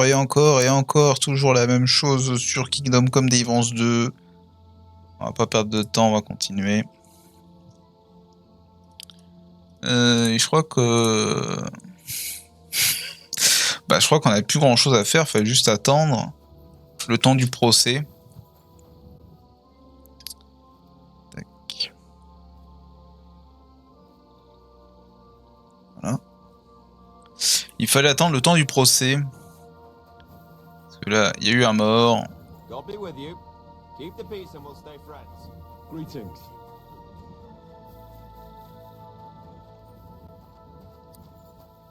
et encore, toujours la même chose sur Kingdom Come Deliverance 2. On va pas perdre de temps, on va continuer. Et je crois que... Bah, je crois qu'on a plus grand chose à faire, fallait juste attendre le temps du procès. Tac. Voilà. Il fallait attendre le temps du procès. Parce que là, il y a eu un mort.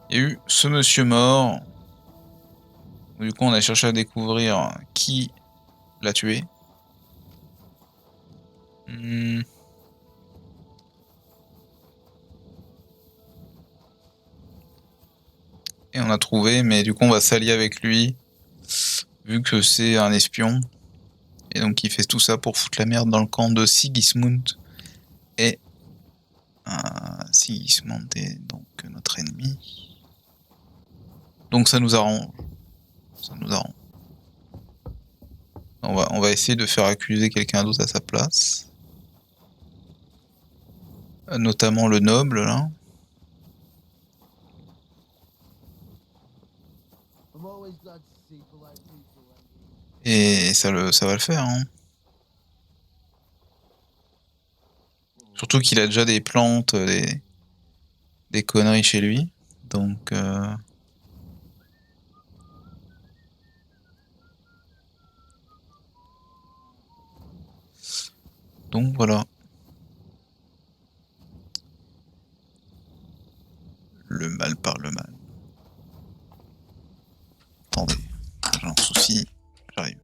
Il y a eu ce monsieur mort. Du coup, on a cherché à découvrir qui l'a tué. Et on a trouvé, mais du coup, on va s'allier avec lui. Vu que c'est un espion. Et donc, il fait tout ça pour foutre la merde dans le camp de Sigismund. Et Sigismund est donc notre ennemi. Donc, ça nous arrange. Ça nous arrange. On va essayer de faire accuser quelqu'un d'autre à sa place. Notamment le noble, là. Et ça va le faire, hein. Surtout qu'il a déjà des plantes, des conneries chez lui. Donc... Donc voilà. Le mal par le mal. Attendez, j'ai un souci, j'arrive.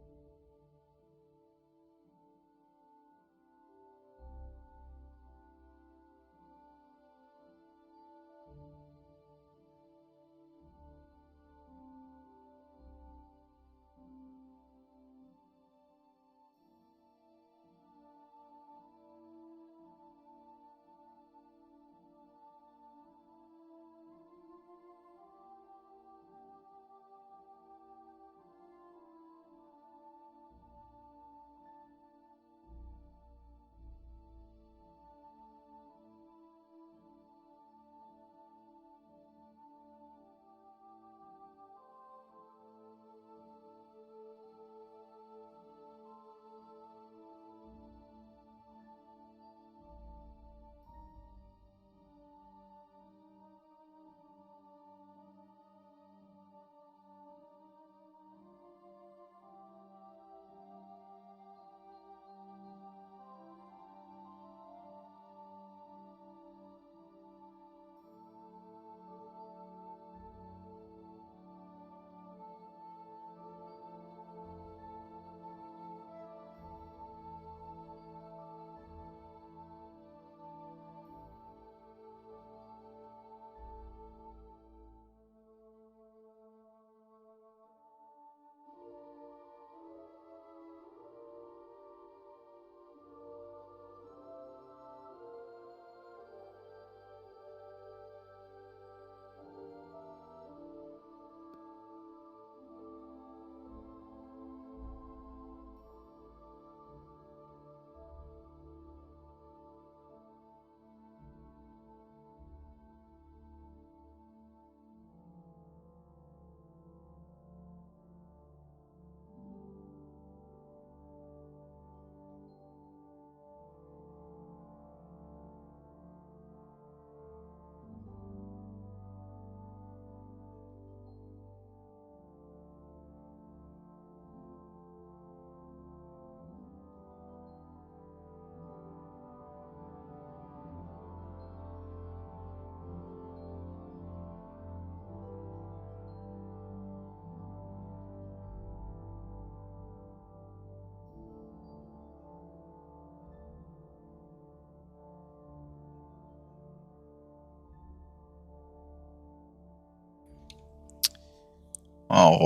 Alors,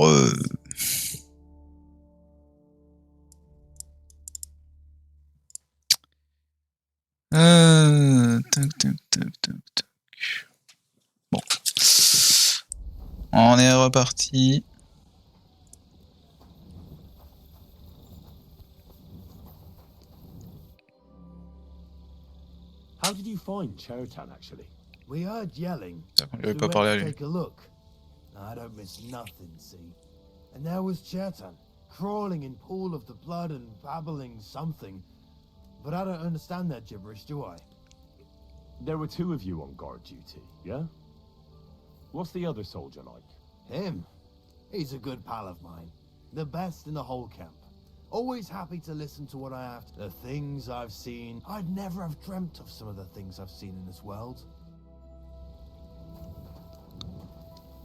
tac. Bon. On est reparti. How did you find Chertan, actually? We heard yelling, C'est-à-dire qu'on lui so avait we pas went parlé à to lui. take a look. I don't miss nothing, see? And there was Chertan, crawling in pool of the blood and babbling something. But I don't understand that gibberish, do I? There were two of you on guard duty, yeah? What's the other soldier like? Him? He's a good pal of mine. The best in the whole camp. Always happy to listen to what I have to. The things I've seen. I'd never have dreamt of some of the things I've seen in this world.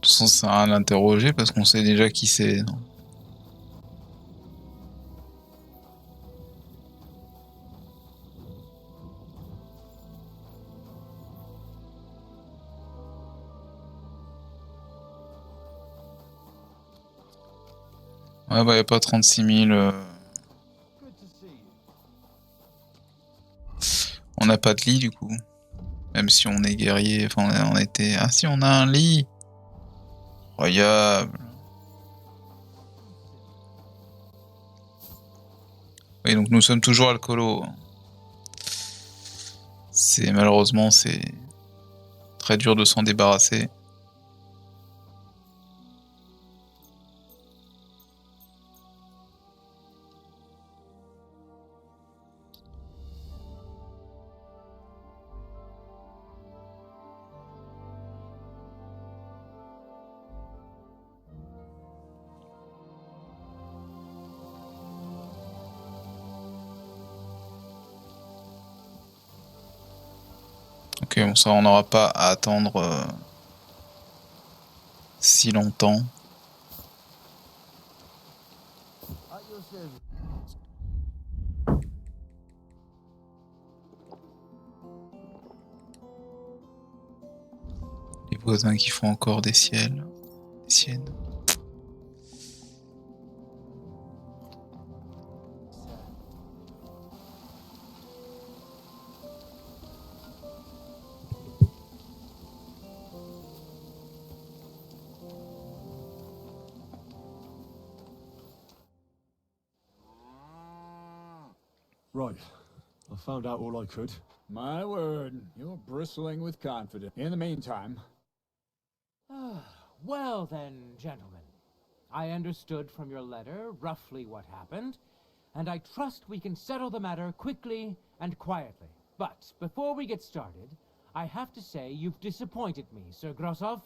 De toute façon, ça sert à rien d'interroger parce qu'on sait déjà qui c'est. Non. Ouais, bah, y a pas 36 000. Good to see you. On n'a pas de lit du coup. Même si on est guerrier. Enfin, on était. Ah, si, on a un lit! Incroyable! Oui, donc nous sommes toujours alcoolos. Malheureusement, c'est très dur de s'en débarrasser. Ok, bon, ça, on n'aura pas à attendre si longtemps. At your service. Les voisins qui font encore des siennes. Right. I found out all I could. My word, you're bristling with confidence. In the meantime... Well then, gentlemen. I understood from your letter roughly what happened, and I trust we can settle the matter quickly and quietly. But before we get started, I have to say you've disappointed me, Sir Grosov.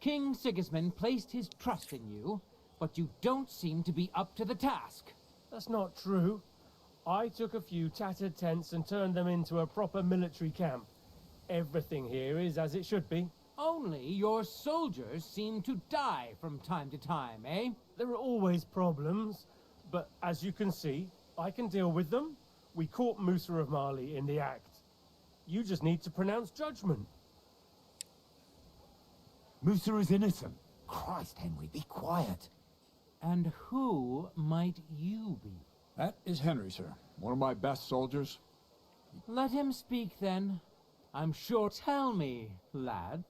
King Sigismund placed his trust in you, but you don't seem to be up to the task. That's not true. I took a few tattered tents and turned them into a proper military camp. Everything here is as it should be. Only your soldiers seem to die from time to time, eh? There are always problems, but as you can see, I can deal with them. We caught Musa of Mali in the act. You just need to pronounce judgment. Musa is innocent. Christ, Henry, be quiet. And who might you be? That is Henry, sir. One of my best soldiers. Let him speak, then. I'm sure... Tell me, lad.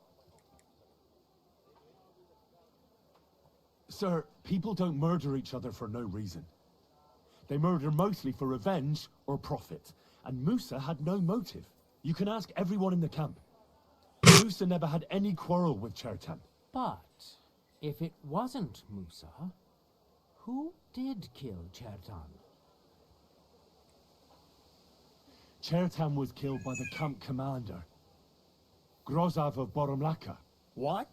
Sir, people don't murder each other for no reason. They murder mostly for revenge or profit. And Musa had no motive. You can ask everyone in the camp. Musa never had any quarrel with Chertan. But if it wasn't Musa, who did kill Chertan? Chertan was killed by the camp commander, Grozov of Boromlaka. What?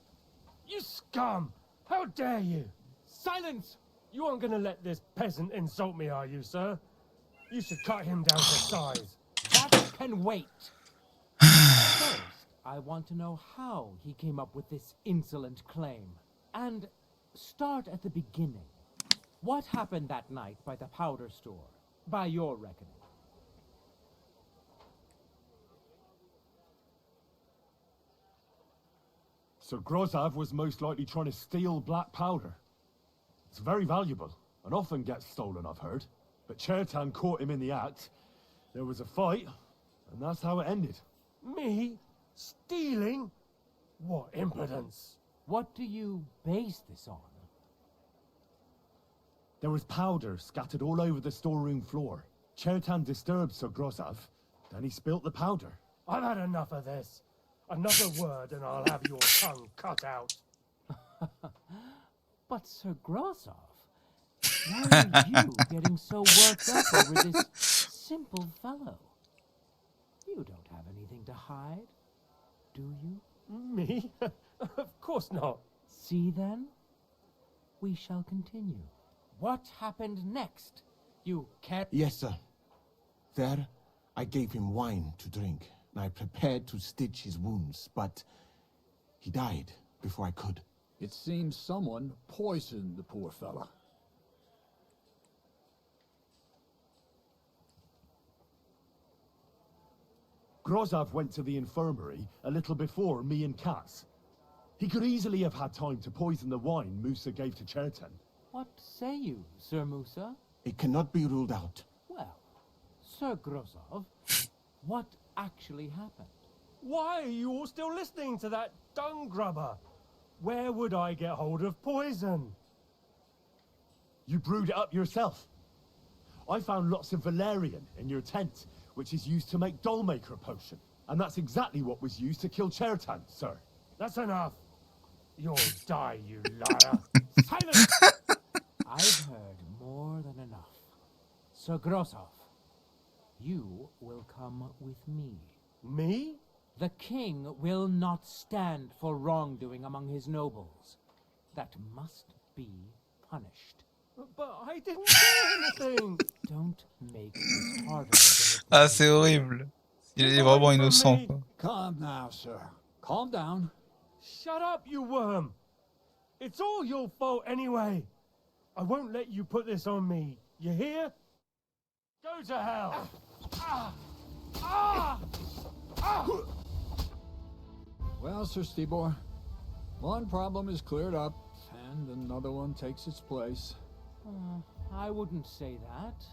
You scum! How dare you? Silence! You aren't gonna let this peasant insult me, are you, sir? You should cut him down to size. That can wait. First, I want to know how he came up with this insolent claim. And start at the beginning. What happened that night by the powder store, by your reckoning? So Grozov was most likely trying to steal black powder. It's very valuable, and often gets stolen, I've heard. But Chertan caught him in the act. There was a fight, and that's how it ended. Me? Stealing? What impudence! What do you base this on? There was powder scattered all over the storeroom floor. Chertan disturbed Sir Grozov, then he spilt the powder. I've had enough of this. Another word and I'll have your tongue cut out. But Sir Grosov, why are you getting so worked up over this simple fellow? You don't have anything to hide, do you? Me? Of course not. See then? We shall continue. What happened next? You can't... Yes, sir. There, I gave him wine to drink, and I prepared to stitch his wounds, but he died before I could. It seems someone poisoned the poor fella. Grozov went to the infirmary a little before me and Katz. He could easily have had time to poison the wine Musa gave to Chertan. What say you, Sir Musa? It cannot be ruled out. Well, Sir Grosov, what actually happened? Why are you all still listening to that dung grubber? Where would I get hold of poison? You brewed it up yourself. I found lots of valerian in your tent, which is used to make Dollmaker potion. And that's exactly what was used to kill Chertan, sir. That's enough. You'll die, you liar. Silence! I've heard more than enough. Sir Grosov, you will come with me. Me? The king will not stand for wrongdoing among his nobles. That must be punished. But I didn't do anything. Don't make this harder than it Ah, needs c'est to be. horrible. Il est vraiment innocent, quoi. Calm now, sir. Calm down. Shut up, you worm. It's all your fault anyway. I won't let you put this on me. You hear? Go to hell. Well, Sir Stibor, one problem is cleared up, and another one takes its place. I wouldn't say that.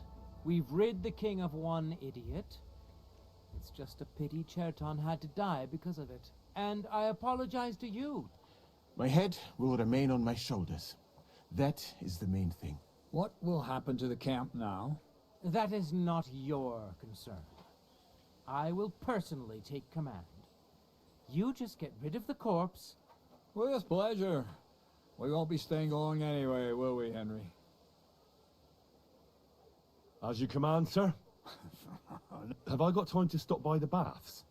We've rid the king of one idiot. It's just a pity Chertan had to die because of it. And I apologize to you. My head will remain on my shoulders. That is the main thing. What will happen to the camp now? That is not your concern. I will personally take command. You just get rid of the corpse. With pleasure. We won't be staying long anyway, will we, Henry? As you command, sir. Have I got time to stop by the baths?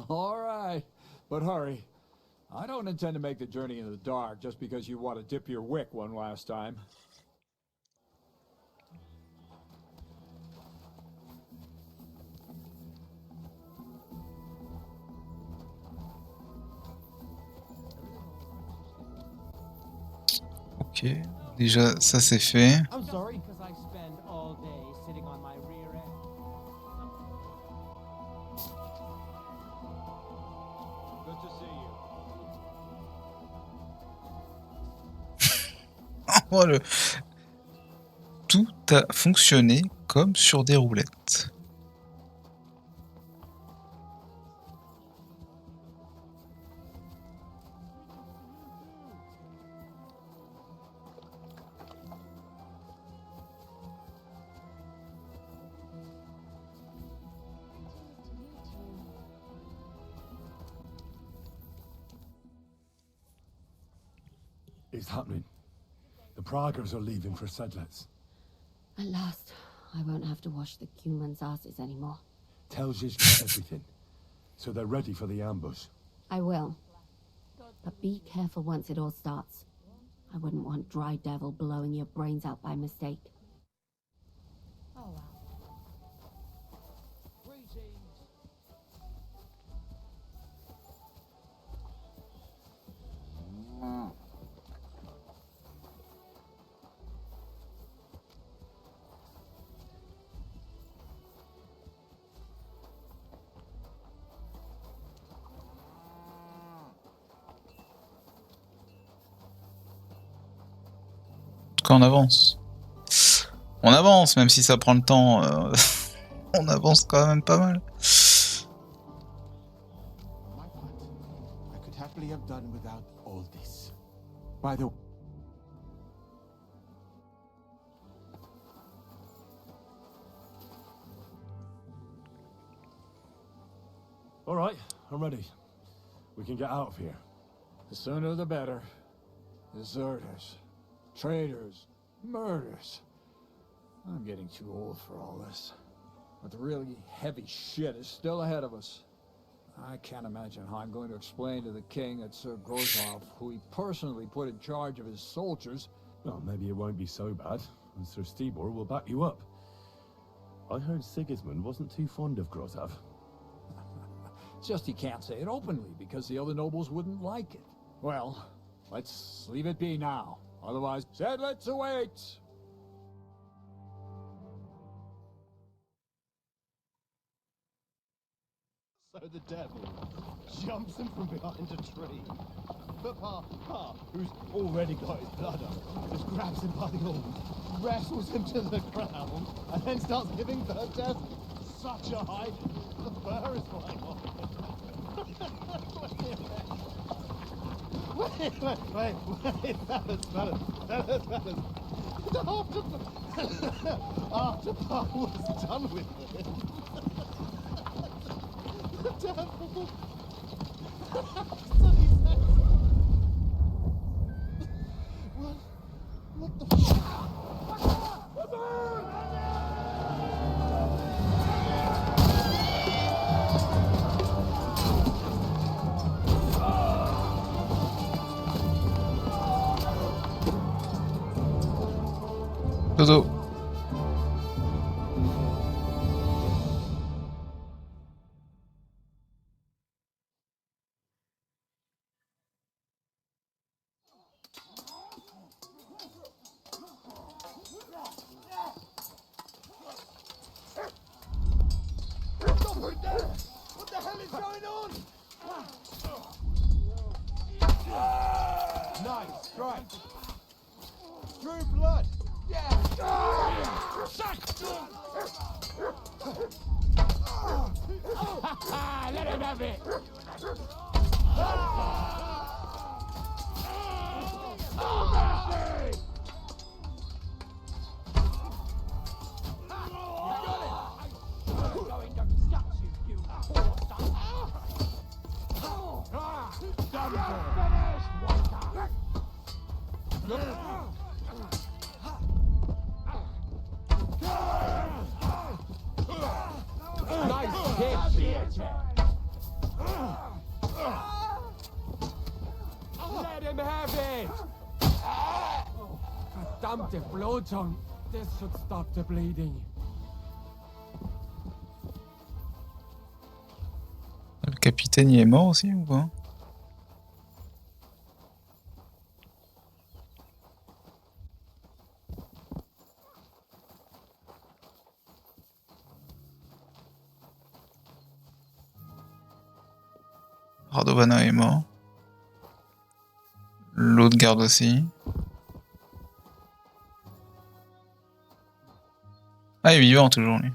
All right, but hurry. I don't intend to make the journey in the dark just because you want to dip your wick one last time. Ok, déjà ça c'est fait. I'm sorry. Because I spend all day sitting on my rear end. Good to see you. Oh, tout a fonctionné comme sur des roulettes. It's happening. The Praggers are leaving for Sedlitz. At last, I won't have to wash the humans' asses anymore. Tell Zizka everything, so they're ready for the ambush. I will. But be careful once it all starts. I wouldn't want Dry Devil blowing your brains out by mistake. Oh, well. Quand on avance. On avance, même si ça prend le temps. On avance quand même pas mal. My part, I could happily have done without all this. By the All right, I'm ready. We can get out of here. The sooner the better. Deserters, traitors, murders. I'm getting too old for all this. But the really heavy shit is still ahead of us. I can't imagine how I'm going to explain to the king that Sir Grozov, who he personally put in charge of his soldiers... Well, maybe it won't be so bad, and Sir Stibor will back you up. I heard Sigismund wasn't too fond of Grozov. It's just he can't say it openly, because the other nobles wouldn't like it. Well, let's leave it be now. Otherwise, said let's await! So the devil jumps him from behind a tree. But Pa, who's already got his blood up, just grabs him by the arm, wrestles him to the ground, and then starts giving the death such a high, the fur is flying off. Wait, fellas. After Pa was done with it, the devil... What the Dodo. What the hell is going on? Nice strike. Drew blood. Yeah. Let him have it! Let him have it! Verdammte Blutung! This should stop the bleeding. Le capitaine il est mort aussi ou pas? Radovana est mort. L'autre garde aussi. Ah, il est vivant toujours lui.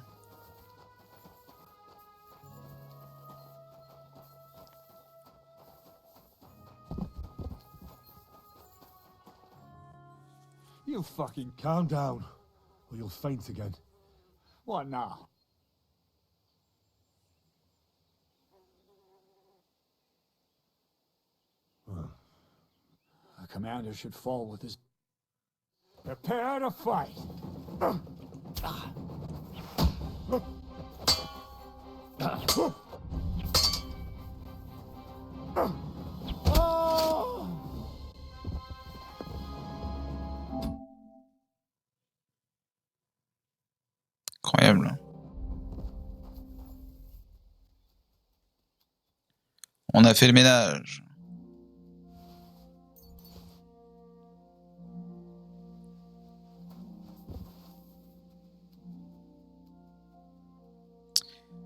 You fucking... Calm down, or you'll faint again. What now? A commander should fall with his... Prepare to fight! Incroyable. On a fait le ménage.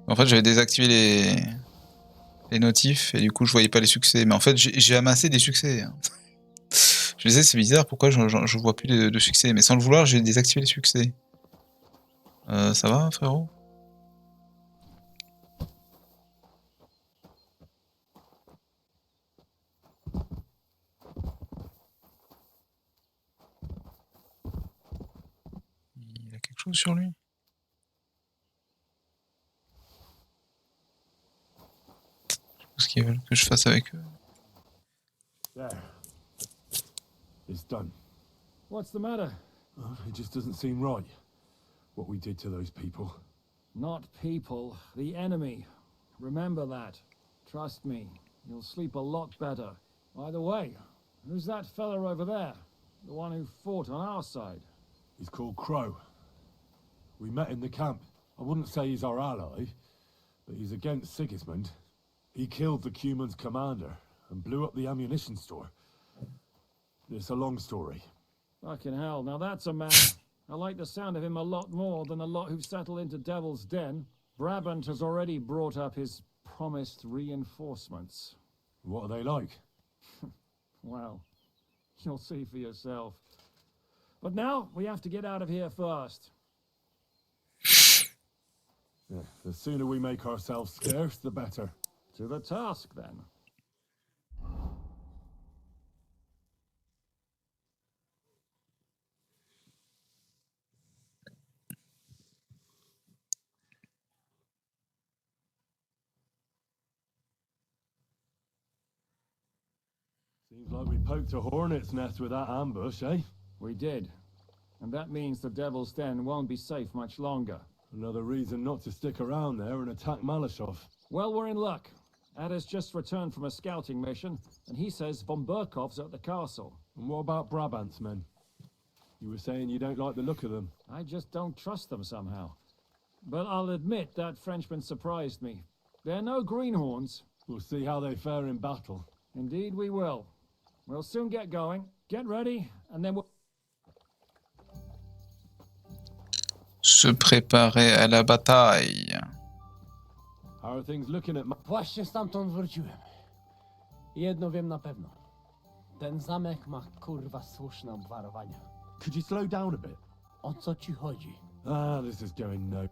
En fait, j'avais désactivé les notifs et du coup, je voyais pas les succès. Mais en fait, j'ai amassé des succès. Je me disais, c'est bizarre, pourquoi je vois plus de succès. Mais sans le vouloir, j'ai désactivé les succès. Ça va, frérot? Il a quelque chose sur lui? qu'ils veulent que je fasse avec eux. There. It's done. What's the matter? It just doesn't seem right. What we did to those people. Not people, the enemy. Remember that. Trust me, you'll sleep a lot better. By the way, who's that fella over there? The one who fought on our side? He's called Crow. We met in the camp. I wouldn't say he's our ally, but he's against Sigismund. He killed the Cuman's commander and blew up the ammunition store. It's a long story. Fucking hell, now that's a man. I like the sound of him a lot more than a lot who've settled into Devil's Den. Brabant has already brought up his promised reinforcements. What are they like? Well, you'll see for yourself. But now, we have to get out of here first. Yeah, the sooner we make ourselves scarce, the better. To the task, then. Seems like we poked a hornet's nest with that ambush, eh? We did. And that means the Devil's Den won't be safe much longer. Another reason not to stick around there and attack Malashov. Well, we're in luck. Ada's just returned from a scouting mission, and he says von Burkov's at the castle. And what about Brabant's men? You were saying you don't like the look of them. I just don't trust them somehow. But I'll admit that Frenchman surprised me. They're no greenhorns. We'll see how they fare in battle. Indeed we will. We'll soon get going. Get ready, and then we'll... Se préparer à la bataille. How are things looking at Właśnie stamtąd wróciłem. Jedno wiem na pewno. Ten zamek ma kurwa słuszne obwarowania. Could you slow down a bit? O co ci chodzi? Ah, this is going no.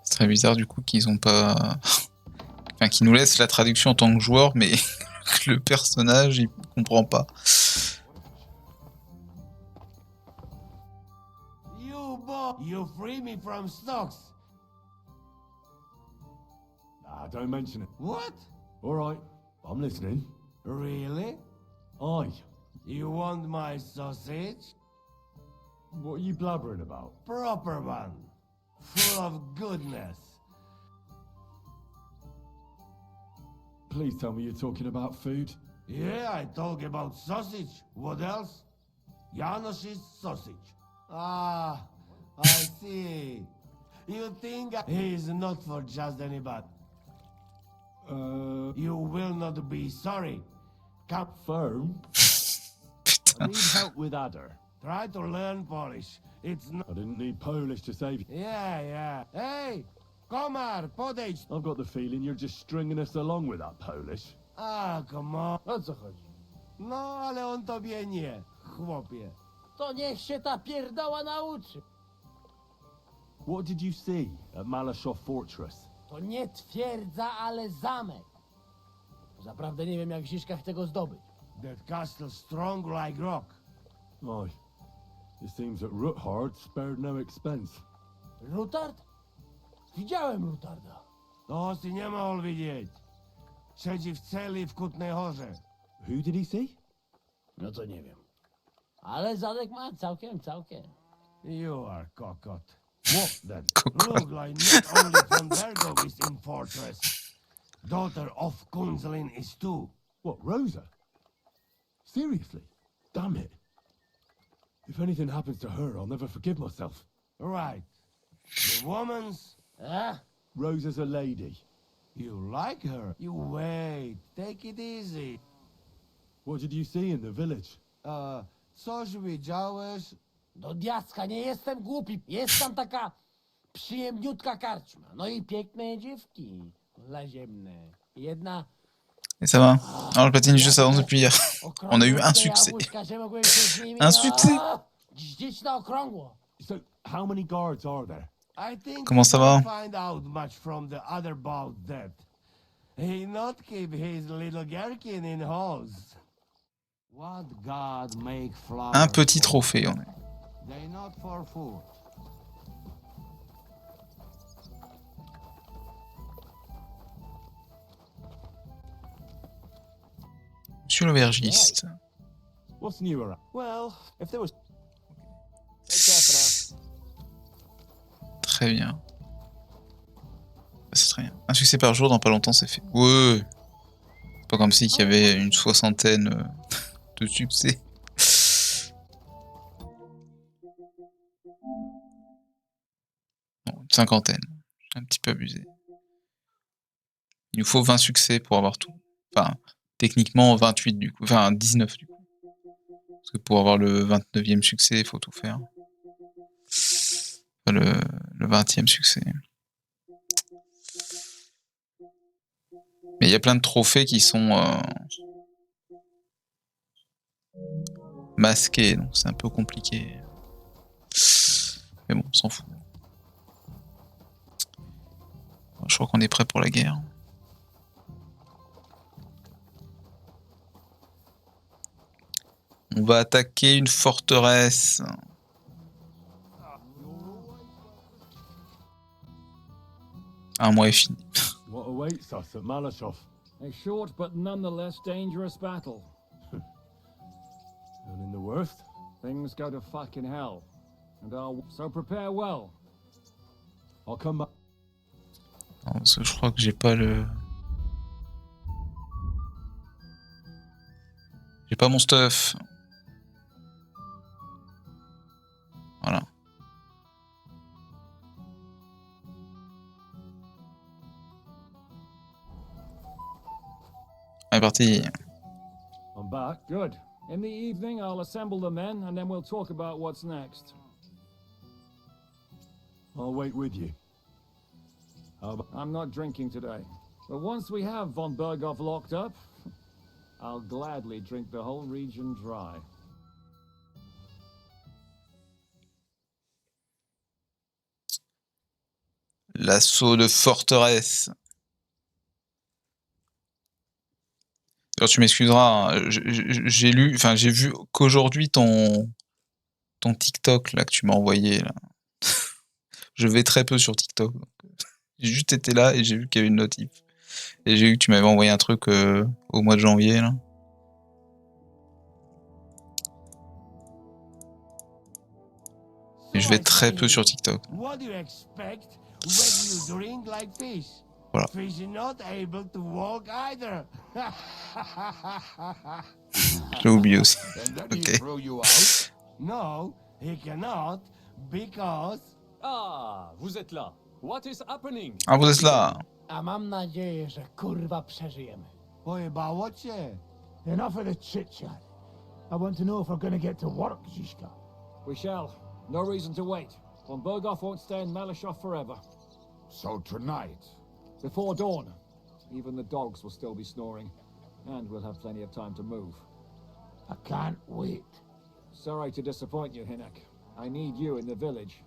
C'est très bizarre du coup qu'ils ont pas... Enfin, qu'ils nous laissent la traduction en tant que joueur, mais le personnage, il comprend pas. You free me from stocks. Ah, don't mention it. What? All right, I'm listening. Really? Aye. You want my sausage? What are you blabbering about? Proper one. Full of goodness. Please tell me you're talking about food. Yeah, I talk about sausage. What else? Janosch's sausage. Ah, I see. You think he's not for just anybody. You will not be sorry. Come Firm? I need help with Ada. try to learn Polish. It's not... I didn't need Polish to save you. Yeah. Hey, komar, podejdź. I've got the feeling you're just stringing us along with that Polish. Ah, come on. O co chodzi? No, ale on tobie nie, chłopie. To niech się ta pierdoła nauczy. What did you see at Malashov Fortress? To nie twierdza, ale zamek. Zaprawdę nie wiem, jak Ziszka chce go zdobyć. That castle strong like rock. Aye. It seems that Ruthard spared no expense. Rutard? Widziałem Rutarda. To si nie mógł widzieć. Siedzi w celi w Kutnej Horze. Who did he see? No to nie wiem. Ale zadek ma całkiem. You are cockot. What then? Look like not only von Bergov is in fortress. Daughter of Kunzelin is too. What, Rosa? Seriously? Damn it. If anything happens to her, I'll never forgive myself. Right. The woman's... Rosa's a lady. You like her? You wait. Take it easy. What did you see in the village? Coś widziałeś? Do diaska, nie jestem głupi. Jest tam taka przyjemniutka karczma. No i piękne dziewki. Laziemne. Jedna... Et ça va. Alors le platine du jeu s'avance depuis hier. On a eu un succès. Un succès. Gdzieś na okrągło. So, how many guards are there? I think Comment ça we va? won't find out much from the other about that. He not keep his little gherkin in halls. What God make flowers Un petit for? trophée. On est. They not for food. Monsieur l'aubergiste. What's new around? Well, if there was... Take care for now. Très bien. C'est très bien. Un succès par jour, dans pas longtemps, c'est fait. Ouais. C'est pas comme si qu'il y avait une soixantaine de succès. Non, une cinquantaine. J'ai un petit peu abusé. Il nous faut 20 succès pour avoir tout. Enfin, techniquement 28 du coup. Enfin, 19 du coup. Parce que pour avoir le 29e succès, il faut tout faire. Enfin, le 20e succès. Mais il y a plein de trophées qui sont masqués, donc c'est un peu compliqué. Mais bon, on s'en fout. Je crois qu'on est prêt pour la guerre. On va attaquer une forteresse. Un mois est fini. What awaits us at Malashov? A short but nonetheless dangerous battle. And in the worst? Things go to fucking hell. And so prepare well. I'll come back. Non, parce que je crois que j'ai pas le... J'ai pas mon stuff. Voilà. Allez, parti. I'm back. Good. In the evening, I'll assemble the men, and then we'll talk about what's next. I'll wait with you. I'm not drinking today. But once we have von Berghoff locked up, I'll gladly drink the whole region dry. L'assaut de forteresse. Alors tu m'excuseras, hein, j'ai lu, enfin j'ai vu qu'aujourd'hui ton TikTok là que tu m'as envoyé là. Je vais très peu sur TikTok. J'ai juste été là et j'ai vu qu'il y avait une notif. Et j'ai vu que tu m'avais envoyé un truc au mois de janvier là. Et je vais très peu sur TikTok. What do you expect when you drink like fish? Voilà. Fish is not able to walk either. Je l'ai oublié aussi. Ok. No, he cannot because... Ah, vous êtes là. What is happening? Ah, vous êtes là. A mam nadzieję, że kurwa przeżyjemy. Pojebało cię. Enough of the chit-chat. I want to know if we're gonna get to work, Zizka. We shall. No reason to wait. Von Berghoff won't stay in Malashov forever. So tonight. Before dawn, even the dogs will still be snoring, and we'll have plenty of time to move. I can't wait. Sorry to disappoint you, Hinek. I need you in the village.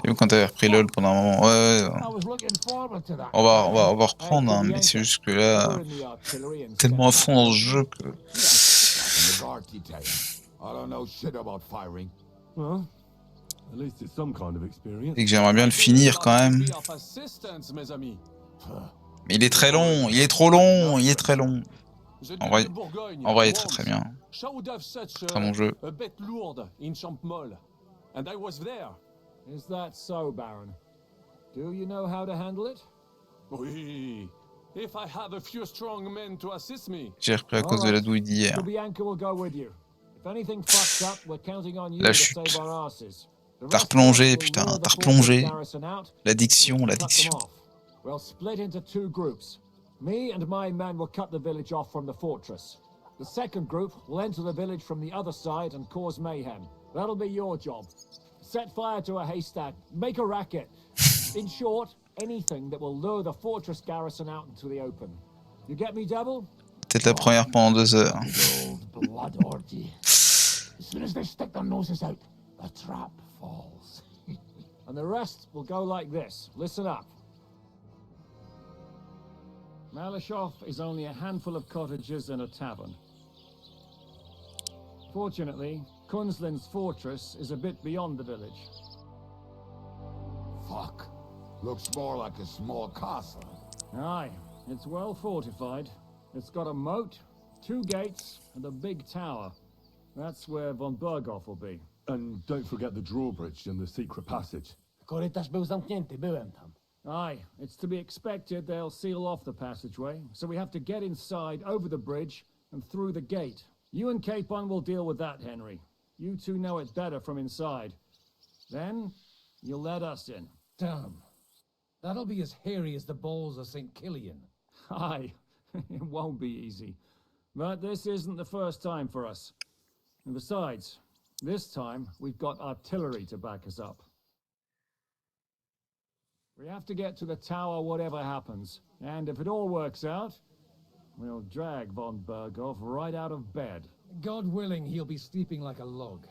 Et même quand t'avais repris LOL pendant un moment, ouais. I was looking forward to that. On va reprendre, hein, mais c'est juste que là, tellement à fond dans ce jeu que. I don't know shit about firing. Well, at least it's some kind of experience. Et que j'aimerais bien le finir quand même. Mes amis. Mais il est très long, il est trop long, il est très long. En vrai, il est très très bien. Très bon jeu. A bête lourde in Champmol. And I was there. Is that so, Baron? Do you know how to handle it? Oui. If I have a few strong men to assist me. J'ai repris à cause de la douille d'hier. Bianca will go with you. If anything fucks up, we're counting on you La to chute. save our asses. T'as replongé, putain, t'as replongé. L'addiction. We'll split into two groups. Me and my men will cut the village off from the fortress. The second group will enter the village from the other side and cause mayhem. That'll be your job. Set fire to a haystack, make a racket. In short, anything that will lure the fortress garrison out into the open. You get me, Devil? Peut-être la première pendant 2 heures. Blood orgy. As soon as they stick their noses out, the trap falls. And the rest will go like this. Listen up. Malashov is only a handful of cottages and a tavern. Fortunately, Kunzlin's fortress is a bit beyond the village. Fuck. Looks more like a small castle. Aye, it's well fortified. It's got a moat, 2 gates and a big tower. That's where von Berghoff will be. And don't forget the drawbridge and the secret passage. Korytarz był zamknięty, byłem tam. Aye, it's to be expected they'll seal off the passageway, so we have to get inside, over the bridge, and through the gate. You and Capon will deal with that, Henry. You two know it better from inside. Then, you'll let us in. Damn. That'll be as hairy as the balls of St. Killian. Aye, it won't be easy. But this isn't the first time for us. And besides, this time we've got artillery to back us up. We have to get to the tower whatever happens. And if it all works out, we'll drag von Berghoff right out of bed. God willing, he'll be sleeping like a log.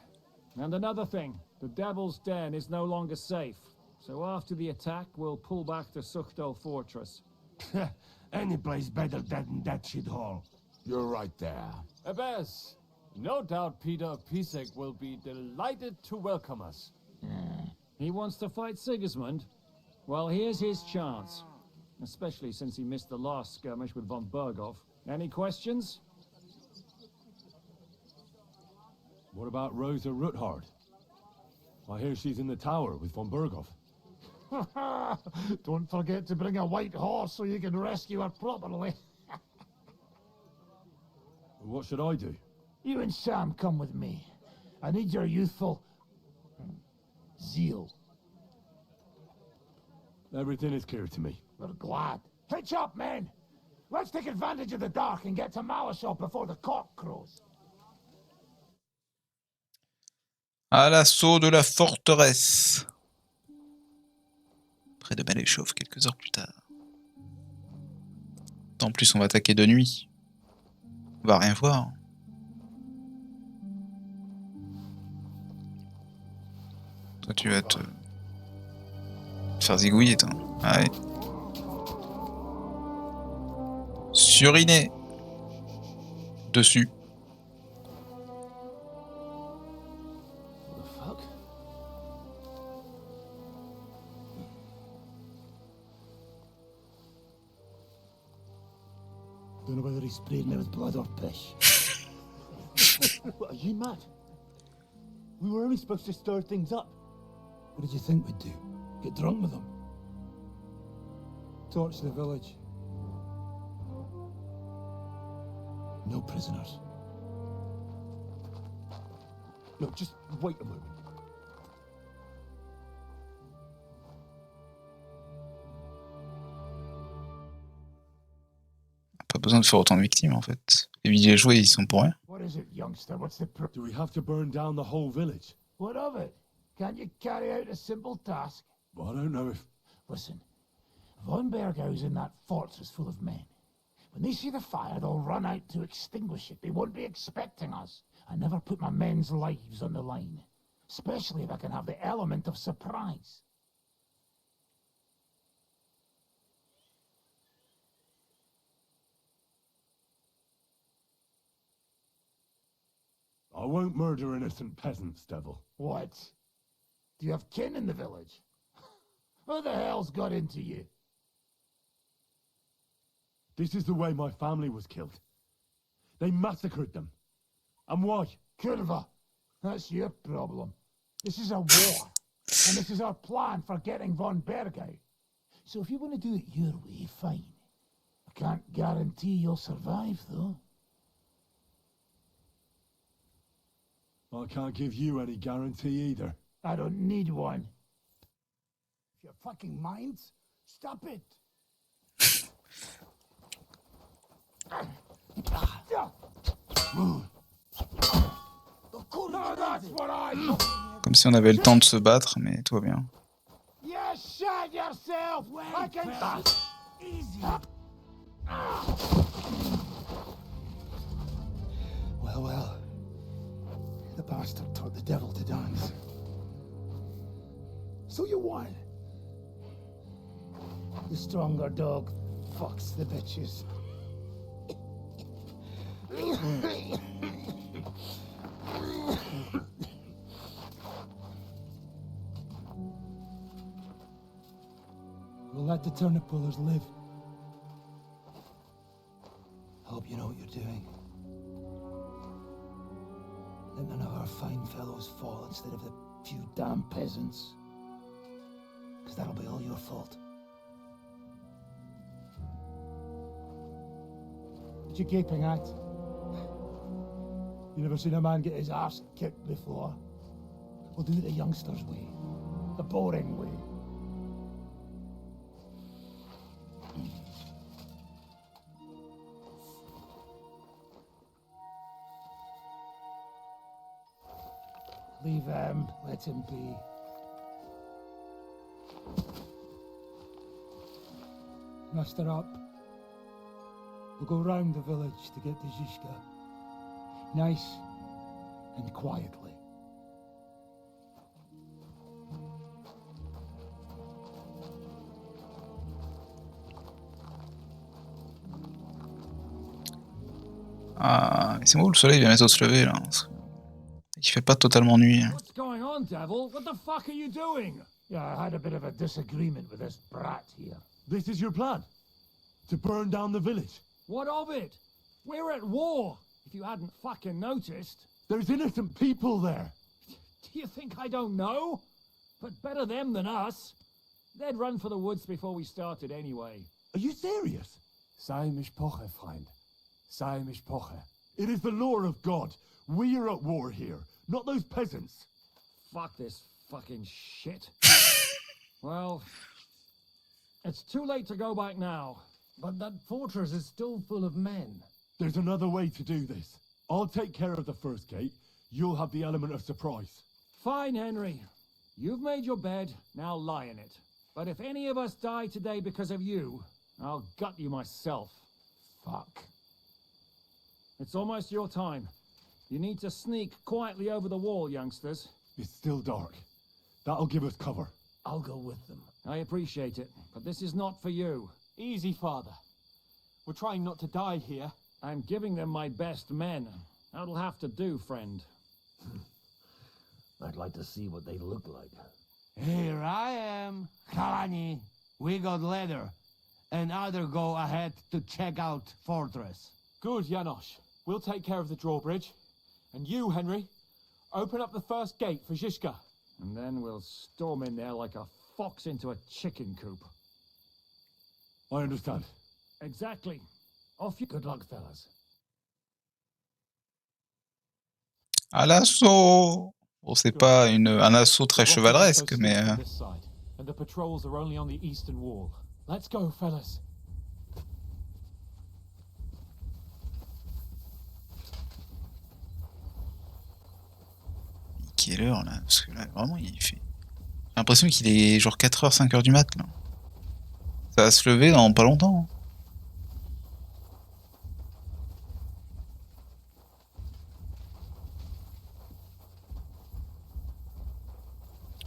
And another thing, the Devil's Den is no longer safe. So after the attack, we'll pull back to Suchto Fortress. Any place better than that shithole. You're right there. Abbas, no doubt Peter Pisek will be delighted to welcome us. He wants to fight Sigismund? Well, here's his chance. Especially since he missed the last skirmish with von Berghoff. Any questions? What about Rosa Ruthard? I hear she's in the tower with von Berghoff. Don't forget to bring a white horse so you can rescue her properly. What should I do? You and Sam come with me. I need your youthful zeal. Everything is clear to me. We're glad. Hitch up, men! Let's take advantage of the dark and get to Malashov before the cock crows. À l'assaut de la forteresse. Près de Maléchauve, quelques heures plus tard. En plus, on va attaquer de nuit. On va rien voir. Toi, tu vas te faire zigouiller, toi. Allez. Suriner. Dessus. What the fuck? Don't know whether he sprayed me with blood or piss. What, are you mad? We were only supposed to stir things up. What did you think we'd do? Get drunk with them? Torch the village. No prisoners. Look, just wait a moment. Pas besoin de faire autant de victimes en fait. Les villageois ils sont pour rien. What is it, youngster? What's the Do we have to burn down the whole village? What of it? Can't you carry out a simple task? Well, I don't know if... Listen, von Bergau's in that fortress full of men. When they see the fire, they'll run out to extinguish it. They won't be expecting us. I never put my men's lives on the line, especially if I can have the element of surprise. I won't murder innocent peasants, Devil. What? Do you have kin in the village? Who the hell's got into you? This is the way my family was killed. They massacred them. And why? Kurva, that's your problem. This is a war, and this is our plan for getting von Bergau. So if you want to do it your way, fine. I can't guarantee you'll survive, though. I can't give you any guarantee either. I don't need one. If you're fucking minds, stop it. No, that's what I... Comme si on avait le temps de se battre, mais tout va bien. You shot yourself! I can... Easy. Well, well. The bastard taught the devil to dance. So you won. The stronger dog fucks the bitches. We'll let the turnip pullers live. Hope you know what you're doing. our fine fellows fall instead of the few damn peasants. Because that'll be all your fault. What you gaping at? You never seen a man get his arse kicked before? We'll do it the youngsters' way. The boring way. Leave him. Let him be. Muster up. We'll go round the village to get to Zizka. Nice and quietly. Ah, c'est moi où le soleil vient bientôt se lever là. Il fait pas totalement nuit. What's going on, Devil? What the fuck are you doing? Yeah, I had a bit of a disagreement with this brat here. This is your plan? To burn down the village? What of it? We're at war, if you hadn't fucking noticed. There's innocent people there. Do you think I don't know? But better them than us. They'd run for the woods before we started anyway. Are you serious? Sei mishpoche, Freund. Sei mishpoche. It is the law of God. We are at war here, not those peasants. Fuck this fucking shit. Well, it's too late to go back now. But that fortress is still full of men. There's another way to do this. I'll take care of the first gate. You'll have the element of surprise. Fine, Henry. You've made your bed, now lie in it. But if any of us die today because of you, I'll gut you myself. Fuck. It's almost your time. You need to sneak quietly over the wall, youngsters. It's still dark. That'll give us cover. I'll go with them. I appreciate it, but this is not for you. Easy, father. We're trying not to die here. I'm giving them my best men. That'll have to do, friend. I'd like to see what they look like. Here I am, Kalani. We got leather. And other go ahead to check out fortress. Good, Janosch. We'll take care of the drawbridge. And you, Henry, open up the first gate for Zizka. And then we'll storm in there like a fox into a chicken coop. I understand. Exactly. Off you... Good luck, fellas. À l'assaut! Bon, c'est pas un assaut très chevaleresque, mais... This side, and the patrols are only on the eastern wall. Let's go, fellas. Quelle heure là? Parce que là, vraiment, il fait... J'ai l'impression qu'il est genre 4h, 5h du mat là. Ça va se lever dans pas longtemps.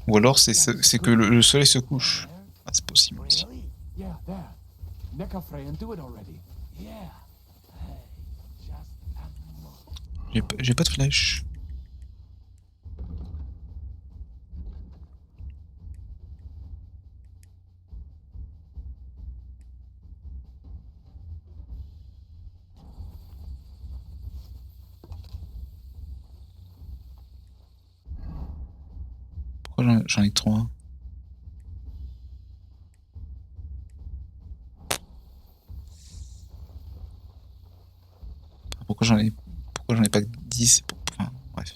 Ou alors c'est que le soleil se couche. Ah, c'est possible aussi. Yeah, there. Nekafre and do it already. Yeah. Hey, just J'ai pas de flèche. Pourquoi j'en ai que 3? Pourquoi j'en ai pas que 10? Enfin, bref.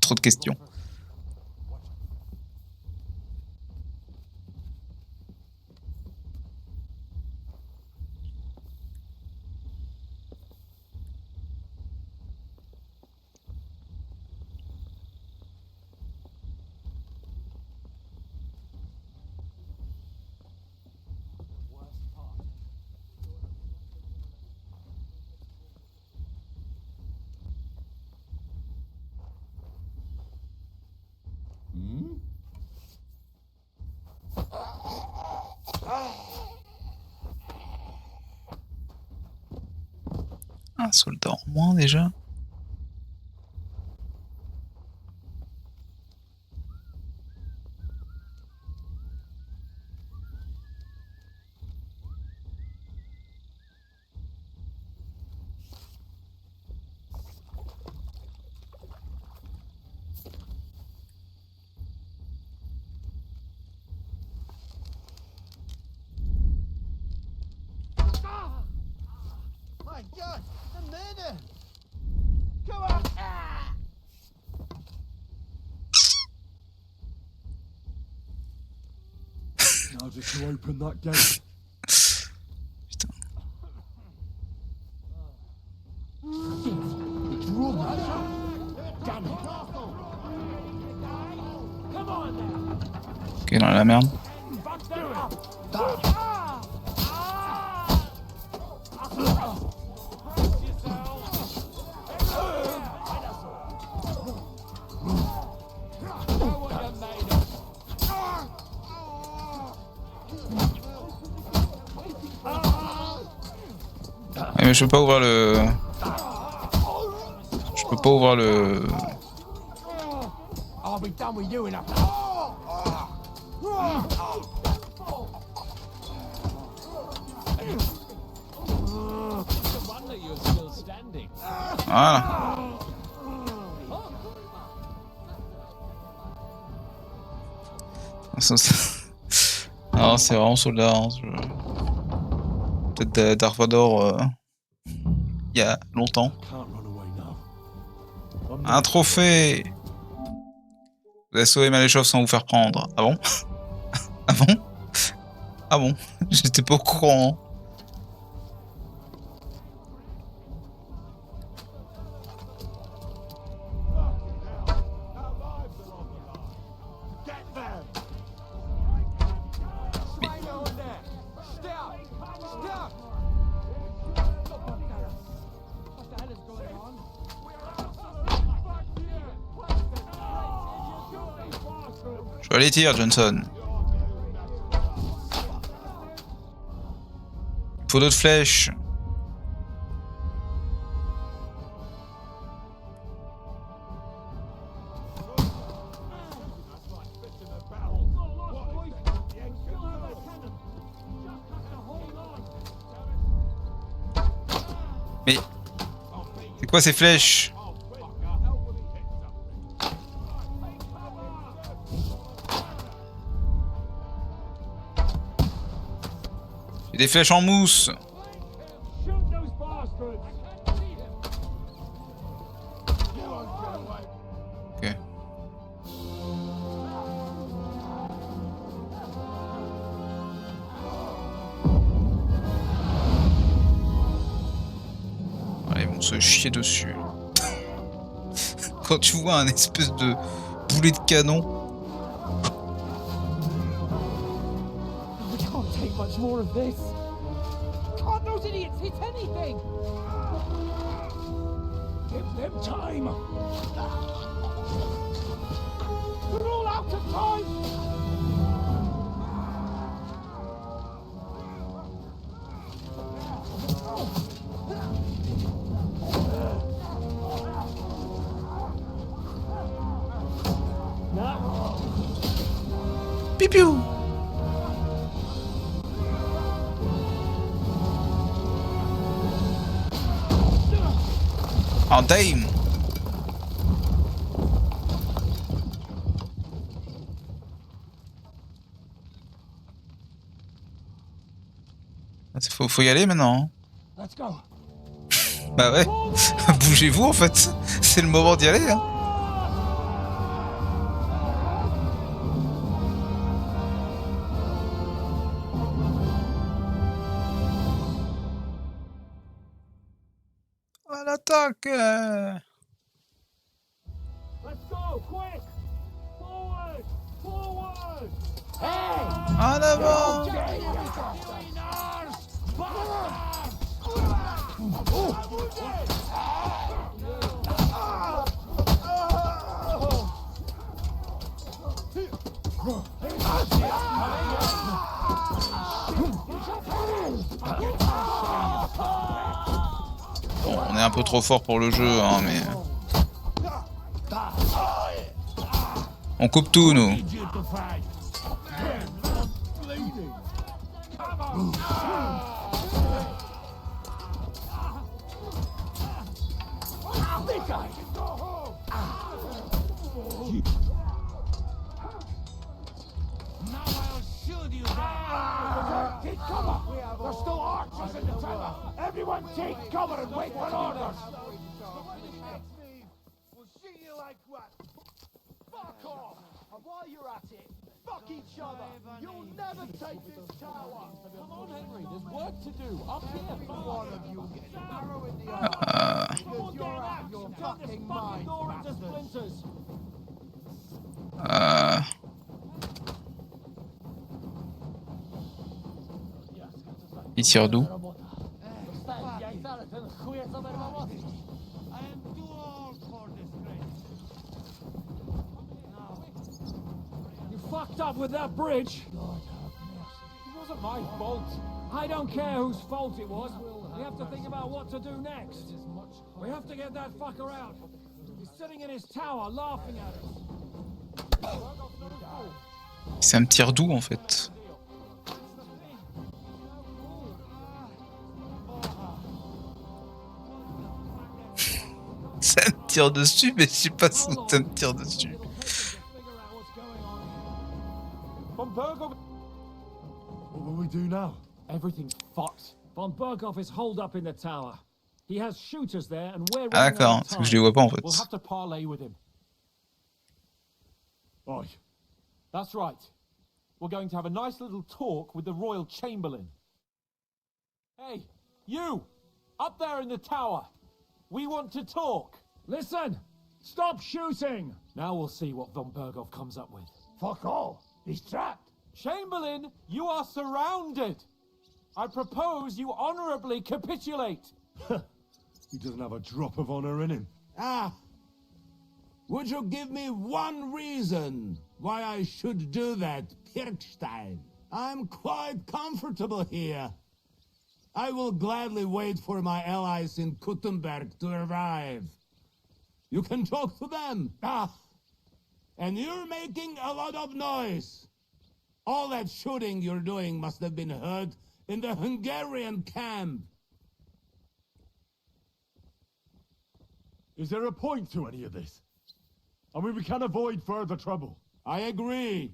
Trop de questions. Un soldat en moins déjà. harder to open that gate. Putain. Ok, dans la merde. Ouais, mais je peux pas ouvrir le... Je peux pas ouvrir le... I'll be done with you in a... Voilà. Non, c'est vraiment soldat. Hein, peut-être Dark Vador il y a longtemps. Un trophée. Vous avez sauvé Maléchov sans vous faire prendre. Ah bon? Ah bon? Ah bon? J'étais pas au courant. Je vais aller tirer, Johnson. Il faut d'autres flèches. Mais c'est quoi ces flèches? J'ai des flèches en mousse. Ok. Allez, ils vont se chier dessus. Quand tu vois un espèce de boulet de canon. We can't take much more of this. Can't those idiots hit anything? Give them time. We're all out of time. Pipiou. Oh damn. Faut y aller maintenant. Let's go. Bah ouais. Bougez-vous en fait. C'est le moment d'y aller. Hein. À l'attaque. Let's go, quick! Forward! Forward! En avant. Bon, on est un peu trop fort pour le jeu, hein, mais... On coupe tout, nous. Take cover! There's still archers in the tower! Everyone take cover and wait for orders! We'll see you like what? Fuck off! And while you're at it, fuck each other. You'll never take this tower. Come on, Henry. There's work to do. Up here. Every one of you get an arrow in the eye. Because you're out of your fucking mind, Door into bastards. splinters. Il tire d'où? I am too old for this race. You fucked up with that bridge. It wasn't my fault. I don't care whose fault it was. We have to think about what to do next. We have to get that fucker out. He's sitting in his tower laughing at us. Ça me tire d'où en fait? Ça me tire dessus, mais je sais pas si ça me tire dessus. Von Berghoff. What will we do now? Everything's fucked. Von Berghoff is holed up in the tower. He has shooters there, and we're Ah running d'accord, out of c'est que je les vois pas en fait. We'll have to parley with him. Oi. That's right. We're going to have a nice little talk with the Royal Chamberlain. Hey, you! Up there in the tower! We want to talk! Listen! Stop shooting! Now we'll see what Von Berghoff comes up with. Fuck all! He's trapped! Chamberlain, you are surrounded! I propose you honorably capitulate! He doesn't have a drop of honor in him. Ah! Would you give me one reason why I should do that, Pirkstein? I'm quite comfortable here. I will gladly wait for my allies in Kuttenberg to arrive. You can talk to them. Ah! And you're making a lot of noise. All that shooting you're doing must have been heard in the Hungarian camp. Is there a point to any of this? I mean, we can avoid further trouble. I agree.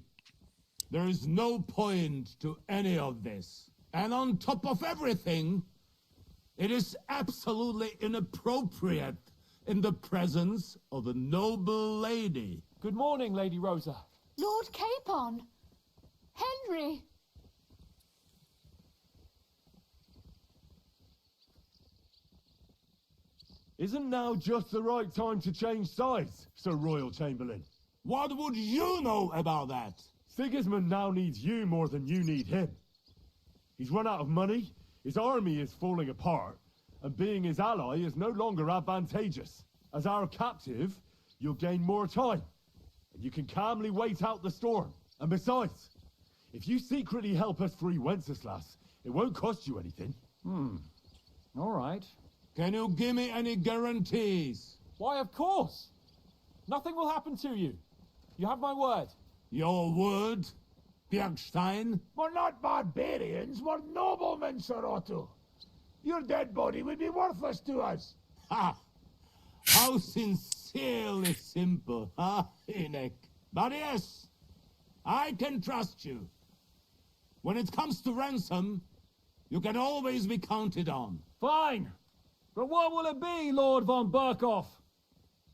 There is no point to any of this. And on top of everything, it is absolutely inappropriate in the presence of a noble lady. Good morning, Lady Rosa. Lord Capon! Henry! Isn't now just the right time to change sides, Sir Royal Chamberlain? What would you know about that? Sigismund now needs you more than you need him. He's run out of money, his army is falling apart, and being his ally is no longer advantageous. As our captive, you'll gain more time, and you can calmly wait out the storm. And besides, if you secretly help us free Wenceslas, it won't cost you anything. All right. Can you give me any guarantees? Why, of course. Nothing will happen to you. You have my word. Your word, Bjergstein? We're not barbarians, we're noblemen, Sir Otto. Your dead body would be worthless to us. Ha! How sincerely simple, huh, Enoch? But yes, I can trust you. When it comes to ransom, you can always be counted on. Fine. But what will it be, Lord von Berkhoff?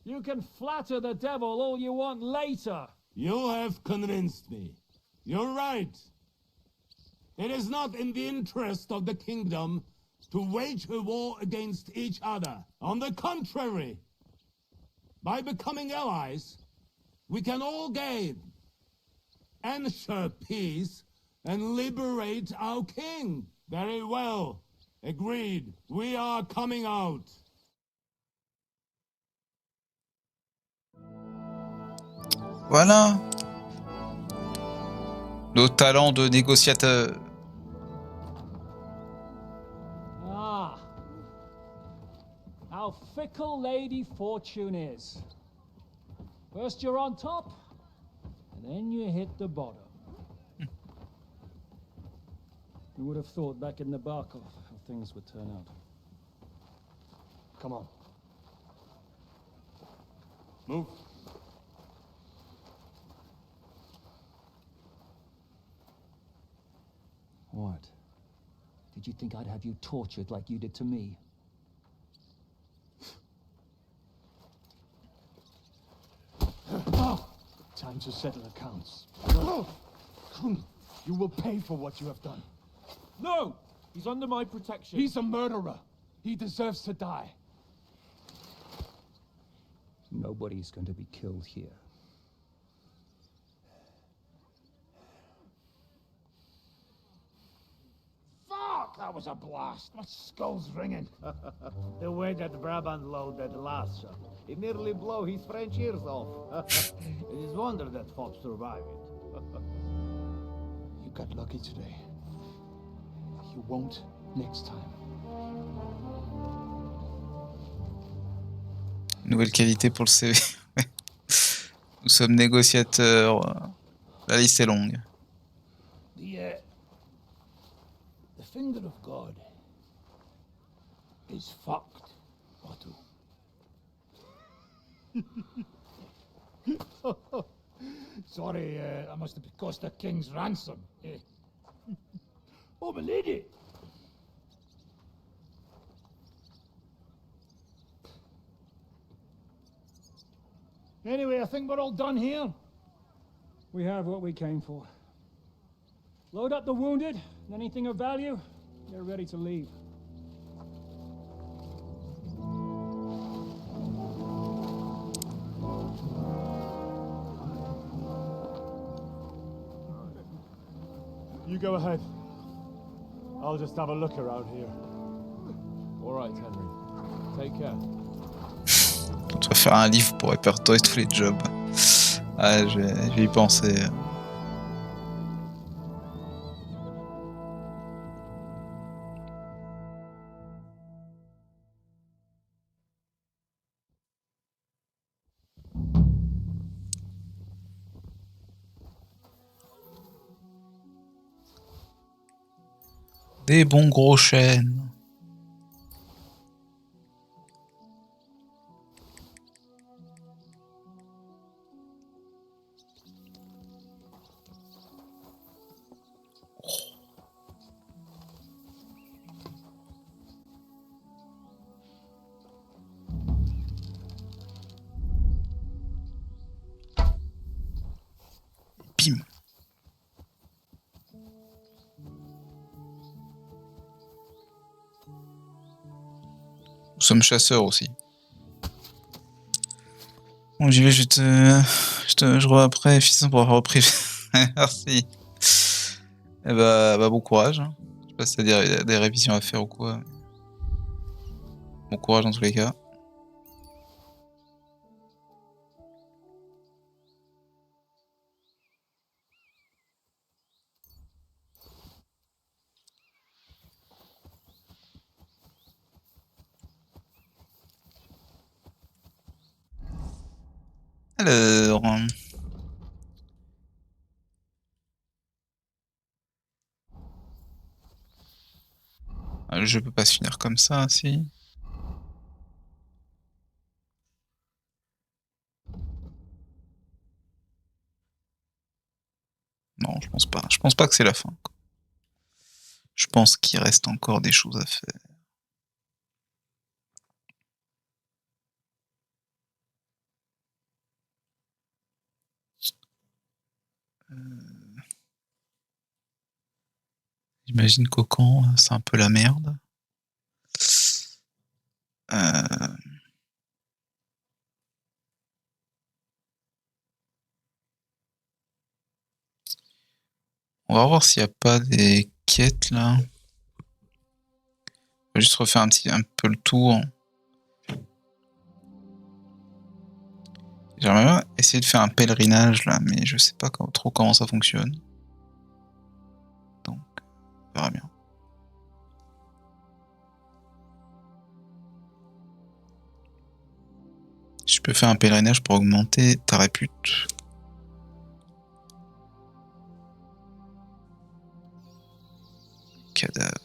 You can flatter the devil all you want later. You have convinced me. You're right. It is not in the interest of the kingdom to wage a war against each other. On the contrary, by becoming allies, we can all gain, ensure peace, and liberate our king. Very well. Agreed. We are coming out. Voilà. Nos talents de négociateur. Ah. How fickle Lady Fortune is. First you're on top, and then you hit the bottom. You would have thought back in the Barkov how things would turn out. Come on. Move. What? Did you think I'd have you tortured like you did to me? Time to settle accounts. You will pay for what you have done. No! He's under my protection. He's a murderer. He deserves to die. Nobody's going to be killed here. Fuck! That was a blast. My skull's ringing. The way that Brabant loaded last shot, it nearly blow his French ears off. It is wonder that Fox survived it. You got lucky today. You won't next time. Nouvelle qualité pour le CV. Nous sommes négociateurs. La liste est longue. The finger of God is fucked, Otto. Sorry, I must have cost a king's ransom. Oh, my lady! Anyway, I think we're all done here. We have what we came for. Load up the wounded, and anything of value, they're ready to leave. You go ahead. I'll just have a look around here. All right, Henry. Take care. On doit faire un livre pour répertorier tous les jobs. Ah, je vais y penser. Des bons gros chênes. Bim. Nous sommes chasseurs aussi. Bon, j'y vais, je revois après, fils, pour avoir repris. Merci. Et bah, bon courage. Je sais pas si t'as des révisions à faire ou quoi. Bon courage dans tous les cas. Alors... Le jeu peut pas se finir comme ça, si. Non, je pense pas. Je pense pas que c'est la fin, quoi. Je pense qu'il reste encore des choses à faire. J'imagine qu'au camp, c'est un peu la merde. On va voir s'il n'y a pas des quêtes là. On va juste refaire un peu le tour. J'aimerais bien essayer de faire un pèlerinage là, mais je sais pas trop comment ça fonctionne. Donc, on verra bien. Je peux faire un pèlerinage pour augmenter ta répute. Cadavre.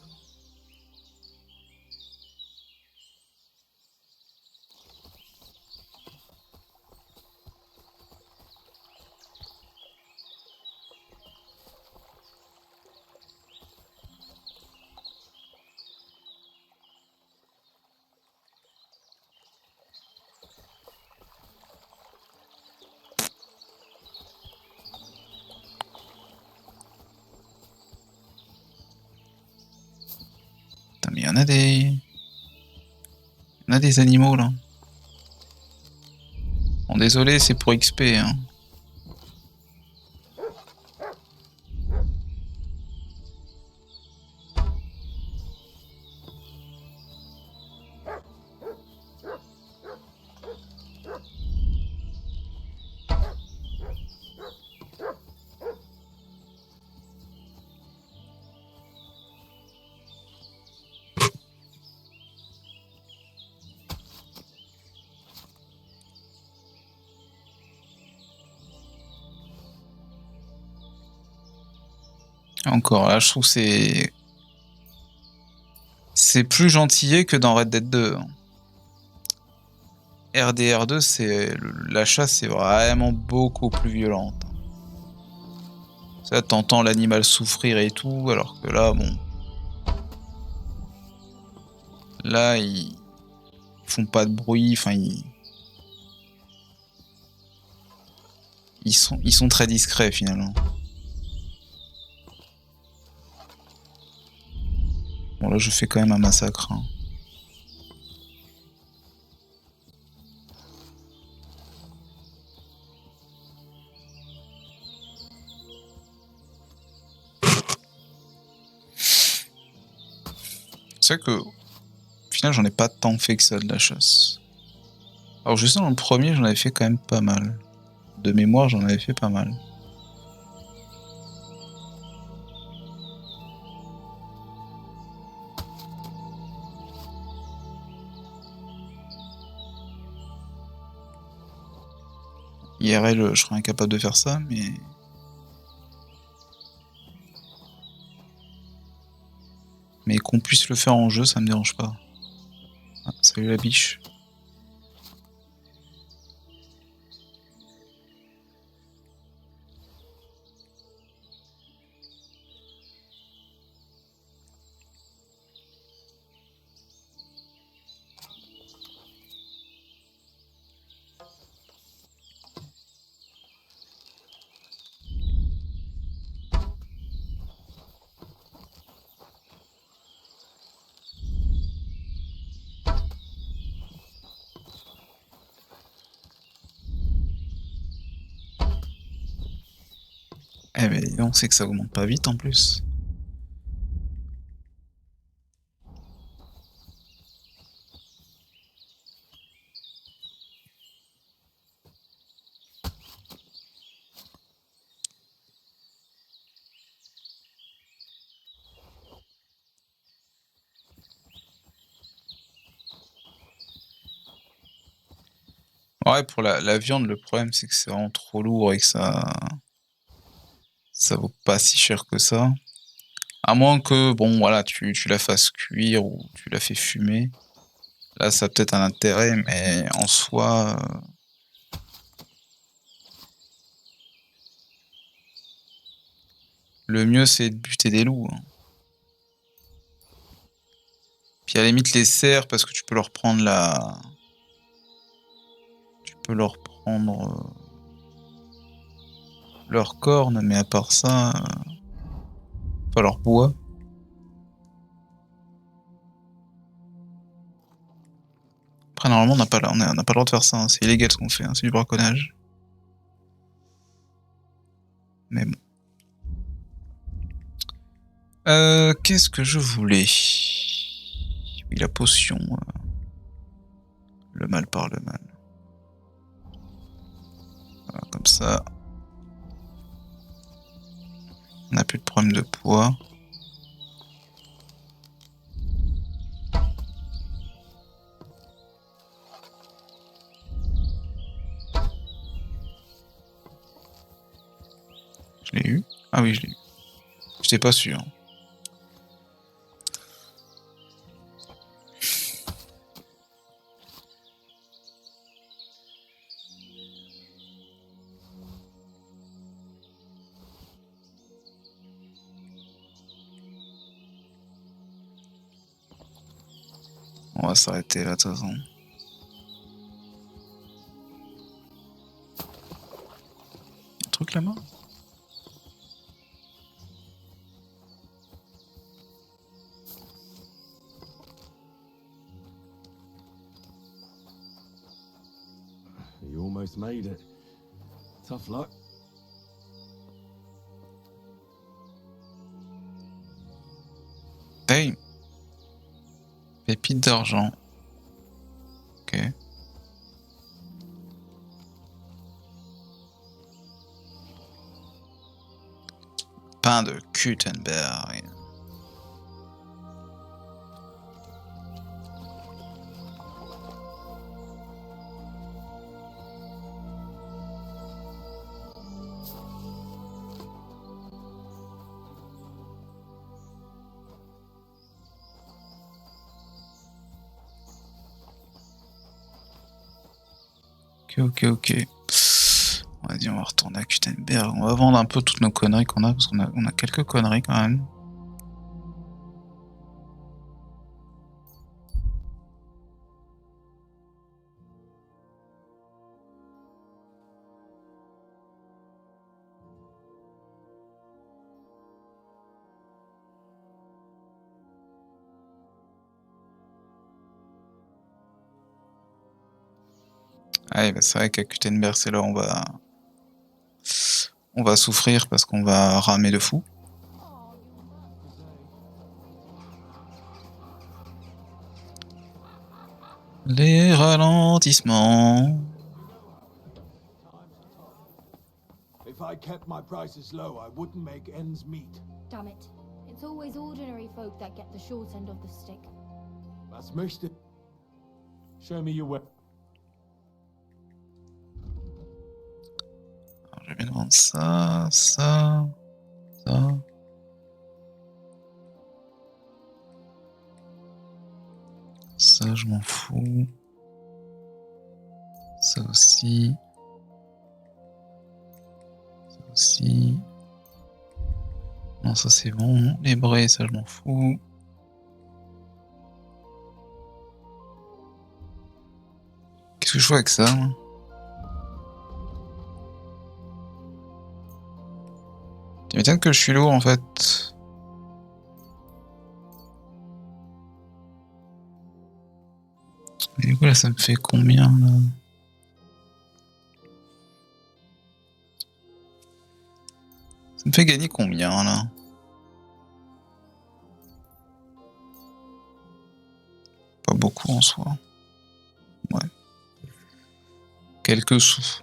y en a des... On a des animaux là. Bon, désolé, c'est pour XP. Hein. Encore là, je trouve que c'est plus gentillet que dans Red Dead 2. RDR2, la chasse est vraiment beaucoup plus violente. Ça, t'entends l'animal souffrir et tout, alors que là, bon, là ils font pas de bruit, enfin ils sont très discrets finalement. Bon là, je fais quand même un massacre. Hein. C'est vrai que, au final, j'en ai pas tant fait que ça de la chasse. Alors, je sais, dans le premier, j'en avais fait quand même pas mal. De mémoire, j'en avais fait pas mal. IRL, je serais incapable de faire ça, mais... Mais qu'on puisse le faire en jeu, ça me dérange pas. Ah, salut la biche. Eh ben, on sait que ça augmente pas vite en plus. Ouais, pour la viande, le problème c'est que c'est vraiment trop lourd et que ça vaut pas si cher que ça. À moins que, bon, voilà, tu la fasses cuire ou tu la fais fumer. Là, ça a peut-être un intérêt, mais en soi... le mieux, c'est de buter des loups. Hein. Puis à la limite, les cerfs, parce que tu peux leur prendre la... Tu peux leur prendre... leurs cornes, mais à part ça... Enfin, leur bois. Après, normalement, on n'a pas, on n'a pas le droit de faire ça. Hein. C'est illégal ce qu'on fait, hein. C'est du braconnage. Mais bon. Qu'est-ce que je voulais? Oui, la potion. Le mal par le mal. Voilà, comme ça. On n'a plus de problème de poids. Je l'ai eu? Ah oui, je l'ai eu. J'étais pas sûr. On va s'arrêter là de toute façon. Un truc là-bas? almost made it. Tough luck. Hey. Pépite d'argent. Ok. Pain de Gutenberg. Ok. Vas-y, on va retourner à Gutenberg. On va vendre un peu toutes nos conneries qu'on a, parce qu'on a quelques conneries quand même. Ah, bah c'est vrai qu'à Gutenberg, c'est là où on va souffrir parce qu'on va ramer de fou. Les ralentissements. If I kept my prices low, I wouldn't make ends meet. Damn it. It's always ordinary folk that get the short end of the stick. Was möchte... Show me your way. Alors, je vais bien vendre ça, ça, ça. Ça, je m'en fous. Ça aussi. Ça aussi. Non, ça c'est bon. Les braies, ça je m'en fous. Qu'est-ce que je fais avec ça, moi? Tu m'étonnes que je suis lourd en fait. Et du coup là ça me fait combien là? Ça me fait gagner combien là? Pas beaucoup en soi. Ouais. Quelques sous.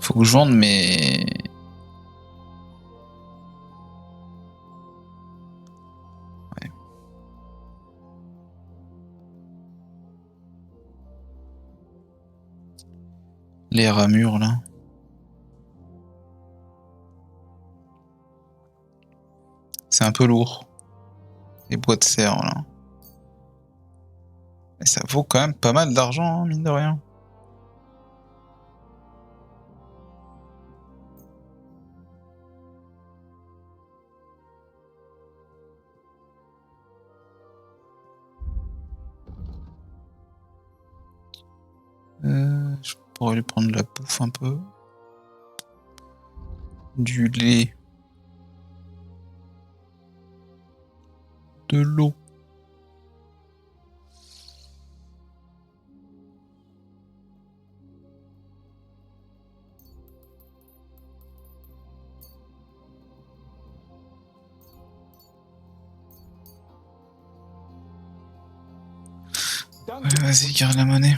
Faut que je vende mes... Ouais. Les ramures là. C'est un peu lourd. Les bois de serre là. Mais ça vaut quand même pas mal d'argent, hein, mine de rien. Je pourrais lui prendre de la bouffe un peu. Du lait. De l'eau. Ouais, vas-y, garde la monnaie.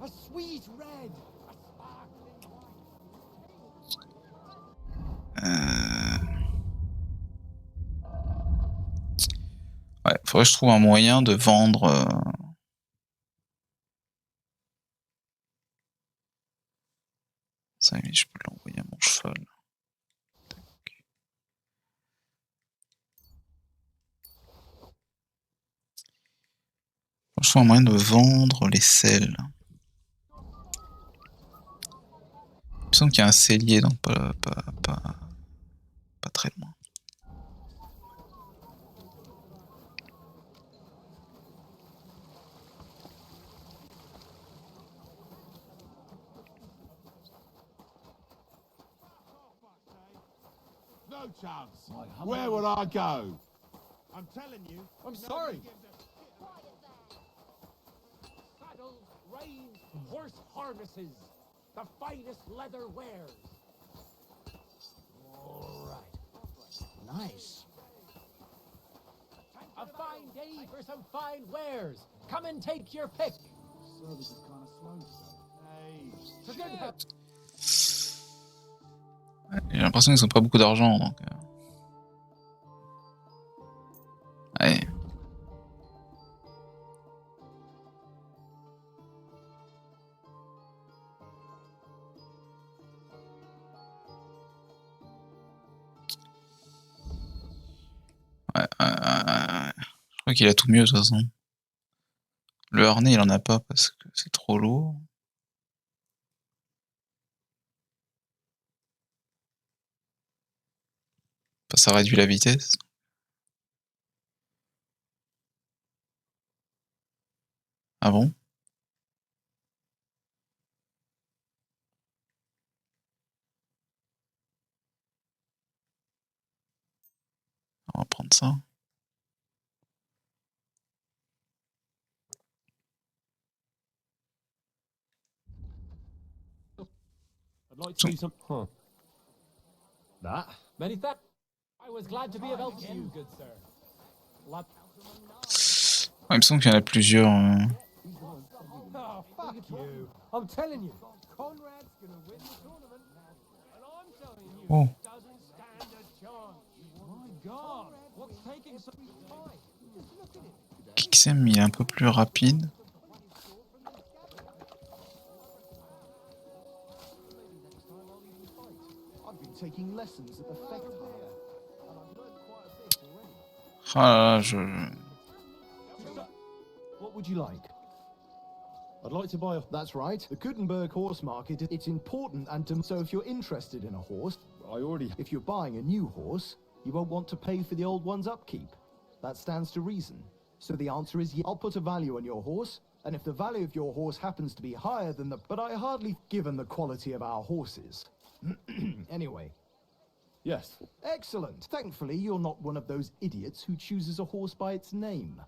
A sweet red. Ouais, faudrait que je trouve un moyen de vendre... Ça, je peux l'envoyer à mon cheval. Je trouve un moyen de vendre les sels. Il me semble qu'il y a un cellier, donc pas très loin. no chance. Where would I go? I'm telling you. I'm sorry. Saddles, reins, horse harnesses, the finest leather wares. All right. Nice. A fine day for some fine wares. Come and take your pick. Service is kind of slow today. Hey. J'ai l'impression qu'ils ont pas beaucoup d'argent, donc... Ouais. Ouais. Je crois qu'il a tout mieux de toute façon. Le harnais il en a pas parce que c'est trop lourd. Enfin, ça réduit la vitesse. Ah bon? On va prendre ça. I'd like to do some. Huh. That? Many thanks. I was glad to be of help to you, good sir. Ouais, il me semble qu'il y en a plusieurs. Oh, fuck you. I'm telling you, Conrad's gonna win the tournament. And I'm telling you, Oh. he doesn't stand a chance. My God, what's taking so time? Just look at it. Kixem il est un peu plus rapide. I've been taking lessons at the Fecht here, and I've learned quite a bit already. Ah là là, What would you like? I'd like to buy a... That's right. The Gutenberg horse market, it's important and so if you're interested in a horse, if you're buying a new horse, you won't want to pay for the old one's upkeep. That stands to reason. So the answer is yes. I'll put a value on your horse, and if the value of your horse happens to be higher than the... But I hardly given the quality of our horses. Anyway. Yes. Excellent. Thankfully, you're not one of those idiots who chooses a horse by its name.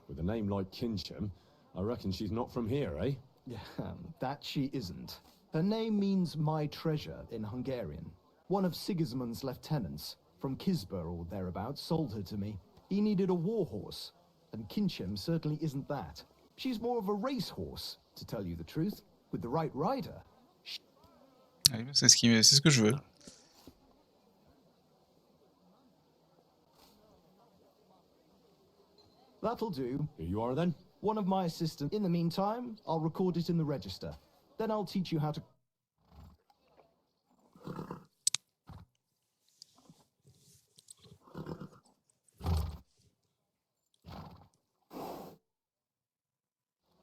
With a name like Kinsham, I reckon she's not from here, eh? Yeah, that she isn't. Her name means my treasure in Hungarian. One of Sigismund's lieutenants, from Kisber or thereabouts, sold her to me. He needed a war horse, and Kinsham certainly isn't that. She's more of a race horse, to tell you the truth, with the right rider. C'est ce que je veux. That'll do. Here you are then. One of my assistants. In the meantime, I'll record it in the register. Then I'll teach you how to...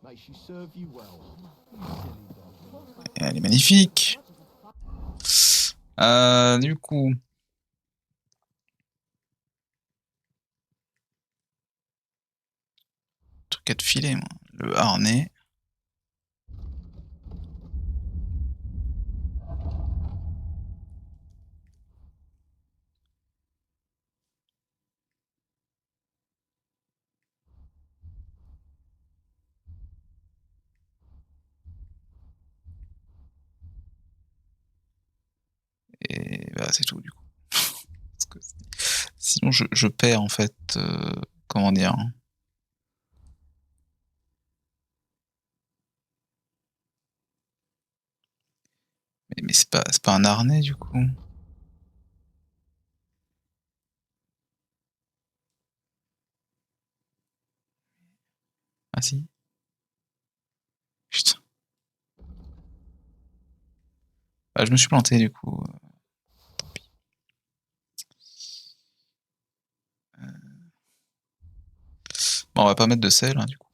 May she serve you well. Elle est magnifique. Du coup... Truc à te filer, moi. Le harnais. Et bah c'est tout du coup. Parce que sinon je perds en fait, comment dire, hein. Mais c'est pas un harnais du coup. Ah si. Putain. Bah je me suis planté du coup. Tant pis. Bon on va pas mettre de sel hein, du coup.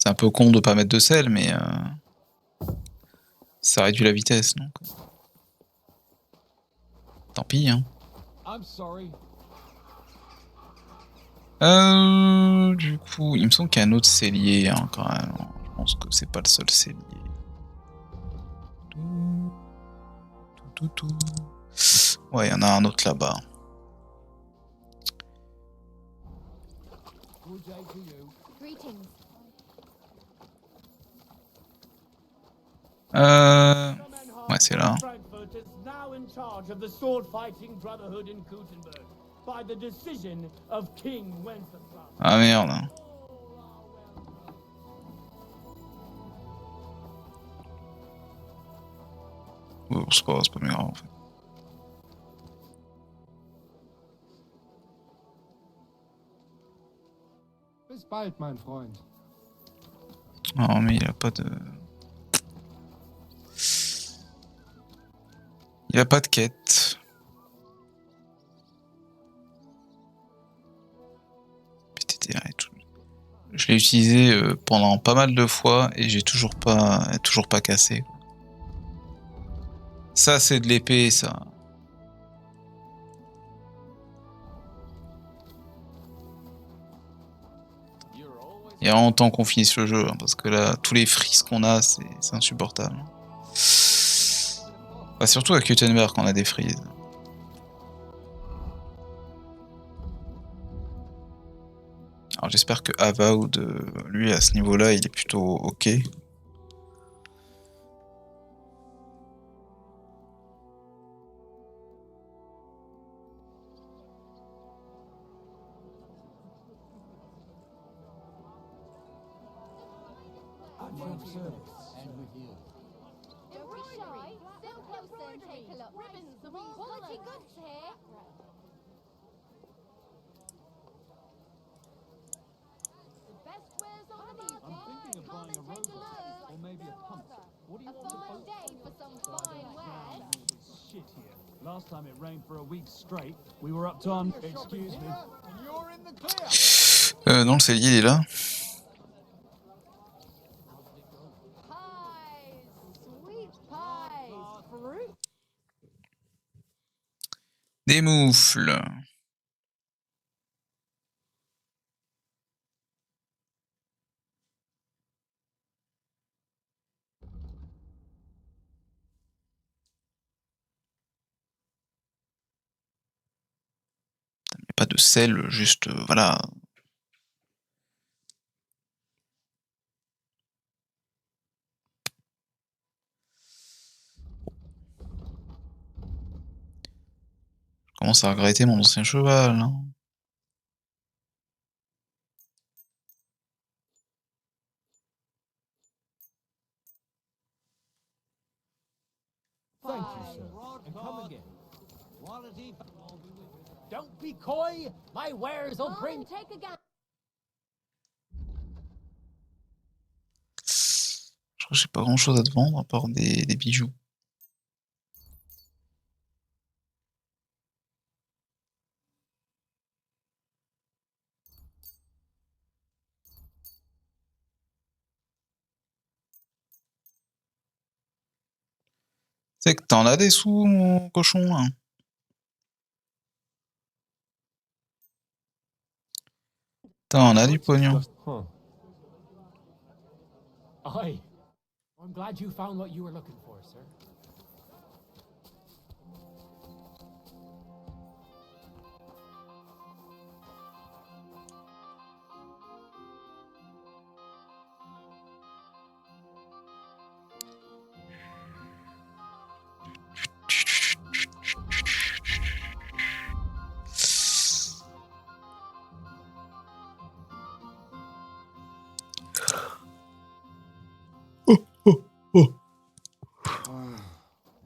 C'est un peu con de pas mettre de sel, mais ça réduit la vitesse, donc tant pis, hein. I'm sorry. Du coup, il me semble qu'il y a un autre cellier hein, quand même. Je pense que c'est pas le seul cellier. Ouais, il y en a un autre là-bas. Ouais, c'est là. Frankfurt is now in charge of the sword-fighting brotherhood in Gutenberg by the decision of King Wenceslas. Ah merde. Oh, c'est pas bien grave en fait. Bis bald, mein Freund. Non mais il a pas de... Il a pas de quête. Je l'ai utilisé pendant pas mal de fois et j'ai toujours pas cassé. Ça c'est de l'épée ça. Il y a longtemps qu'on finisse le jeu, hein, parce que là, tous les frises qu'on a, c'est insupportable. Bah, surtout à Gutenberg qu'on a des frises. Alors j'espère que Avowed, lui, à ce niveau-là, il est plutôt ok. Last time it rained for a week straight, we were up to on. Excuse me. You're in the clear. Non, le cellier, il est là. Des moufles. Il n'y a pas de sel, juste voilà. Je commence à regretter mon ancien cheval. Hein. Thank you, sir. And come again. Quality. Don't be coy. My wares will bring. Take a gun. Je crois que j'ai pas grand chose à te vendre à part des bijoux. C'est que t'en as des sous, mon cochon, hein. T'en as du pognon. Aye. I'm glad you found what you were looking for, sir.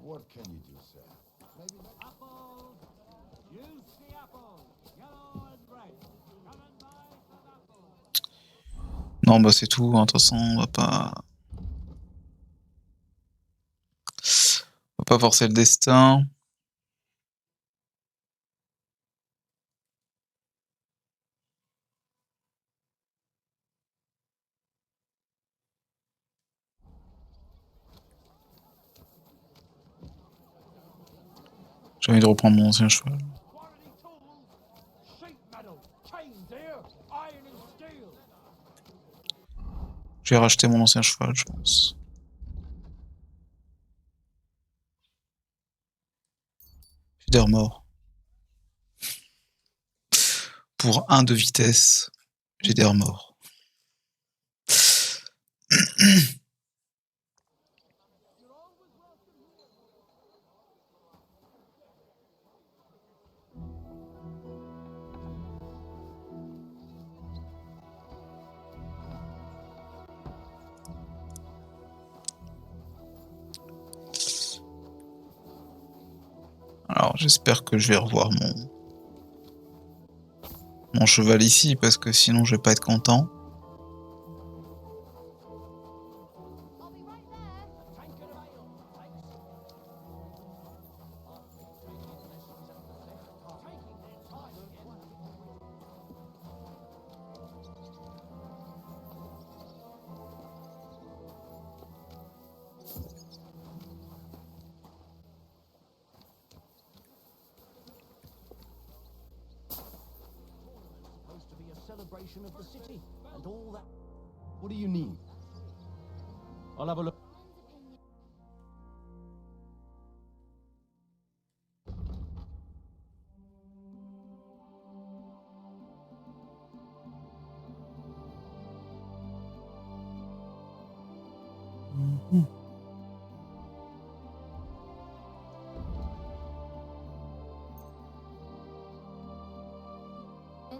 What can you do, sir? Apple. Juicy apple. Yellow and bright. Come and buy some apple. Non, bah c'est tout, hein. De toute façon, on va pas forcer le destin. J'ai envie de reprendre mon ancien cheval. chains here, iron and steel. Je vais racheter mon ancien cheval, je pense. J'ai des remords. Pour 1 de vitesse, j'ai des remords. Alors j'espère que je vais revoir mon cheval ici, parce que sinon je vais pas être content. Celebration of the city and all that. What do you need? I'll have a look.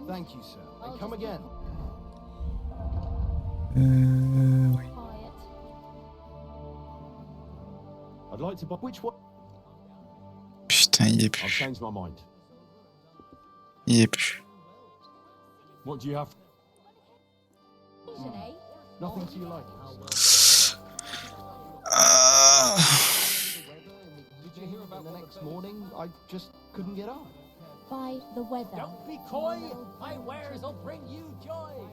Thank you, sir. And come again. Oui. I'd like to buy which one? Putain, il y est I've plus. changed my mind. Il y est plus. What do you have? Nothing to your liking. Did you hear about the next morning? I just couldn't get up. By the weather. Don't be coy. My wares will bring you joy.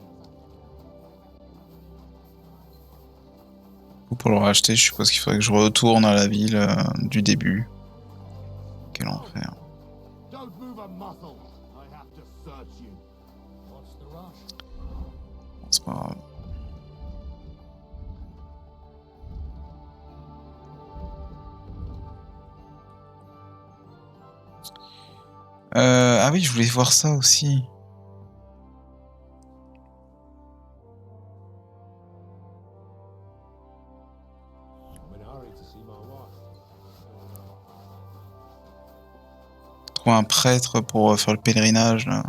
Pour le racheter, je suppose qu'il faudrait que je retourne à la ville du début. Quel enfer. Don't move a muscle. I have to search you. What's the rush? C'est pas grave. Ah oui, je voulais voir ça aussi. Trouver un prêtre pour faire le pèlerinage là.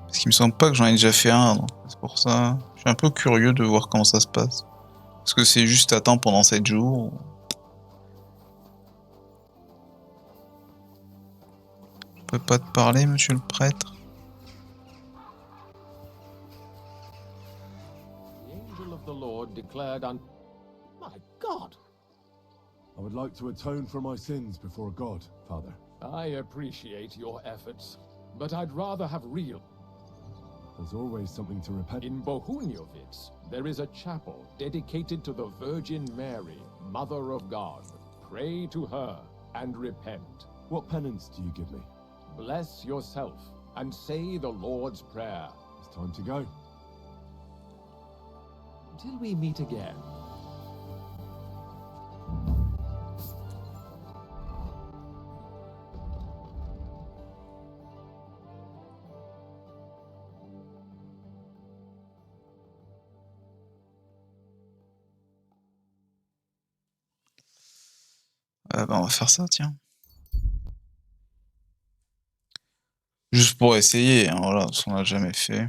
Parce qu'il me semble pas que j'en ai déjà fait un, donc c'est pour ça. Je suis un peu curieux de voir comment ça se passe. Est-ce que c'est juste à temps pendant 7 jours? Je peux pas te parler, monsieur le prêtre? The angel of the Lord declared on... My God! I would like to atone for my sins before God, Father. I appreciate your efforts, but I'd rather have real... There's always something to repent. In Bohuniovitz, there is a chapel dedicated to the Virgin Mary, Mother of God. Pray to her and repent. What penance do you give me? Bless yourself and say the Lord's Prayer. It's time to go. Till we meet again. Bah, on va faire ça, tiens. Juste pour essayer, hein, voilà, parce qu'on l'a jamais fait.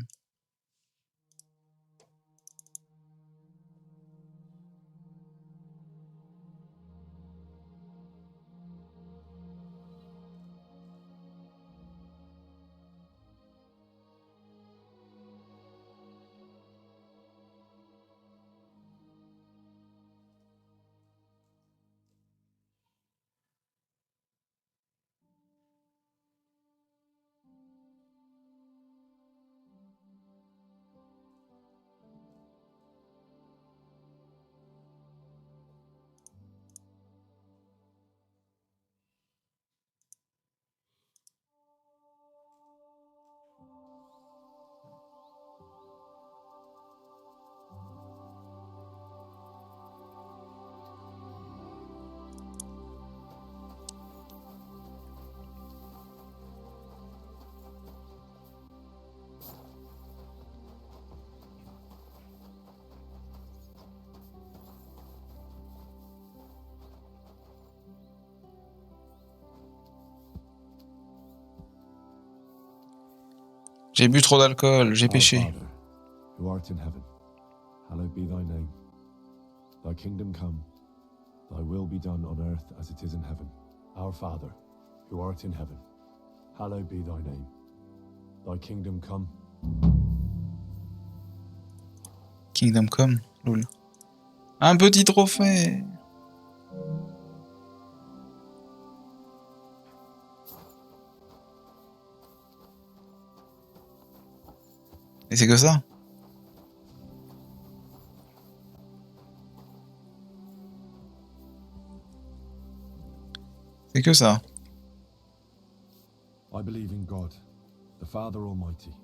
J'ai bu trop d'alcool, j'ai Our péché. Father, who art in heaven, hallowed be thy name. Thy kingdom come, thy will be done on earth as it is in heaven. Our Father, who art in heaven, hallowed be thy name. Thy kingdom come. Kingdom Come, lol. Un petit trophée. Et c'est que ça. C'est que ça. I believe in God, the Father Almighty,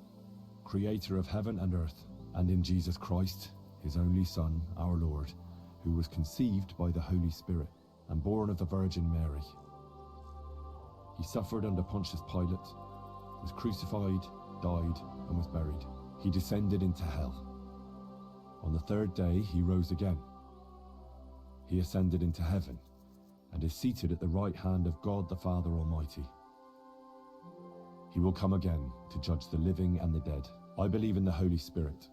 creator of heaven and earth, and in Jesus Christ, his only Son, our Lord, who was conceived by the Holy Spirit and born of the Virgin Mary. He suffered under Pontius Pilate, was crucified, died, and was buried. He descended into hell. On the third day, he rose again. He ascended into heaven and is seated at the right hand of God the Father Almighty. He will come again to judge the living and the dead. I believe in the Holy Spirit,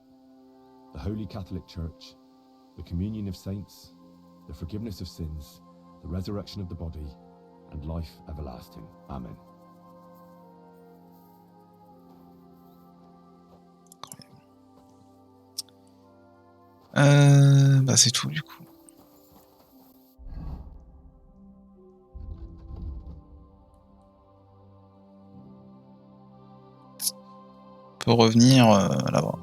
the Holy Catholic Church, the communion of saints, the forgiveness of sins, the resurrection of the body, and life everlasting. Amen. Bah c'est tout du coup. On peut revenir là-bas.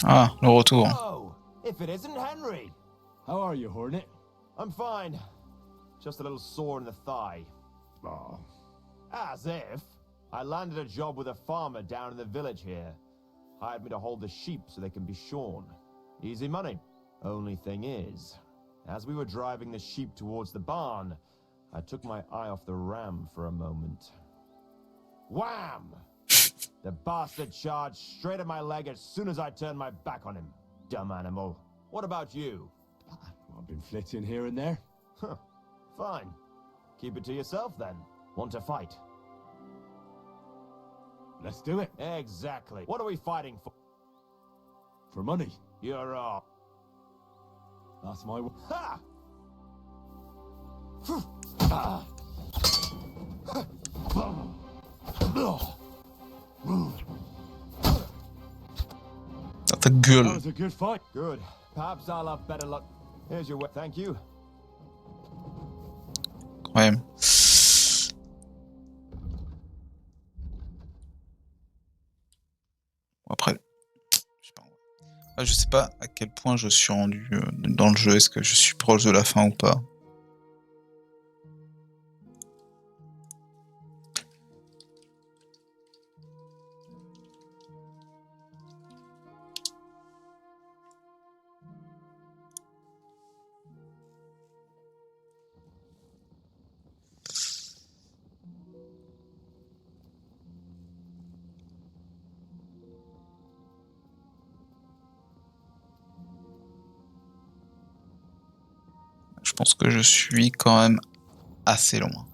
Ah, le retour. Oh, if it isn't Henry. How are you, Hornet? I'm fine. Just a little sore in the thigh. Oh. As if. I landed a job with a farmer down in the village here. Hired me to hold the sheep so they can be shorn. Easy money. Only thing is, as we were driving the sheep towards the barn, I took my eye off the ram for a moment. Wham! The bastard charged straight at my leg as soon as I turned my back on him. Dumb animal. What about you? I've been flitting here and there. Huh. Fine. Keep it to yourself then. Want to fight? Let's do it. Exactly. What are we fighting for? For money. You're off. That's my... Ha! Ta gueule. That was a good fight. Good. Perhaps I'll have better luck. Here's your way. Thank you. Quand même. Après, je sais pas à quel point je suis rendu dans le jeu. Est-ce que je suis proche de la fin ou pas? Je pense que je suis quand même assez loin.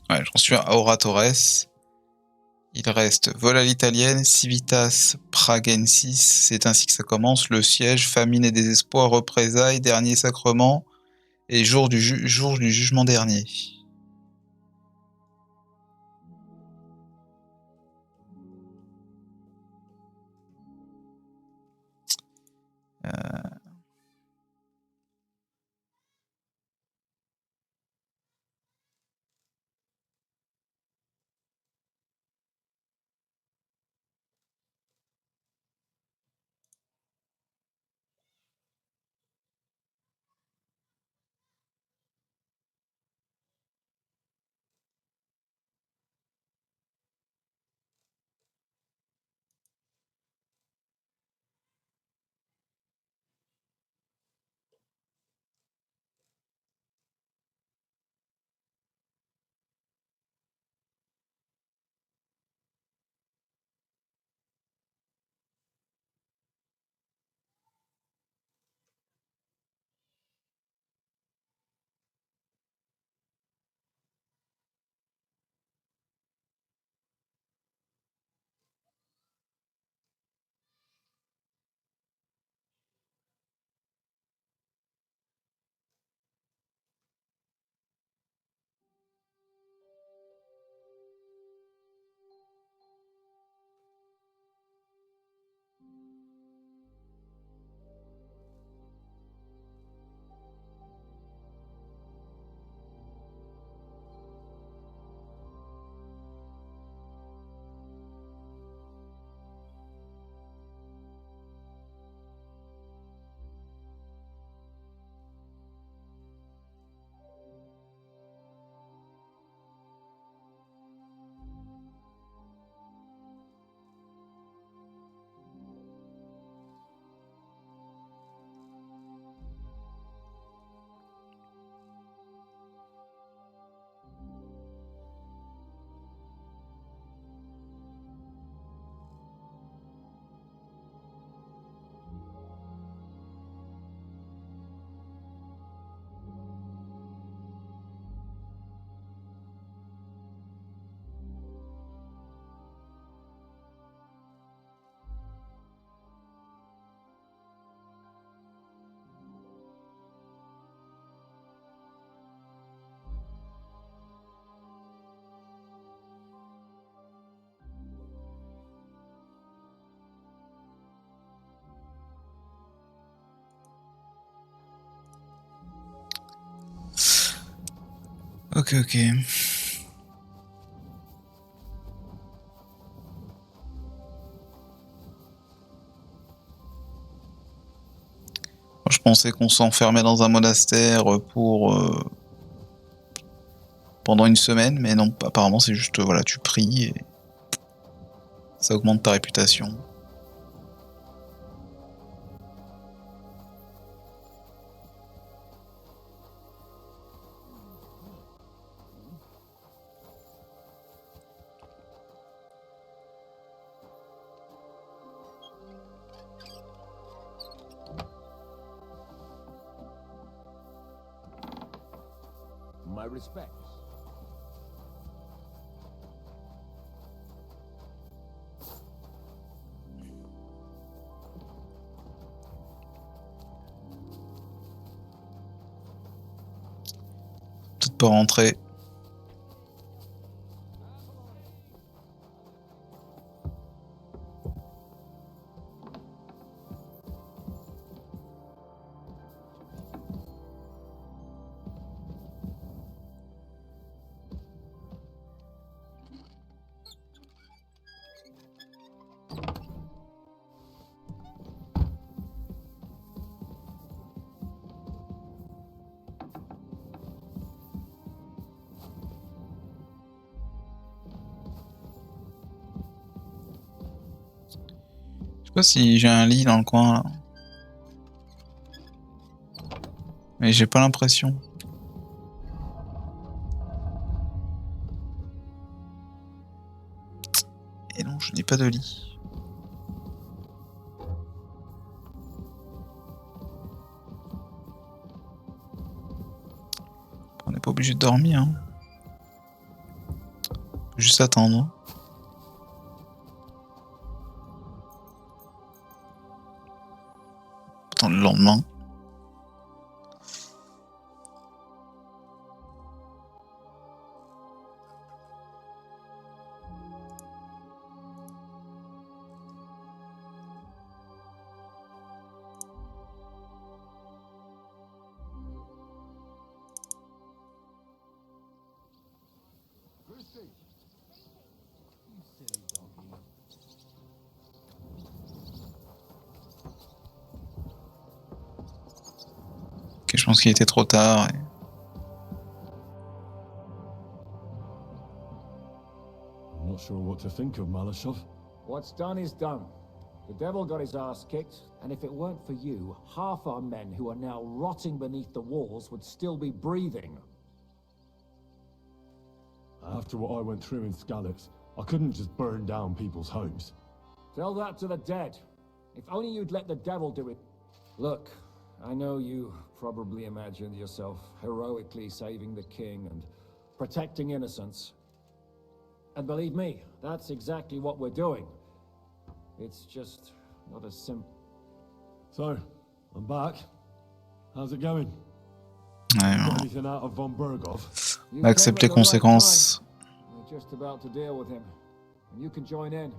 Ouais, j'en suis à Oratores. Il reste vol à l'italienne, Civitas Pragensis, c'est ainsi que ça commence, le siège, famine et désespoir, représailles, dernier sacrement, et jour du jugement dernier. Ok, ok. Je pensais qu'on s'enfermait dans un monastère pour pendant une semaine, mais non, apparemment c'est juste voilà, tu pries et ça augmente ta réputation. My respects. Peut-être pas rentrer. Je sais pas si j'ai un lit dans le coin là. Mais j'ai pas l'impression. Et non, je n'ai pas de lit. On n'est pas obligé de dormir. Hein. On peut juste attendre. Attendre le lendemain. Ok, je pense qu'il était trop tard. I'm not sure what to think of Malashov. What's done is done. The devil got his ass kicked, and if it weren't for you, half our men who are now rotting beneath the walls would still be breathing. After what I went through in Skalitz, I couldn't just burn down people's homes. Tell that to the dead. If only you'd let the devil do it. Look, I know you probably imagined yourself heroically saving the king and protecting innocents. And believe me, that's exactly what we're doing. It's just not as simple. So, I'm back. How's it going? Ouais, Got anything out of von Bergov? on va accepter les conséquences. We're just about to deal with him, and you can join in.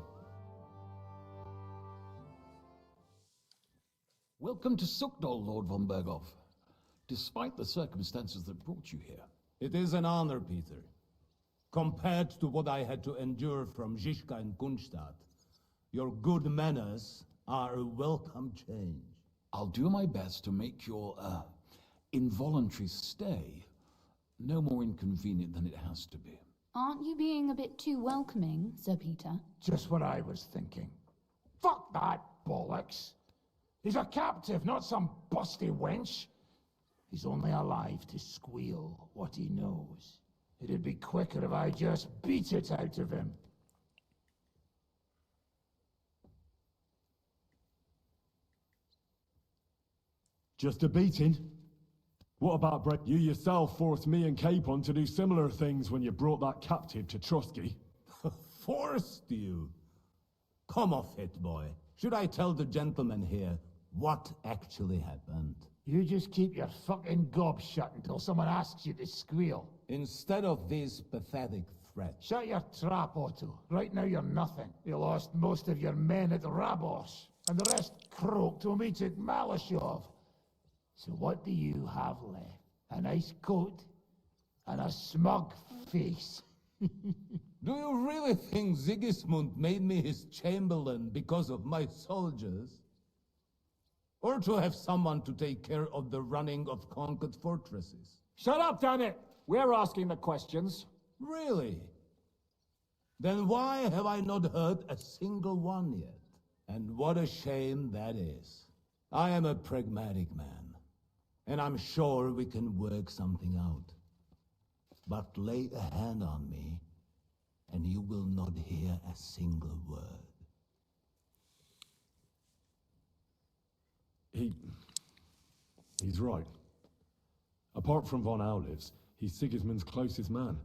Welcome to Sukdol, Lord von Bergov. Despite the circumstances that brought you here. It is an honor, Peter. Compared to what I had to endure from Zizka and Kunstadt, your good manners are a welcome change. I'll do my best to make your, involuntary stay no more inconvenient than it has to be. Aren't you being a bit too welcoming, Sir Peter? Just what I was thinking. Fuck that bollocks. He's a captive, not some busty wench. He's only alive to squeal what he knows. It'd be quicker if I just beat it out of him. Just a beating? What about Brett? You yourself forced me and Capon to do similar things when you brought that captive to Trotsky. Forced you? Come off it, boy. Should I tell the gentleman here what actually happened? You just keep your fucking gob shut until someone asks you to squeal. Instead of these pathetic threats. Shut your trap, Otto. Right now you're nothing. You lost most of your men at Rabos, and the rest croaked when we took Malashov. So what do you have left? A nice coat? And a smug face. Do you really think Sigismund made me his chamberlain because of my soldiers? Or to have someone to take care of the running of conquered fortresses? Shut up, damn it! We're asking the questions. Really? Then why have I not heard a single one yet? And what a shame that is. I am a pragmatic man, and I'm sure we can work something out. But lay a hand on me, and you will not hear a single word. He's right. Apart from von Auliv's, he's Sigismund's closest man.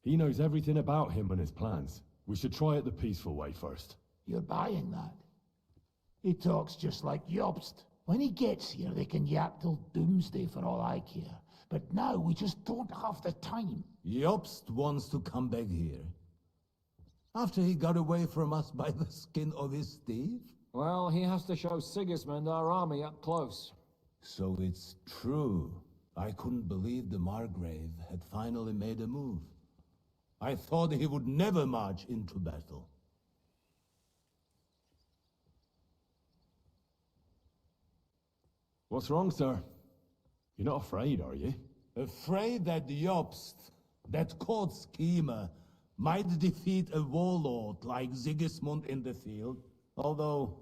He knows everything about him and his plans. We should try it the peaceful way first. You're buying that? He talks just like Jobst. When he gets here, they can yap till doomsday for all I care. But now we just don't have the time. Jobst wants to come back here. After he got away from us by the skin of his teeth? Well, he has to show Sigismund our army up close. So it's true. I couldn't believe the Margrave had finally made a move. I thought he would never march into battle. What's wrong, sir? You're not afraid, are you? Afraid that Jobst, that court schemer, might defeat a warlord like Sigismund in the field. Although,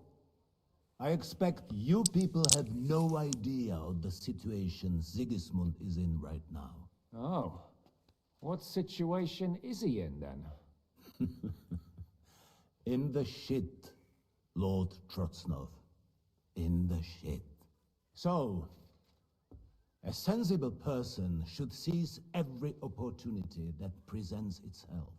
I expect you people have no idea of the situation Sigismund is in right now. Oh. What situation is he in, then? In the shit, Lord Trotsnov. In the shit. So, a sensible person should seize every opportunity that presents itself.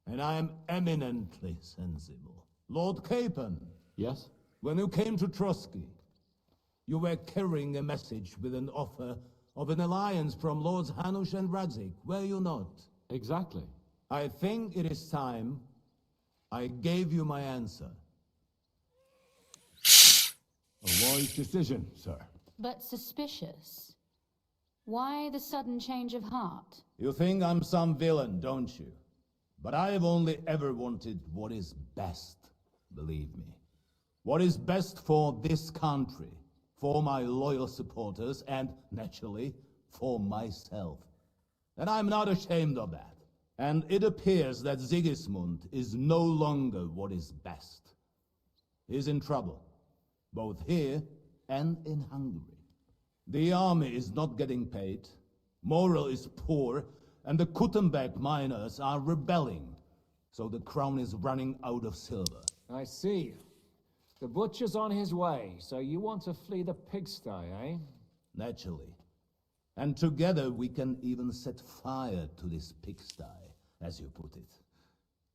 And I am eminently sensible. Lord Capon. Yes? When you came to Trotsky, you were carrying a message with an offer of an alliance from Lords Hanush and Radzik, were you not? Exactly. I think it is time I gave you my answer. A wise decision, sir. But suspicious. Why the sudden change of heart? You think I'm some villain, don't you? But I have only ever wanted what is best, believe me. What is best for this country, for my loyal supporters, and, naturally, for myself. And I'm not ashamed of that. And it appears that Sigismund is no longer what is best. He's in trouble, both here and in Hungary. The army is not getting paid, morale is poor, and the Kuttenberg miners are rebelling. So the crown is running out of silver. I see. The butcher's on his way, so you want to flee the pigsty, eh? Naturally. And together we can even set fire to this pigsty, as you put it.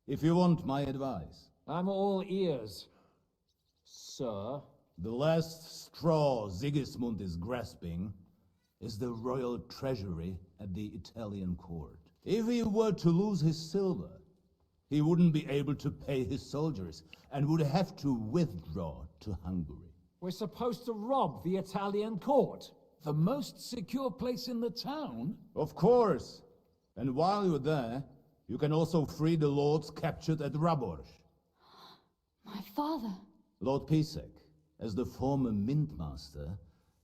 If you want my advice. I'm all ears, sir. The last straw Sigismund is grasping is the royal treasury at the Italian court. If he were to lose his silver, he wouldn't be able to pay his soldiers and would have to withdraw to Hungary. We're supposed to rob the Italian court. The most secure place in the town? Of course. And while you're there, you can also free the lords captured at Raborz. My father. Lord Pisek, as the former mint master,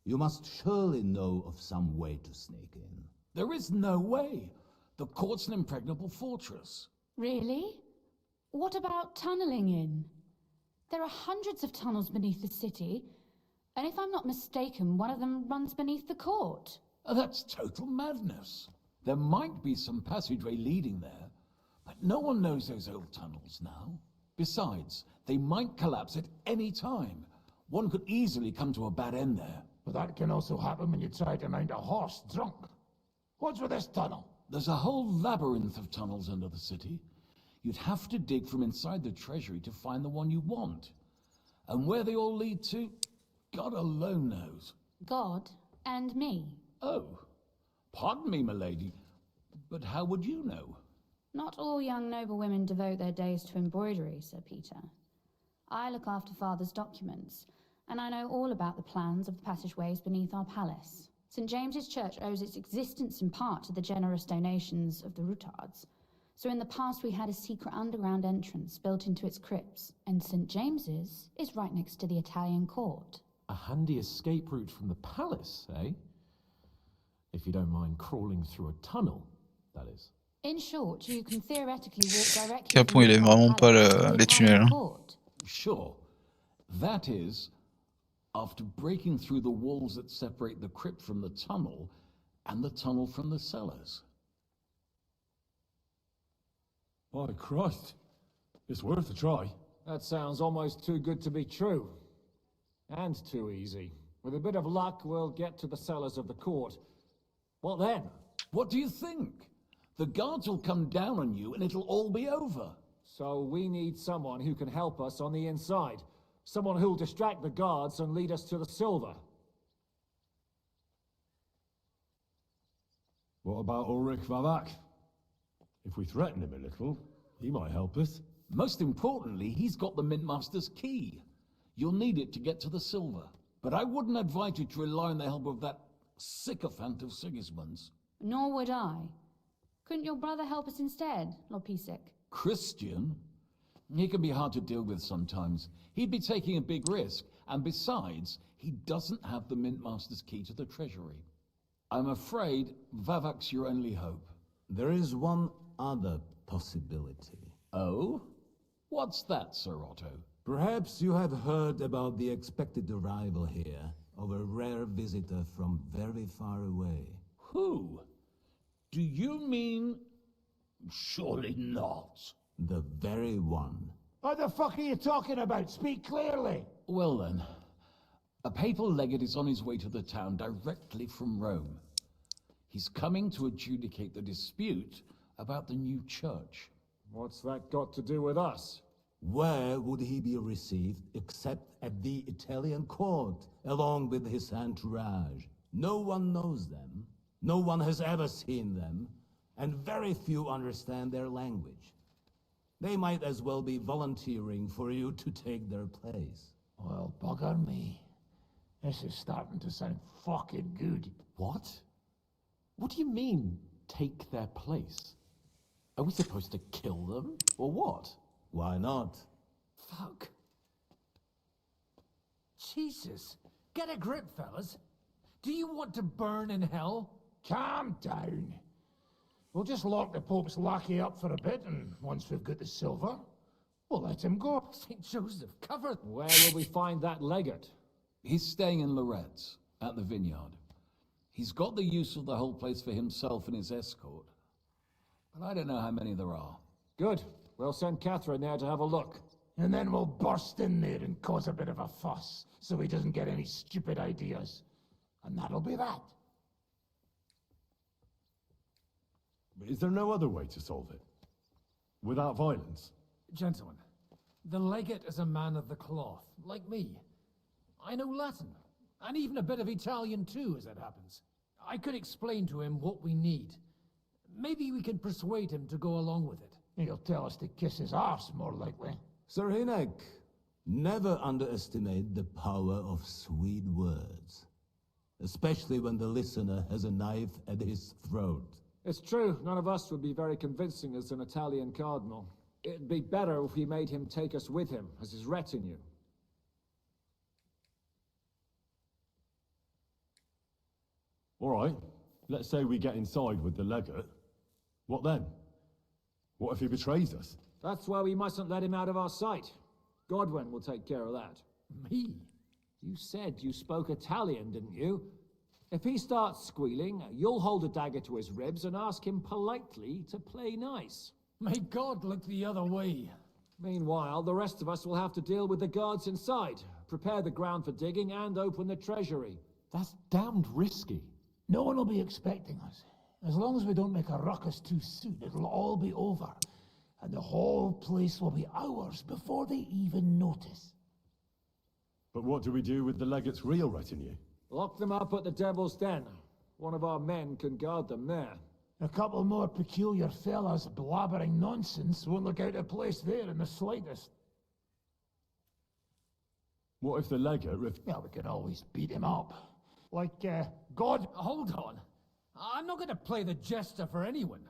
you must surely know of some way to sneak in. There is no way. The court's an impregnable fortress. Really? What about tunneling in? There are hundreds of tunnels beneath the city, and if I'm not mistaken, one of them runs beneath the court. That's total madness. There might be some passageway leading there, but no one knows those old tunnels now. Besides, they might collapse at any time. One could easily come to a bad end there. But that can also happen when you try to mount a horse drunk. What's with this tunnel? There's a whole labyrinth of tunnels under the city. You'd have to dig from inside the treasury to find the one you want. And where they all lead to, God alone knows. God and me. Oh, pardon me, milady, but how would you know? Not all young noble women devote their days to embroidery, Sir Peter. I look after Father's documents, and I know all about the plans of the passageways beneath our palace. St. James's Church owes its existence in part to the generous donations of the Routards. So in the past we had a secret underground entrance built into its crypts, and St. James's is right next to the Italian court. A handy escape route from the palace, eh? If you don't mind crawling through a tunnel, that is. In short, you can theoretically walk directly Capon, il aime vraiment pas les tunnels. Hein. Sure. That is, after breaking through the walls that separate the crypt from the tunnel, and the tunnel from the cellars. By Christ. It's worth a try. That sounds almost too good to be true. And too easy. With a bit of luck, we'll get to the cellars of the court. What then? What do you think? The guards will come down on you and it'll all be over. So we need someone who can help us on the inside. Someone who'll distract the guards and lead us to the silver. What about Ulrich Vavak? If we threaten him a little, he might help us. Most importantly, he's got the Mintmaster's key. You'll need it to get to the silver. But I wouldn't advise you to rely on the help of that sycophant of Sigismund's. Nor would I. Couldn't your brother help us instead, Lord Pisek? Christian? He can be hard to deal with sometimes. He'd be taking a big risk, and besides, he doesn't have the Mintmaster's key to the treasury. I'm afraid Vavak's your only hope. There is one other possibility. Oh? What's that, Sir Otto? Perhaps you have heard about the expected arrival here of a rare visitor from very far away. Who? Do you mean... Surely not. The very one. What the fuck are you talking about? Speak clearly. Well then, a papal legate is on his way to the town directly from Rome. He's coming to adjudicate the dispute about the new church. What's that got to do with us? Where would he be received except at the Italian court, along with his entourage? No one knows them, no one has ever seen them, and very few understand their language. They might as well be volunteering for you to take their place. Well, bugger me. This is starting to sound fucking good. What? What do you mean, take their place? Are we supposed to kill them, or what? Why not? Fuck. Jesus. Get a grip, fellas. Do you want to burn in hell? Calm down. We'll just lock the Pope's lackey up for a bit, and once we've got the silver, we'll let him go. St. Joseph, cover... Where will we find that legate? He's staying in Loretz, at the vineyard. He's got the use of the whole place for himself and his escort. But I don't know how many there are. Good. We'll send Catherine there to have a look. And then we'll burst in there and cause a bit of a fuss, so he doesn't get any stupid ideas. And that'll be that. But is there no other way to solve it? Without violence? Gentlemen, the legate is a man of the cloth, like me. I know Latin, and even a bit of Italian too, as it happens. I could explain to him what we need. Maybe we can persuade him to go along with it. He'll tell us to kiss his arse, more likely. Sir Hinek, never underestimate the power of sweet words. Especially when the listener has a knife at his throat. It's true, none of us would be very convincing as an Italian cardinal. It'd be better if we made him take us with him, as his retinue. All right, let's say we get inside with the legate. What then? What if he betrays us? That's why we mustn't let him out of our sight. Godwin will take care of that. Me? You said you spoke Italian, didn't you? If he starts squealing, you'll hold a dagger to his ribs and ask him politely to play nice. May God look the other way. Meanwhile, the rest of us will have to deal with the guards inside, prepare the ground for digging, and open the treasury. That's damned risky. No one will be expecting us. As long as we don't make a ruckus too soon, it'll all be over. And the whole place will be ours before they even notice. But what do we do with the legate's real retinue? Lock them up at the Devil's Den. One of our men can guard them there. A couple more peculiar fellas blabbering nonsense won't look out of place there in the slightest. What if the legate... Well, we can always beat him up. Like, God... Hold on. I'm not going to play the jester for anyone.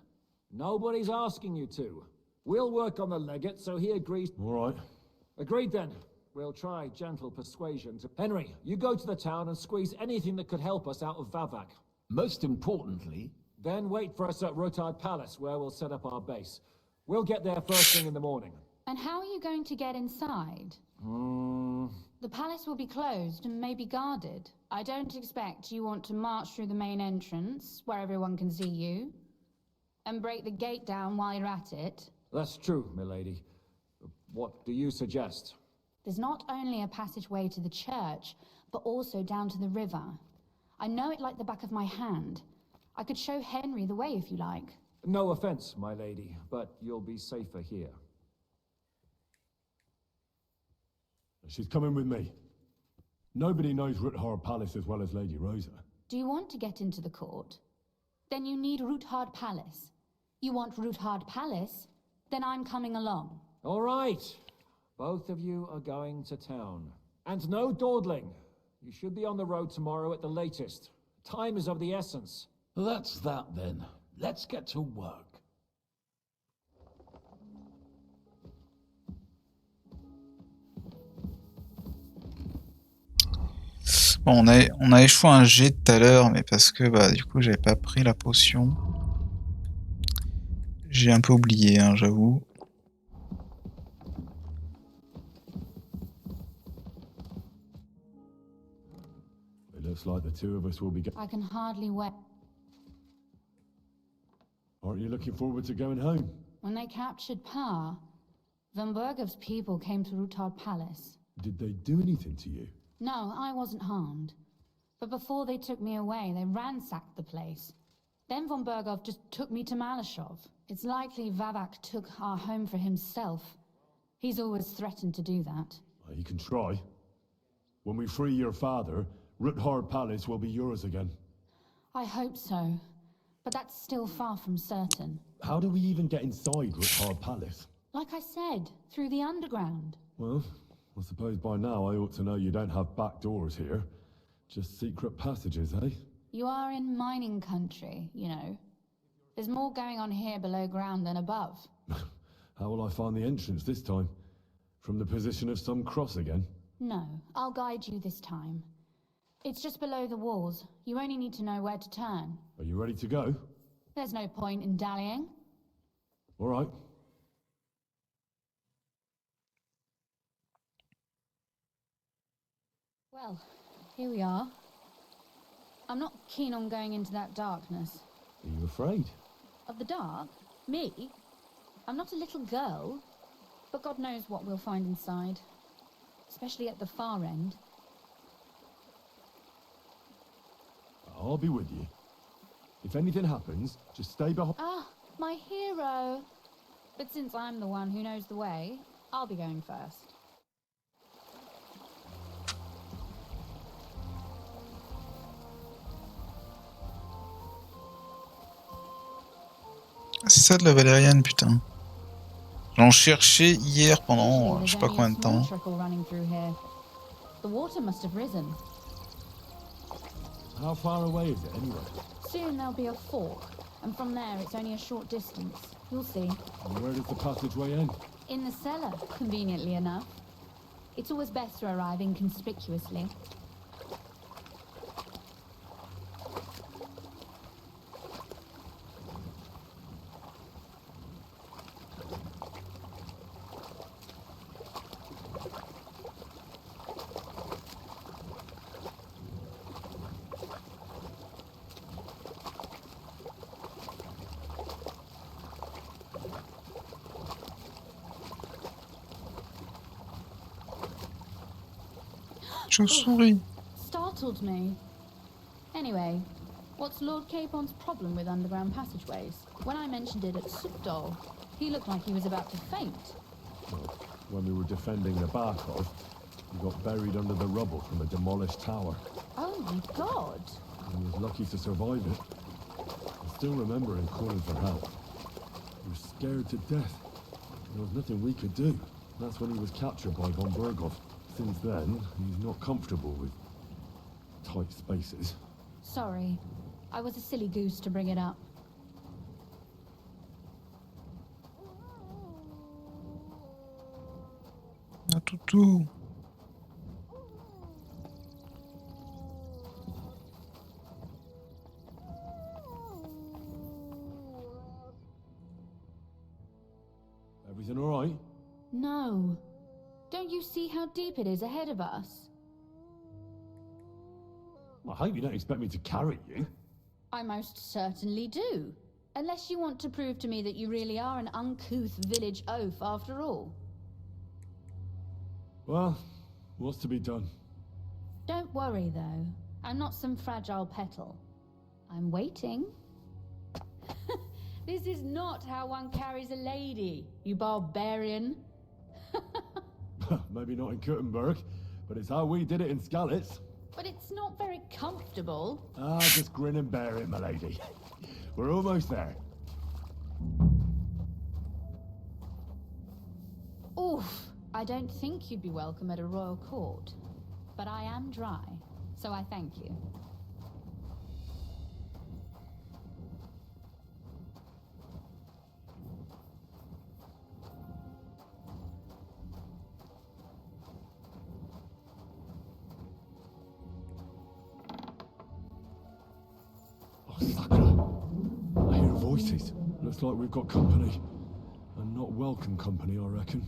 Nobody's asking you to. We'll work on the legate so he agrees. All right. Agreed then. We'll try gentle persuasion to... Henry, you go to the town and squeeze anything that could help us out of Vavak. Most importantly... Then wait for us at Rotard Palace, where we'll set up our base. We'll get there first thing in the morning. And how are you going to get inside? The palace will be closed and maybe guarded. I don't expect you want to march through the main entrance, where everyone can see you, and break the gate down while you're at it. That's true, milady. What do you suggest? There's not only a passageway to the church, but also down to the river. I know it like the back of my hand. I could show Henry the way if you like. No offense, my lady, but you'll be safer here. She's coming with me. Nobody knows Ruthard Palace as well as Lady Rosa. Do you want to get into the court? Then you need Ruthard Palace. You want Ruthard Palace? Then I'm coming along. All right. Both of you are going to town. And no dawdling. You should be on the road tomorrow at the latest. Time is of the essence. That's that then. Let's get to work. Bon, on a échoué un jet tout à l'heure, mais parce que bah du coup j'avais pas pris la potion. J'ai un peu oublié, hein, j'avoue. It looks like the two of us will be. I can hardly wait. Aren't you looking forward to going home? When they captured Pa, Van Bergov's people came to Ruthard Palace. Did they do anything to you? No, I wasn't harmed. But before they took me away, they ransacked the place. Then Von Bergov just took me to Malashov. It's likely Vavak took our home for himself. He's always threatened to do that. You can try. When we free your father, Ruthard Palace will be yours again. I hope so. But that's still far from certain. How do we even get inside Ruthard Palace? Like I said, through the underground. Well, I suppose by now I ought to know you don't have back doors here. Just secret passages, eh? You are in mining country, you know. There's more going on here below ground than above. How will I find the entrance this time? From the position of some cross again? No, I'll guide you this time. It's just below the walls. You only need to know where to turn. Are you ready to go? There's no point in dallying. All right. Well, here we are. I'm not keen on going into that darkness. Are you afraid? Of the dark? Me? I'm not a little girl. But God knows what we'll find inside. Especially at the far end. I'll be with you. If anything happens, just stay behind. Ah, my hero. But since I'm the one who knows the way, I'll be going first. C'est ça de la valériane, putain. J'en cherchais hier pendant je sais pas combien de temps. The water must have risen. How far away is it anyway? Soon there'll be a fork, and from there it's only a short distance. You'll see. And where does the passageway end? In the cellar, conveniently enough. It's always best to arrive inconspicuously. Chauve-souris. Startled me. Anyway, what's Lord Capon's problem with underground passageways? When I mentioned it at Supdol, he looked like he was about to faint. Well, when we were defending the Barkov, he got buried under the rubble from a demolished tower. Oh my god! He was lucky to survive it. I still remember him calling for help. He was scared to death. There was nothing we could do. That's when he was captured by von Bergov. Since then, he's not comfortable with... tight spaces. Sorry. I was a silly goose to bring it up. Ah, toutou. Everything all right? No. Don't you see how deep it is ahead of us? I hope you don't expect me to carry you. I most certainly do. Unless you want to prove to me that you really are an uncouth village oaf after all. Well, what's to be done? Don't worry, though. I'm not some fragile petal. I'm waiting. This is not how one carries a lady, you barbarian. Maybe not in Kuttenberg, but it's how we did it in Skalitz. But it's not very comfortable. Ah, just grin and bear it, my lady. We're almost there. Oof. I don't think you'd be welcome at a royal court. But I am dry, so I thank you. Oh, Sakra. I hear voices. Looks like we've got company. And not welcome company, I reckon.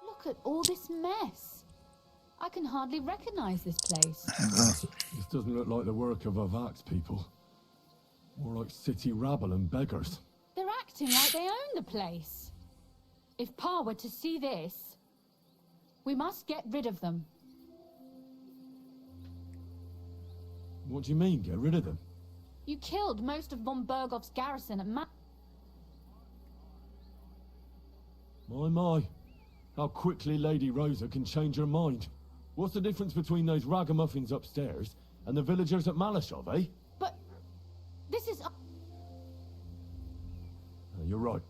Look at all this mess. I can hardly recognize this place. This doesn't look like the work of Avak's people. More like city rabble and beggars. They're acting like they own the place. If Pa were to see this, we must get rid of them. What do you mean, get rid of them? You killed most of von Bergov's garrison at My. How quickly Lady Rosa can change her mind. What's the difference between those ragamuffins upstairs and the villagers at Malashov, eh? But this is... You're right.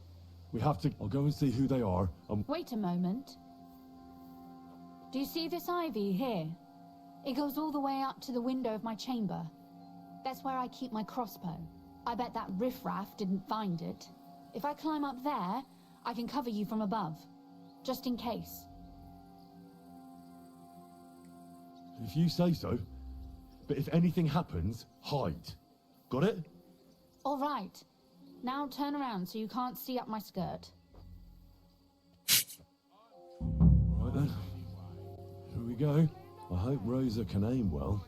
We have to... I'll go and see who they are and... Wait a moment. Do you see this ivy here? It goes all the way up to the window of my chamber. That's where I keep my crossbow. I bet that riffraff didn't find it. If I climb up there, I can cover you from above. Just in case. If you say so. But if anything happens, hide. Got it? All right. Now turn around so you can't see up my skirt. Right then. Here we go. I hope Rosa can aim well.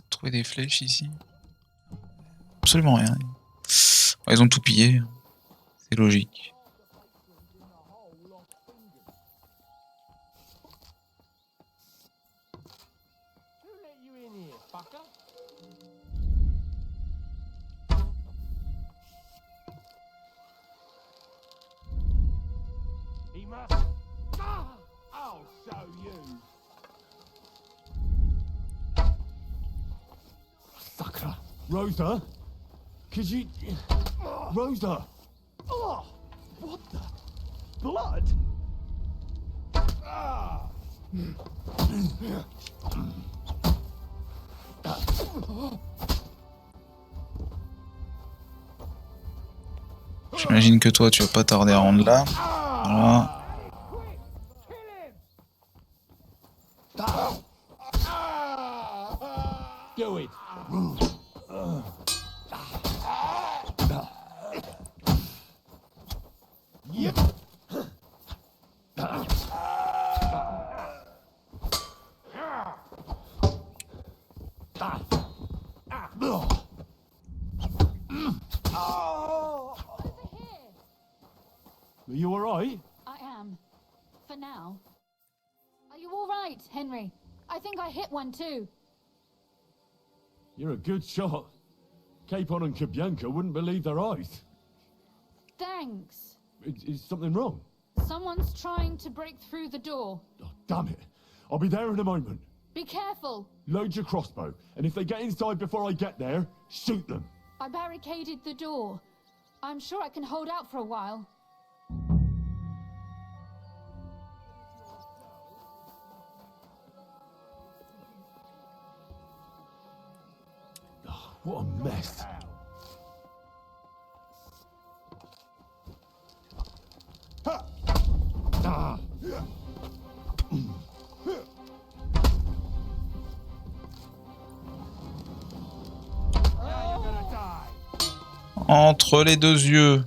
Trouver des flèches ici. Absolument rien. Ils ont tout pillé. C'est logique. He must. I'll show you. Sakra! Rosa? Could you... Rosa! Oh, what the? Blood? Ah. J'imagine que toi tu vas pas tarder à rendre là. Voilà. Do it. Yep. Are you alright? I am. For now. Are you all right, Henry? I think I hit one too. You're a good shot. Capon and Kabianka wouldn't believe their eyes. Thanks. Is something wrong? Someone's trying to break through the door. Oh, damn it. I'll be there in a moment. Be careful. Load your crossbow, and if they get inside before I get there, shoot them. I barricaded the door. I'm sure I can hold out for a while. Oh, what a mess. Ah. Entre les deux yeux.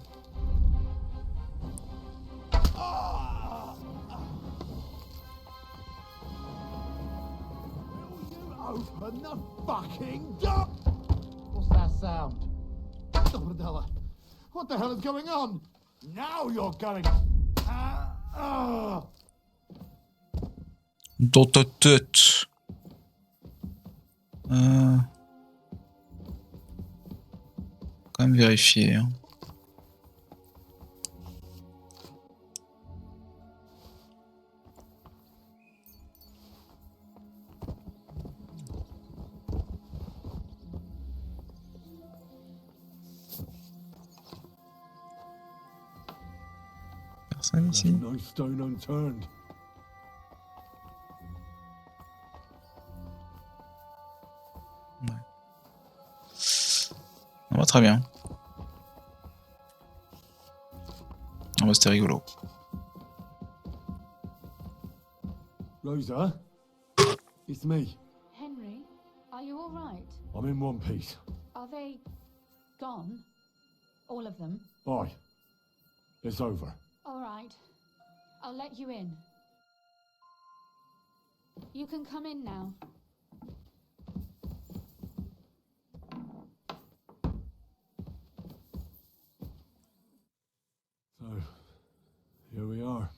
Open the fucking door! What's that sound? Dorbadella, what the hell is going on? Now you're going. Dans ta tête. Quand même vérifier. Hein. Personne ici. No stone unturned. On va très bien. Ah bah c'était rigolo. Rosa? It's me. Henry, are you all right? I'm in one piece. Are they gone? All of them? Aye. It's over. All right. I'll let you in. You can come in now. So, here we are.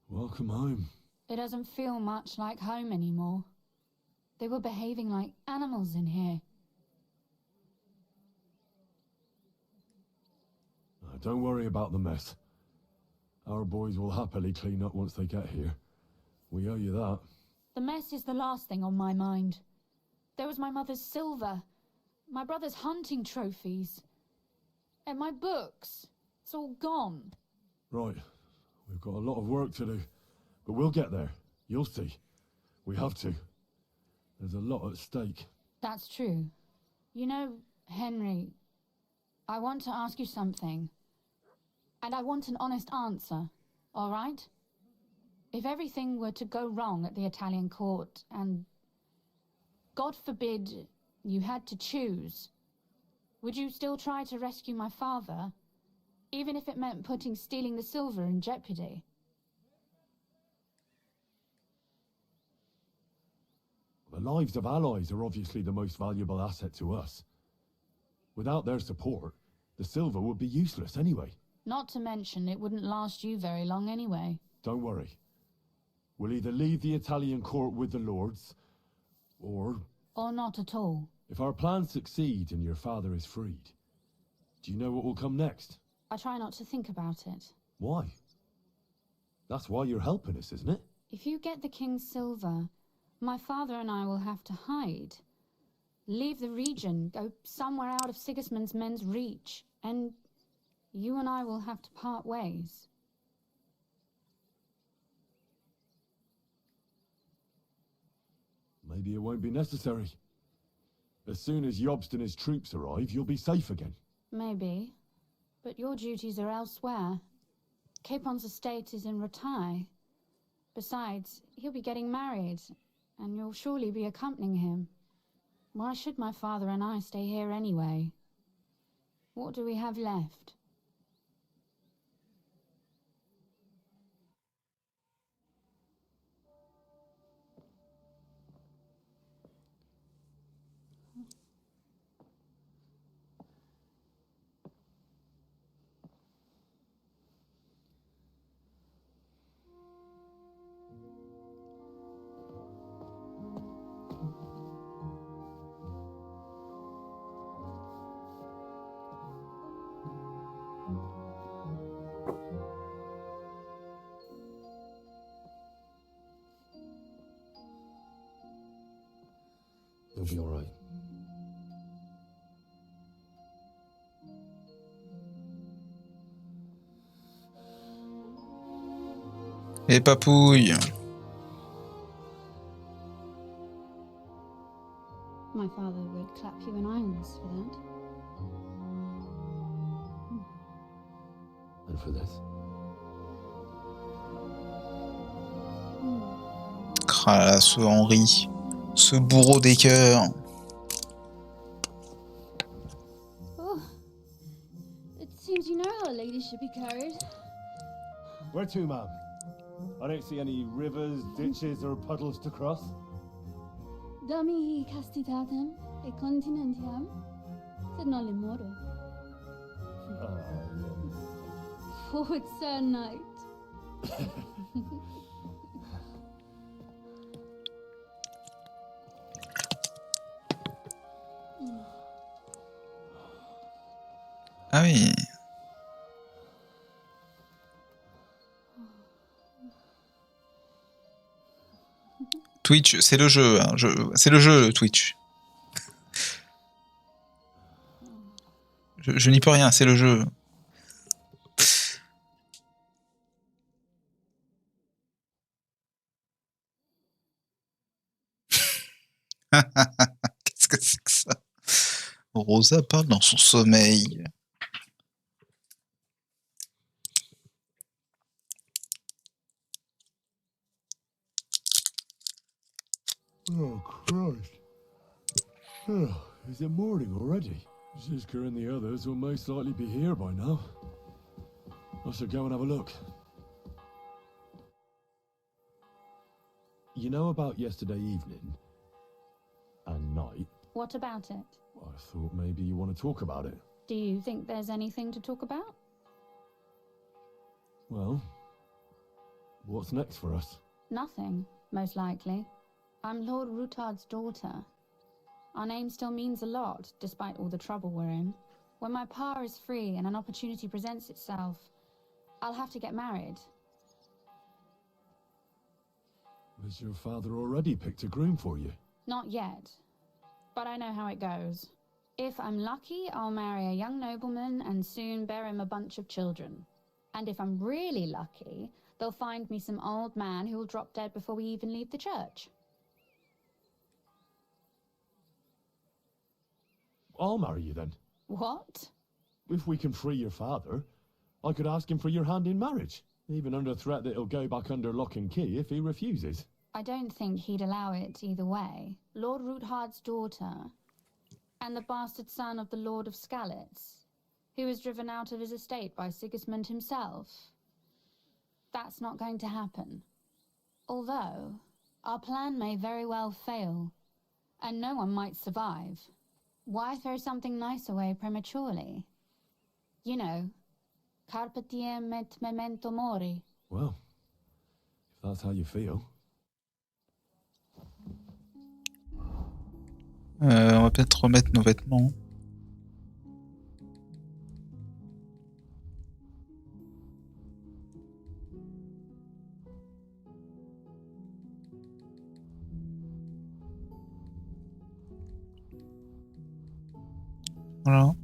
Welcome home. It doesn't feel much like home anymore. They were behaving like animals in here. Don't worry about the mess. Our boys will happily clean up once they get here. We owe you that. The mess is the last thing on my mind. There was my mother's silver, my brother's hunting trophies, and my books. It's all gone. Right. We've got a lot of work to do. But we'll get there. You'll see. We have to. There's a lot at stake. That's true. You know, Henry, I want to ask you something. And I want an honest answer, all right? If everything were to go wrong at the Italian court and, God forbid, you had to choose, would you still try to rescue my father, even if it meant putting stealing the silver in jeopardy? The lives of allies are obviously the most valuable asset to us. Without their support, the silver would be useless anyway. Not to mention, it wouldn't last you very long anyway. Don't worry. We'll either leave the Italian court with the lords, or not at all. If our plans succeed and your father is freed, do you know what will come next? I try not to think about it. Why? That's why you're helping us, isn't it? If you get the king's silver, my father and I will have to hide. Leave the region, go somewhere out of Sigismund's men's reach, and you and I will have to part ways. Maybe it won't be necessary. As soon as Jobst and his troops arrive, you'll be safe again. Maybe. But your duties are elsewhere. Capon's estate is in Ratai. Besides, he'll be getting married, and you'll surely be accompanying him. Why should my father and I stay here anyway? What do we have left? You'll be all right. Et papouille. My father would clap you in irons for that. And for this? Ah là, ce Henri. Ce bourreau des cœurs. Oh, it seems you know how a lady should be carried. Where to, ma'am? I don't see any rivers, ditches, or puddles to cross. Dami castitatem e continentiam, sed non limoro. Forward, Sir Knight. Ah oui. Twitch, c'est le jeu. Hein. C'est le jeu, Twitch. Je n'y peux rien, c'est le jeu. Qu'est-ce que c'est que ça? Rosa parle dans son sommeil. Oh, Christ. Oh, is it morning already? Zizka and the others will most likely be here by now. I should go and have a look. You know about yesterday evening? And night? What about it? I thought maybe you want to talk about it. Do you think there's anything to talk about? Well, what's next for us? Nothing, most likely. I'm Lord Rutard's daughter. Our name still means a lot, despite all the trouble we're in. When my power is free and an opportunity presents itself, I'll have to get married. Has your father already picked a groom for you? Not yet, but I know how it goes. If I'm lucky, I'll marry a young nobleman and soon bear him a bunch of children. And if I'm really lucky, they'll find me some old man who will drop dead before we even leave the church. I'll marry you then. What? If we can free your father, I could ask him for your hand in marriage, even under threat that he'll go back under lock and key if he refuses. I don't think he'd allow it either way. Lord Roothard's daughter, and the bastard son of the Lord of Skalitz, who was driven out of his estate by Sigismund himself. That's not going to happen. Although, our plan may very well fail, and no one might survive. Why throw something nice away prematurely? You know, carpe diem et memento mori. Well, if that's how you feel. On va peut-être remettre nos vêtements. Voilà.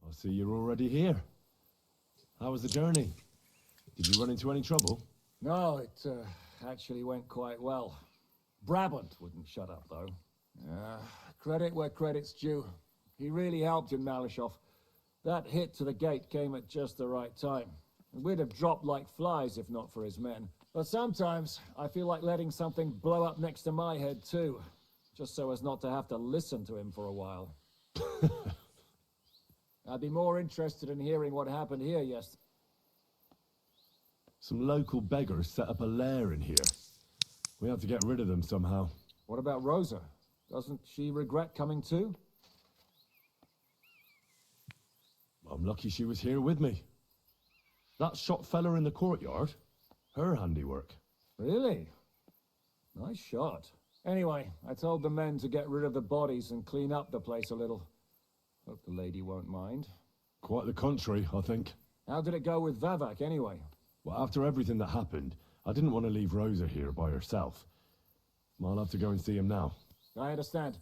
I see you're already here. How was the journey? Did you run into any trouble? No, it actually went quite well. Brabant wouldn't shut up, though. Credit where credit's due. He really helped in Malishov. That hit to the gate came at just the right time. We'd have dropped like flies if not for his men. But sometimes I feel like letting something blow up next to my head too, just so as not to have to listen to him for a while. I'd be more interested in hearing what happened here, yes. Some local beggars set up a lair in here. We have to get rid of them somehow. What about Rosa? Doesn't she regret coming too? I'm lucky she was here with me. That shot fella in the courtyard? Her handiwork. Really? Nice shot. Anyway, I told the men to get rid of the bodies and clean up the place a little. Hope the lady won't mind. Quite the contrary, I think. How did it go with Vavak, anyway? Well, after everything that happened, I didn't want to leave Rosa here by herself. I'll have to go and see him now. I understand.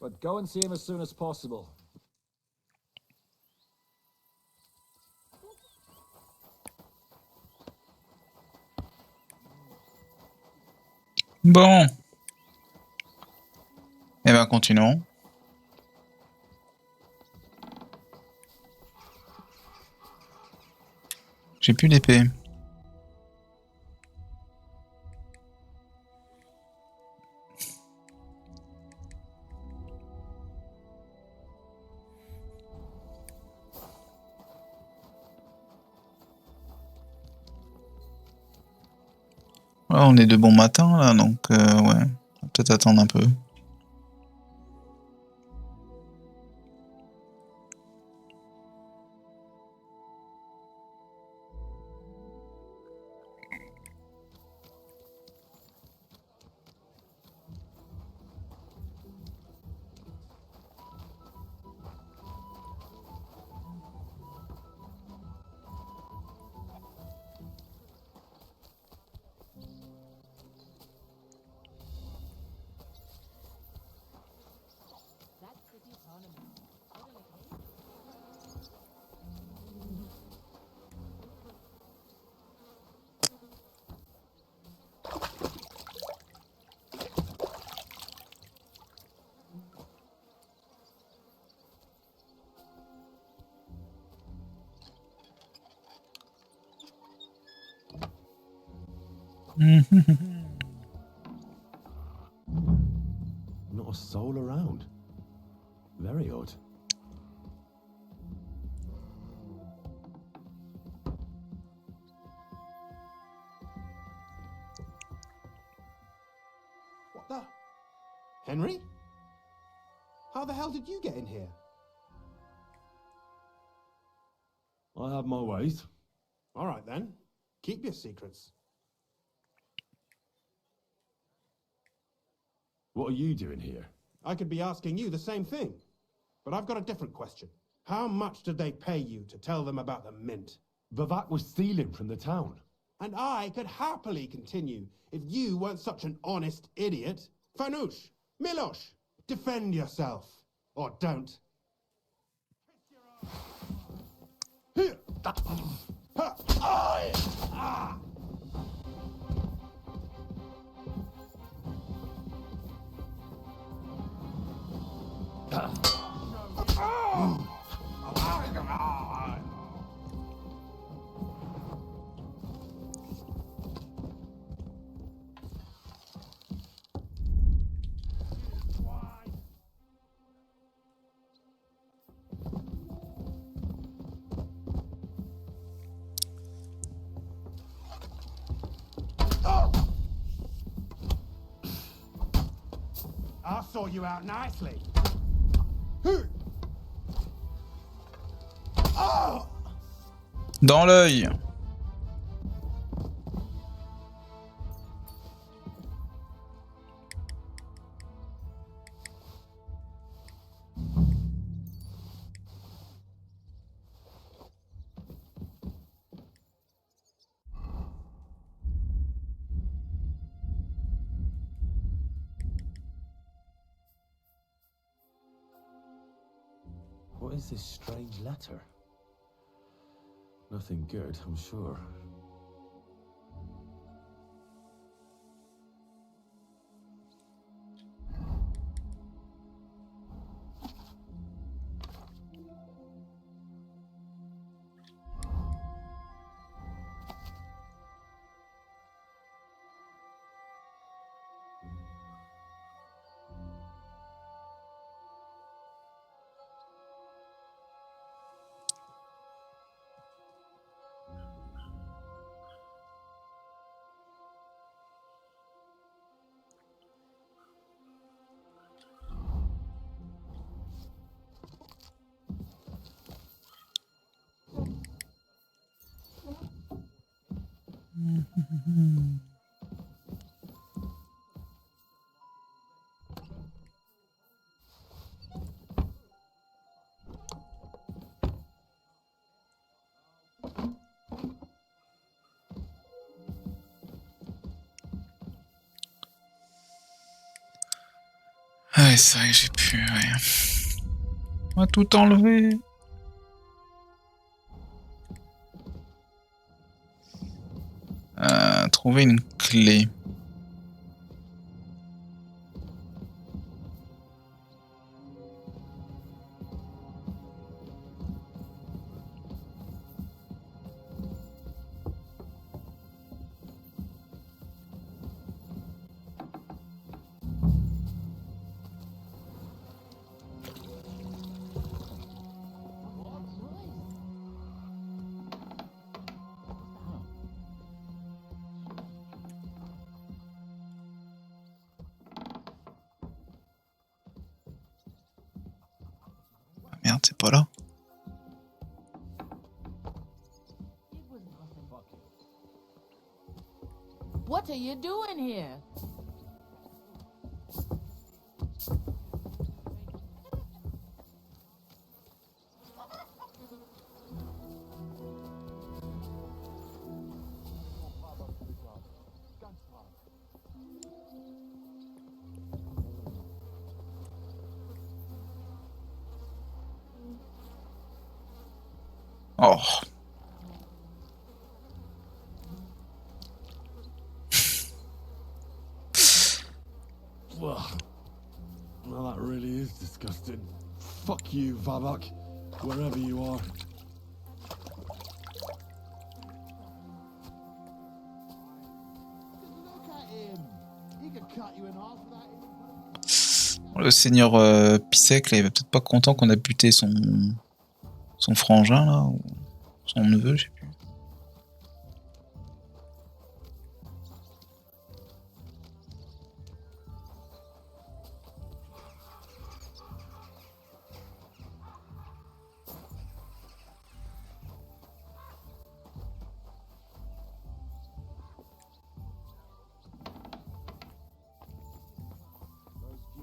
But go and see him as soon as possible. Bon. Eh ben, continuons. J'ai plus d'épée. Ouais, on est de bon matin là, donc ouais, on va peut-être attendre un peu. Not a soul around. Very odd. What the? Henry? How the hell did you get in here? I have my ways. All right then. Keep your secrets. What are you doing here? I could be asking you the same thing. But I've got a different question. How much did they pay you to tell them about the mint? Vivak was stealing from the town. And I could happily continue if you weren't such an honest idiot. Fanush, Milosh, defend yourself. Or don't. Here. Ha. Ah. I'll sort you out nicely. Dans l'œil. What is this strange letter? Nothing good, I'm sure. Ouais, c'est vrai que j'ai pu... Ouais. On va tout enlever. Trouver une clé. Merde, c'est pas là. What are you doing here? Oh. Well, that really is disgusting. Fuck you, Vavak, wherever you are. Look at him. He could cut you in half with that. Le seigneur Pissec, là, il va peut-être pas content qu'on a buté son frangin, là, ou son neveu, je sais plus.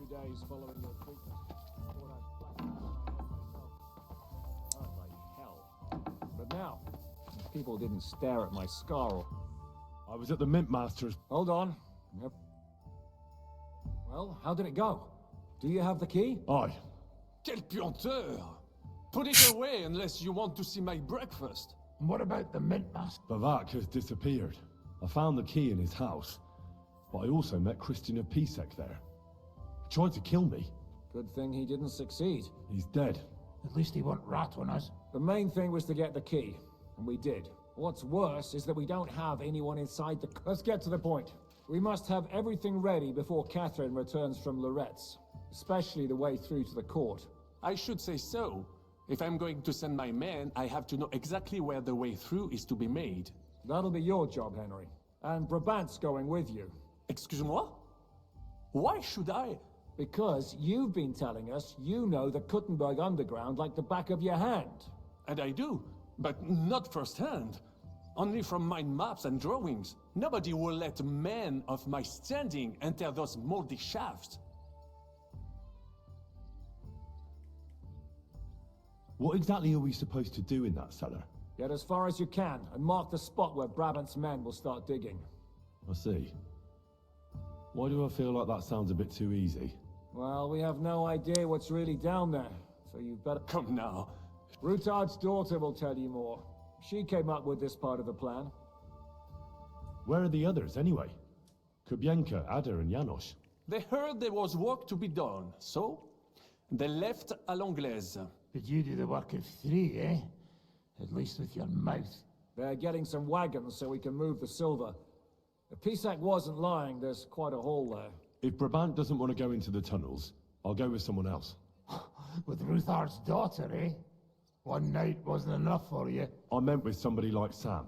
Days following your treatment. Thought I'd myself. Hurt like hell. But now, if people didn't stare at my scar. I was at the Mint Master's. Hold on. Yep. Well, how did it go? Do you have the key? Aye. Quelle puanteur! Put it away unless you want to see my breakfast. And what about the Mint Master? Vavak has disappeared. I found the key in his house, but I also met Christian Pisek there. He tried to kill me. Good thing he didn't succeed. He's dead. At least he won't rat on us. The main thing was to get the key, and we did. What's worse is that we don't have anyone inside the... Let's get to the point. We must have everything ready before Catherine returns from Loretz, especially the way through to the court. I should say so. If I'm going to send my men, I have to know exactly where the way through is to be made. That'll be your job, Henry. And Brabant's going with you. Excuse-moi? Why should I? Because you've been telling us you know the Kuttenberg underground like the back of your hand. And I do, but not firsthand. Only from mind maps and drawings. Nobody will let men of my standing enter those moldy shafts. What exactly are we supposed to do in that cellar? Get as far as you can, and mark the spot where Brabant's men will start digging. I see. Why do I feel like that sounds a bit too easy? Well, we have no idea what's really down there, so you better... Come now. Rutard's daughter will tell you more. She came up with this part of the plan. Where are the others, anyway? Kubienka, Ada, and Janos. They heard there was work to be done, so they left à l'anglaise. But you do the work of three, eh? At least with your mouth. They're getting some wagons so we can move the silver. If Pisak wasn't lying, there's quite a hole there. If Brabant doesn't want to go into the tunnels, I'll go with someone else. With Ruthar's daughter, eh? One night wasn't enough for you. I meant with somebody like Sam.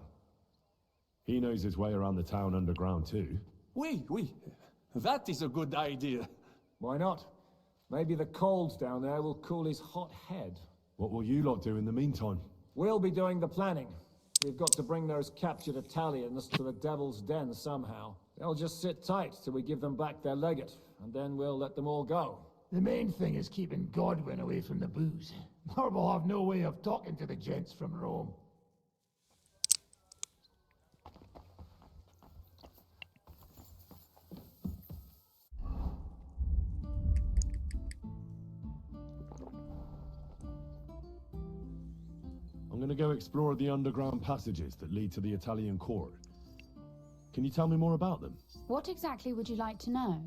He knows his way around the town underground too. Oui. That is a good idea. Why not? Maybe the cold down there will cool his hot head. What will you lot do in the meantime? We'll be doing the planning. We've got to bring those captured Italians to the Devil's Den somehow. They'll just sit tight till we give them back their legate, and then we'll let them all go. The main thing is keeping Godwin away from the booze. Or we'll have no way of talking to the gents from Rome. I'm gonna go explore the underground passages that lead to the Italian court. Can you tell me more about them? What exactly would you like to know?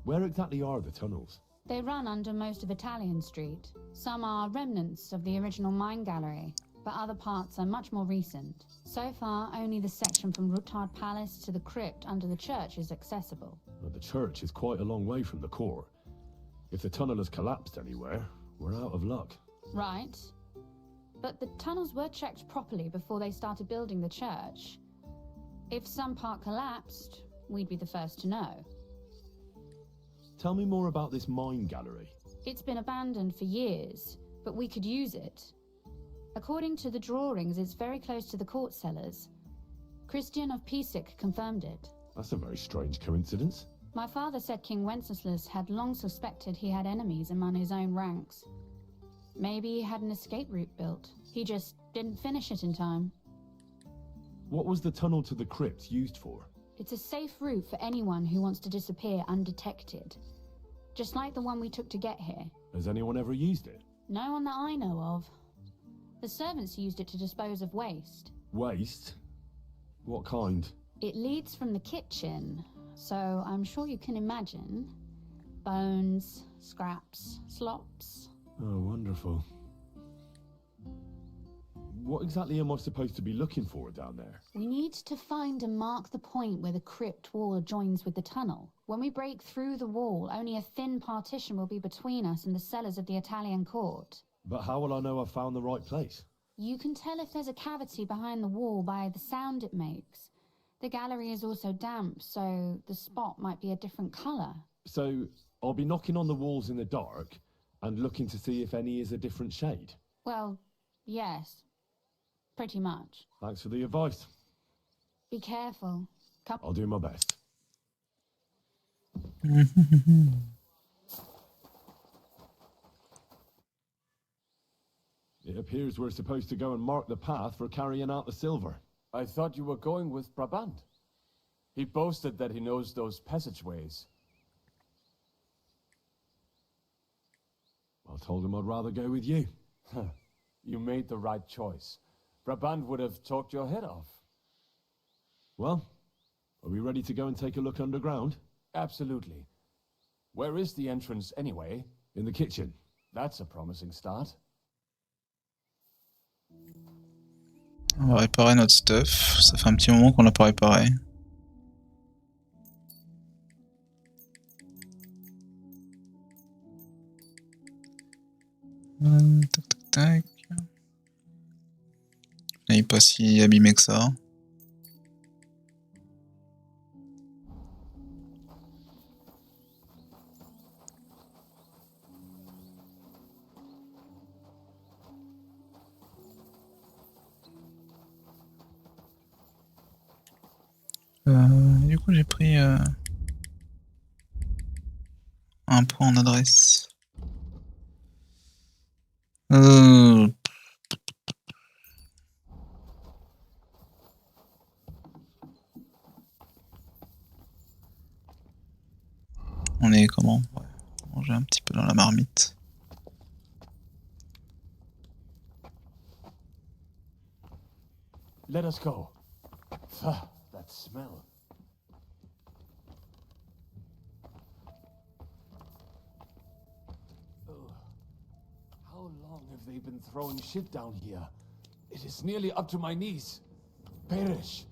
Where exactly are the tunnels? They run under most of Italian Street. Some are remnants of the original mine gallery, but other parts are much more recent. So far, only the section from Rutard Palace to the crypt under the church is accessible. Well, the church is quite a long way from the court. If the tunnel has collapsed anywhere, we're out of luck. Right. But the tunnels were checked properly before they started building the church. If some part collapsed, we'd be the first to know. Tell me more about this mine gallery. It's been abandoned for years, but we could use it. According to the drawings, it's very close to the court cellars. Christian of Pisek confirmed it. That's a very strange coincidence. My father said King Wenceslas had long suspected he had enemies among his own ranks. Maybe he had an escape route built. He just didn't finish it in time. What was the tunnel to the crypt used for? It's a safe route for anyone who wants to disappear undetected. Just like the one we took to get here. Has anyone ever used it? No one that I know of. The servants used it to dispose of waste. Waste? What kind? It leads from the kitchen, so I'm sure you can imagine. Bones, scraps, slops. Oh, wonderful. What exactly am I supposed to be looking for down there? We need to find and mark the point where the crypt wall joins with the tunnel. When we break through the wall, only a thin partition will be between us and the cellars of the Italian court. But how will I know I've found the right place? You can tell if there's a cavity behind the wall by the sound it makes. The gallery is also damp, so the spot might be a different colour. So, I'll be knocking on the walls in the dark and looking to see if any is a different shade? Well, yes. Pretty much. Thanks for the advice. Be careful. I'll do my best. It appears we're supposed to go and mark the path for carrying out the silver. I thought you were going with Brabant. He boasted that he knows those passageways. I told him I'd rather go with you. You made the right choice. Brabant would have talked your head off. Well, are we ready to go and take a look underground? Absolutely. Where is the entrance anyway? In the kitchen. That's a promising start. On va réparer notre stuff. Ça fait un petit moment qu'on l'a pas réparé. Tac tac tac. Il n'est pas si abîmé que ça. Du coup j'ai pris un point en adresse. On est comment? Ouais, manger un petit peu dans la marmite. Let us go. That smell. How long have they been throwing shit down here? It is nearly up to my knees. Perish.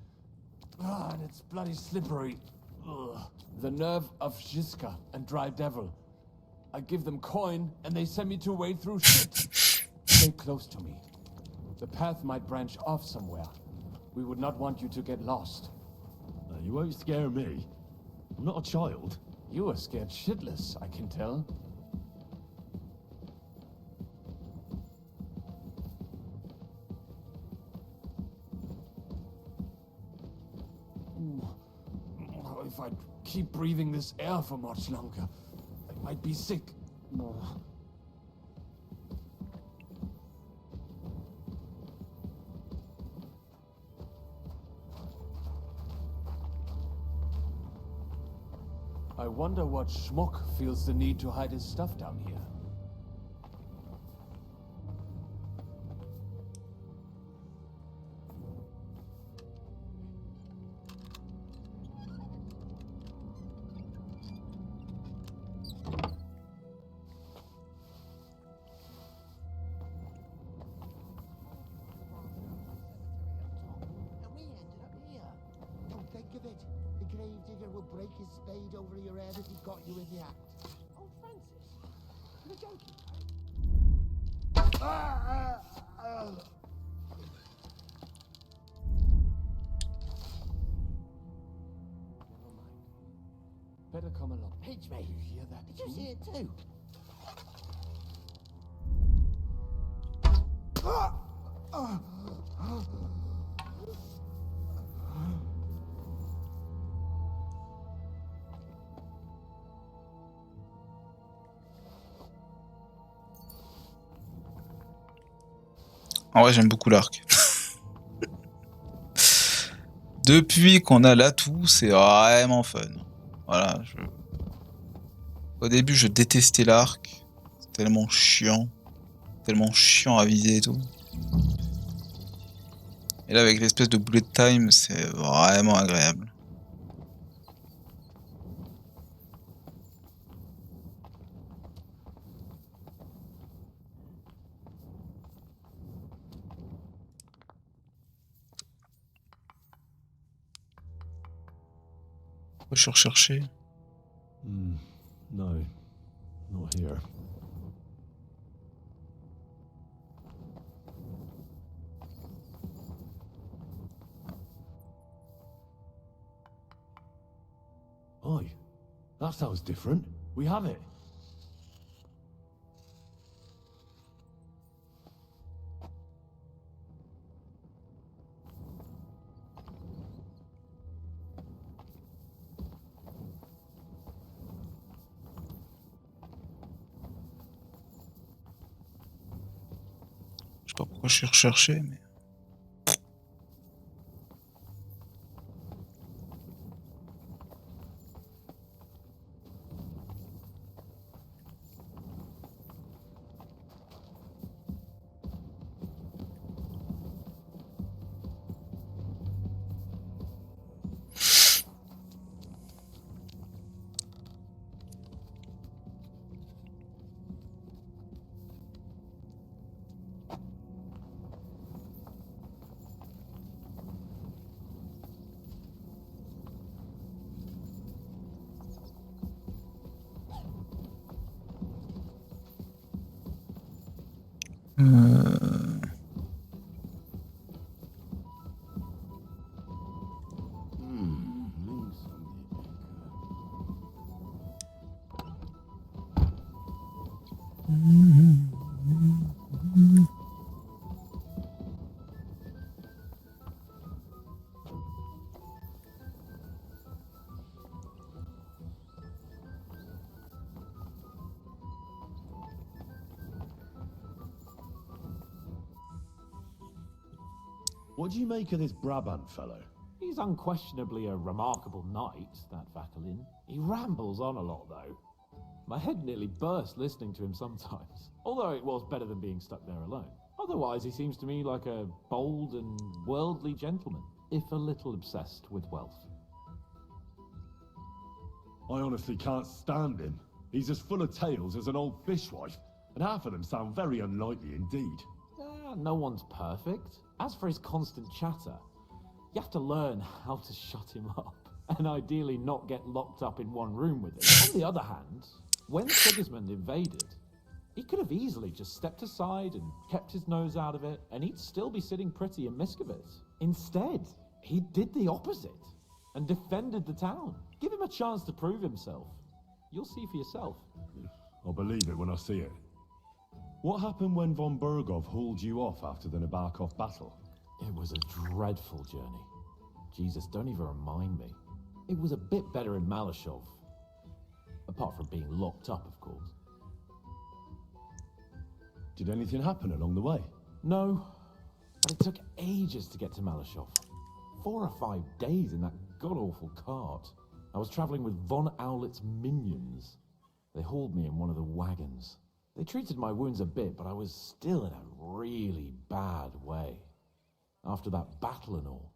And it's bloody slippery. Ugh. The nerve of Jiska and Dry Devil. I give them coin and they send me to wade through shit. Stay close to me. The path might branch off somewhere. We would not want you to get lost. You won't scare me. I'm not a child. You are scared shitless, I can tell. if I'd keep breathing this air for much longer. I might be sick. I wonder what schmuck feels the need to hide his stuff down here. Don't think of it. The gravedigger will break his spade over your head if he got you in the act. Oh, Francis, you're joking, right? Better come along. Pinch me. You hear that? Did you see it too? En vrai, j'aime beaucoup l'arc. Depuis qu'on a l'atout, c'est vraiment fun. Voilà. Au début, je détestais l'arc. C'est tellement chiant. Tellement chiant à viser et tout. Et là, avec l'espèce de bullet time, c'est vraiment agréable. Je suis recherché. No, not here. Oi, that sounds different. We have it. Je sais pas pourquoi je suis recherché, mais... What do you make of this Brabant fellow? He's unquestionably a remarkable knight, that Vakelin. He rambles on a lot, though. My head nearly burst listening to him sometimes, although it was better than being stuck there alone. Otherwise, he seems to me like a bold and worldly gentleman, if a little obsessed with wealth. I honestly can't stand him. He's as full of tales as an old fishwife, and half of them sound very unlikely indeed. No one's perfect. As for his constant chatter, you have to learn how to shut him up, and ideally not get locked up in one room with him. On the other hand, when Sigismund invaded, he could have easily just stepped aside and kept his nose out of it, and he'd still be sitting pretty in Miskovitz. Instead, he did the opposite, and defended the town. Give him a chance to prove himself. You'll see for yourself. I'll believe it when I see it. What happened when von Bergov hauled you off after the Nabarkov battle? It was a dreadful journey. Jesus, don't even remind me. It was a bit better in Malashov. Apart from being locked up, of course. Did anything happen along the way? No, but it took ages to get to Malashov. 4 or 5 days in that god-awful cart. I was traveling with Von Owlet's minions. They hauled me in one of the wagons. They treated my wounds a bit, but I was still in a really bad way. After that battle and all.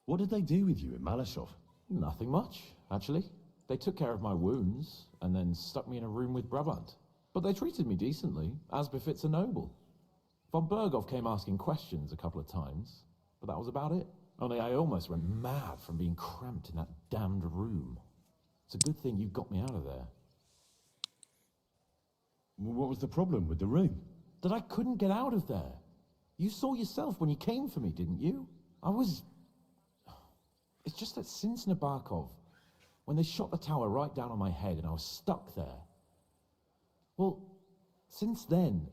What did they do with you in Malashov? Nothing much, actually. They took care of my wounds, and then stuck me in a room with Brabant. But they treated me decently, as befits a noble. Von Berghoff came asking questions a couple of times, but that was about it. Only I almost went mad from being cramped in that damned room. It's a good thing you got me out of there. Well, what was the problem with the room? That I couldn't get out of there. You saw yourself when you came for me, didn't you? It's just that since Nabokov, when they shot the tower right down on my head and I was stuck there. Well, since then,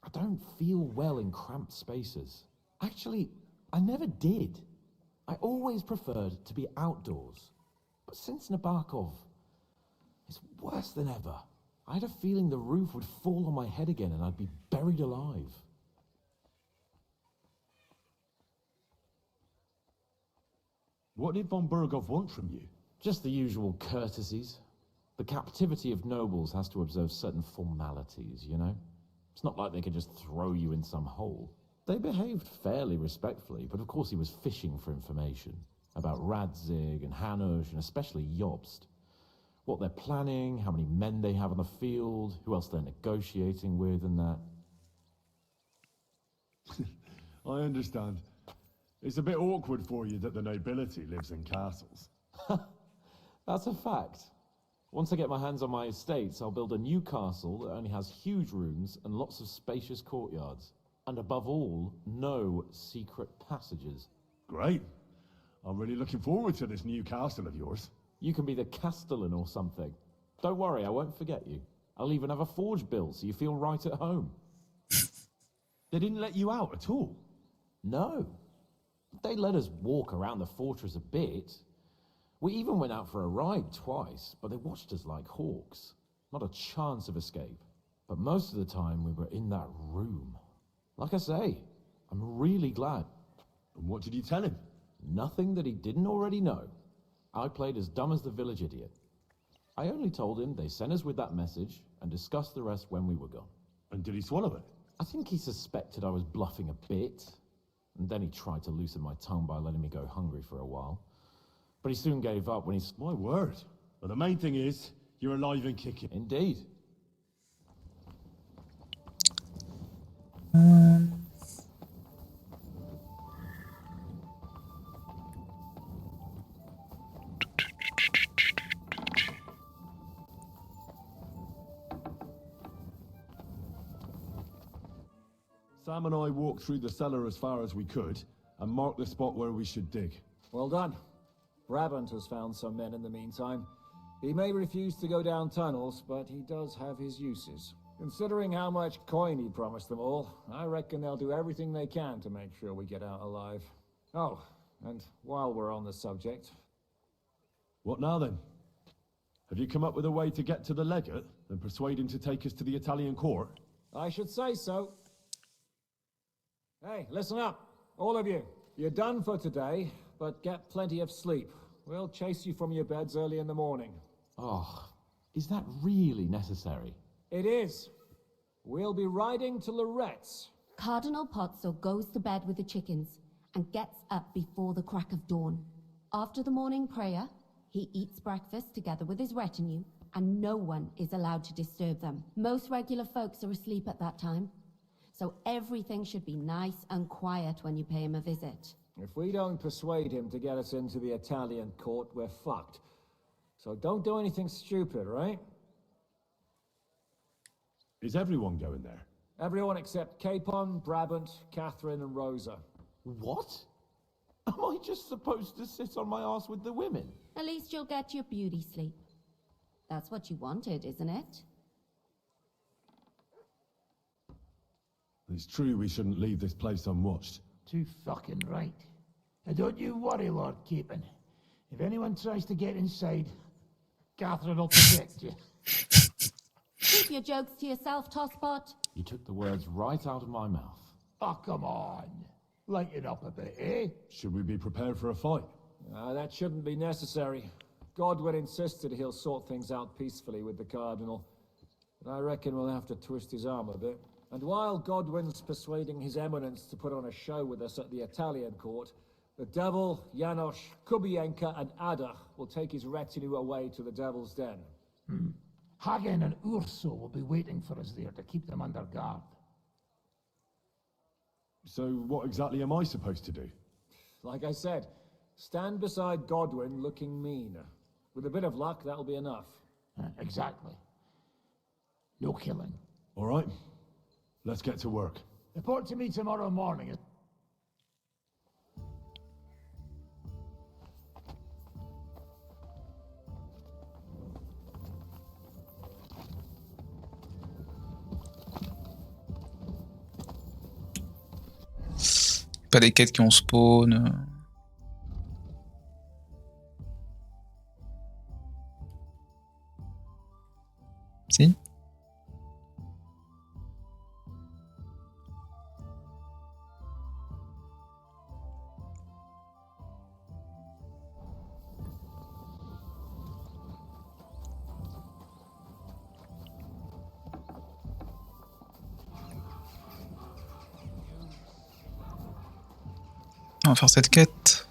I don't feel well in cramped spaces. Actually, I never did. I always preferred to be outdoors. But since Nabokov, it's worse than ever. I had a feeling the roof would fall on my head again and I'd be buried alive. What did von Berghoff want from you? Just the usual courtesies. The captivity of nobles has to observe certain formalities, you know? It's not like they could just throw you in some hole. They behaved fairly respectfully, but of course he was fishing for information. About Radzig and Hanush, and especially Jobst. What they're planning, how many men they have on the field, who else they're negotiating with, and that. I understand. It's a bit awkward for you that the nobility lives in castles. That's a fact. Once I get my hands on my estates, I'll build a new castle that only has huge rooms and lots of spacious courtyards. And above all, no secret passages. Great. I'm really looking forward to this new castle of yours. You can be the castellan or something. Don't worry, I won't forget you. I'll even have a forge built so you feel right at home. They didn't let you out at all? No. They let us walk around the fortress a bit. We even went out for a ride twice, but they watched us like hawks. Not a chance of escape. But most of the time we were in that room. Like I say, I'm really glad. And what did you tell him? Nothing that he didn't already know. I played as dumb as the village idiot. I only told him they sent us with that message and discussed the rest when we were gone. And did he swallow it? I think he suspected I was bluffing a bit. And then he tried to loosen my tongue by letting me go hungry for a while. But he soon gave up when he... My word. Well, the main thing is, you're alive and kicking. Indeed. Sam and I walked through the cellar as far as we could, and marked the spot where we should dig. Well done. Brabant has found some men in the meantime. He may refuse to go down tunnels, but he does have his uses. Considering how much coin he promised them all, I reckon they'll do everything they can to make sure we get out alive. Oh, and while we're on the subject... What now then? Have you come up with a way to get to the legate and persuade him to take us to the Italian court? I should say so. Hey, listen up, all of you. You're done for today, but get plenty of sleep. We'll chase you from your beds early in the morning. Oh, is that really necessary? It is. We'll be riding to Loretz. Cardinal Pozzo goes to bed with the chickens and gets up before the crack of dawn. After the morning prayer, he eats breakfast together with his retinue, and no one is allowed to disturb them. Most regular folks are asleep at that time, so everything should be nice and quiet when you pay him a visit. If we don't persuade him to get us into the Italian court, we're fucked. So don't do anything stupid, right? Is everyone going there? Everyone except Capon, Brabant, Catherine, and Rosa. What? Am I just supposed to sit on my ass with the women? At least you'll get your beauty sleep. That's what you wanted, isn't it? It's true we shouldn't leave this place unwatched. Too fucking right. And don't you worry, Lord Capon. If anyone tries to get inside, Catherine will protect you. Keep your jokes to yourself, Tosspot. You took the words right out of my mouth. Oh, come on. Lighten up a bit, eh? Should we be prepared for a fight? That shouldn't be necessary. Godwin insisted he'll sort things out peacefully with the Cardinal. But I reckon we'll have to twist his arm a bit. And while Godwin's persuading His Eminence to put on a show with us at the Italian court, the Devil, Janosch, Kubienka and Ada will take his retinue away to the Devil's Den. Hagen and Urso will be waiting for us there to keep them under guard. So what exactly am I supposed to do? Like I said, stand beside Godwin looking mean. With a bit of luck, that'll be enough. Exactly. No killing. All right. Let's get to work. Report to me tomorrow morning. Pas des quêtes qui ont spawn. Si. On va faire cette quête.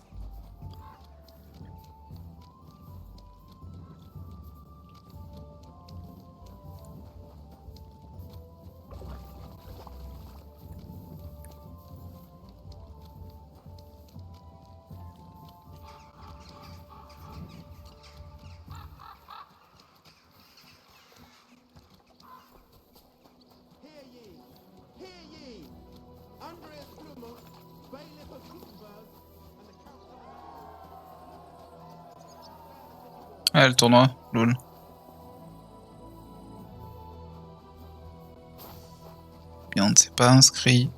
Ah, le tournoi, lol. Bien, on ne s'est pas inscrit.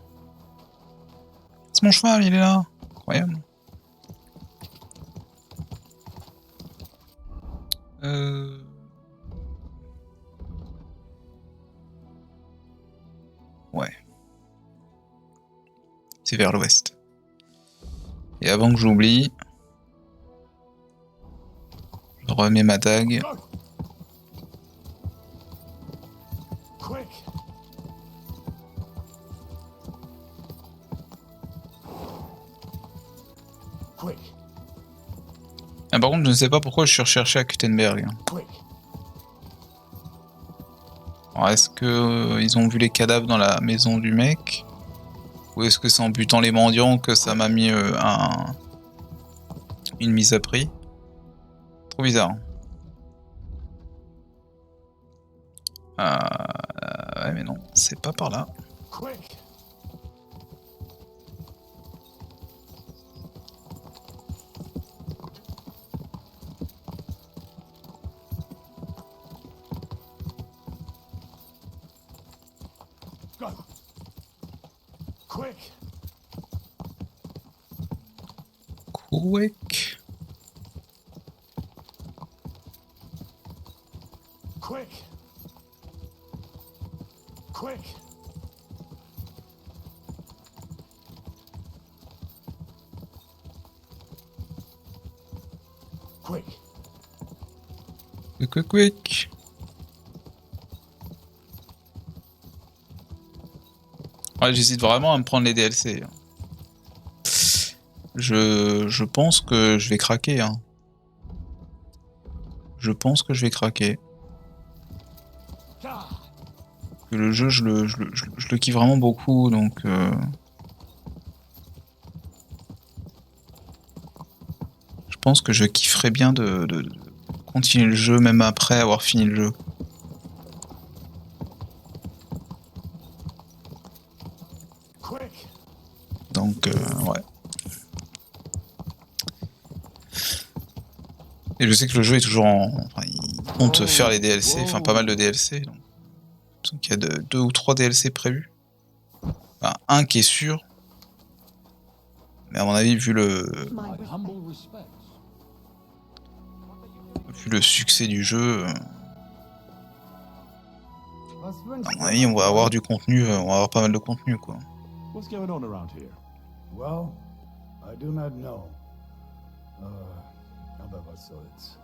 C'est mon cheval, il est là. Incroyable. Ouais. C'est vers l'ouest. Et avant que j'oublie, je remets ma dague. Ah, par contre, je ne sais pas pourquoi je suis recherché à Kuttenberg. Alors, est-ce que ils ont vu les cadavres dans la maison du mec? Ou est-ce que c'est en butant les mendiants que ça m'a mis une mise à prix? Trop bizarre. Ouais, mais non, c'est pas par là. Quick. Quick. Ouais, j'hésite vraiment à me prendre les DLC. Je pense que je vais craquer. Hein. Je pense que je vais craquer. Que le jeu, je le kiffe vraiment beaucoup, donc... Je pense que je kifferais bien de continuer le jeu, même après avoir fini le jeu. Donc, ouais. Et je sais que le jeu est toujours en... Enfin, il compte faire les DLC, enfin pas mal de DLC. Donc il y a 2 ou 3 DLC prévus. Enfin, un qui est sûr. Mais à mon avis, vu le... vu le succès du jeu, à mon avis, on va avoir du contenu, on va avoir pas mal de contenu, quoi. What's going on around here? Well, I do not know. Aber was soll's.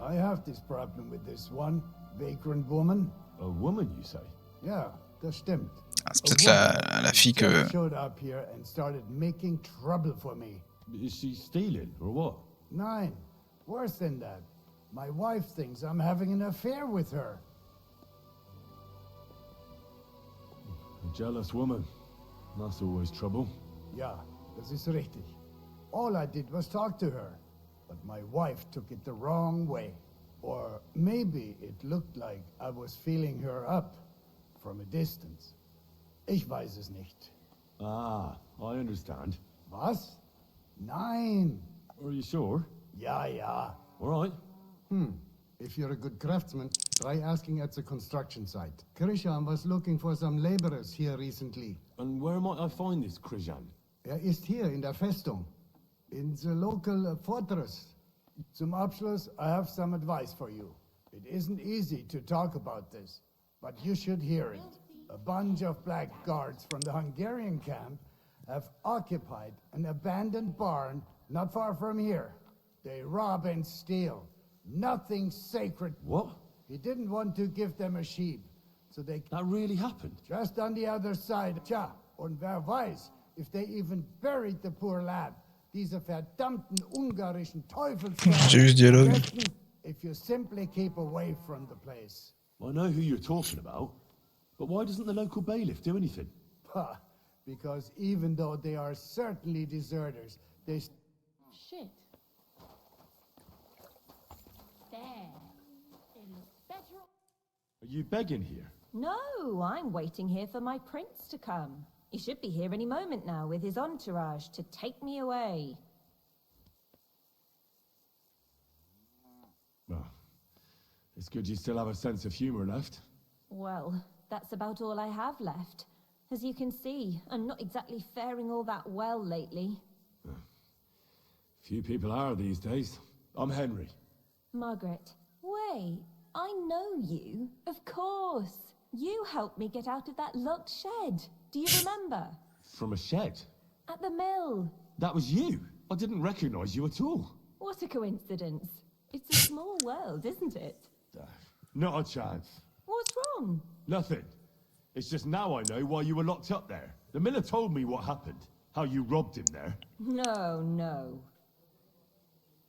I have this problem with this one vagrant woman. A woman, you say? Yeah, das stimmt. Ah, c'est peut-être la fille que... Showed up here and started making trouble for me. Is she stealing, or what? Nein, worse than that. My wife thinks I'm having an affair with her. A jealous woman. That's always trouble. Ja, das ist richtig. All I did was talk to her, but my wife took it the wrong way. Or maybe it looked like I was feeling her up from a distance. Ich weiß es nicht. Ah, I understand. Was? Nein. Are you sure? Ja, ja. All right. If you're a good craftsman, try asking at the construction site. Krishan was looking for some laborers here recently. And where might I find this Krishan? Ist hier in der Festung. In the local fortress. Zum Abschluss, I have some advice for you. It isn't easy to talk about this, but you should hear it. A bunch of blackguards from the Hungarian camp have occupied an abandoned barn not far from here. They rob and steal. Nothing sacred. What? He didn't want to give them a sheep, so they... That really happened? Just on the other side. Tja, und wer weiß, if they even buried the poor lad. Diese verdammten ungarischen Teufelskerle. If you simply keep away from the place. I know who you're talking about, but why doesn't the local bailiff do anything? Because even though they are certainly deserters, they... Shit. There. It looks better. Are you begging here? No, I'm waiting here for my prince to come. He should be here any moment now with his entourage to take me away. Well, it's good you still have a sense of humor left. Well, that's about all I have left. As you can see, I'm not exactly faring all that well lately. Few people are these days. I'm Henry. Margaret, wait, I know you. Of course. You helped me get out of that locked shed. Do you remember? From a shed? At the mill. That was you? I didn't recognize you at all. What a coincidence. It's a small world, isn't it? Not a chance. What's wrong? Nothing. It's just now I know why you were locked up there. The miller told me what happened. How you robbed him there. No.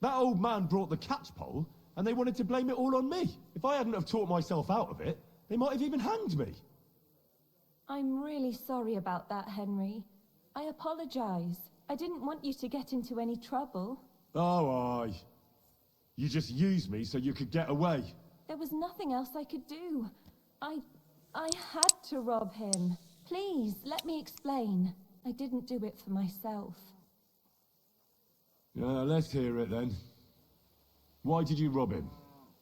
That old man brought the catchpole, and they wanted to blame it all on me. If I hadn't have talked myself out of it, they might have even hanged me. I'm really sorry about that, Henry. I apologize. I didn't want you to get into any trouble. Oh, aye. You just used me so you could get away. There was nothing else I could do. I had to rob him. Please, let me explain. I didn't do it for myself. Let's hear it then. Why did you rob him?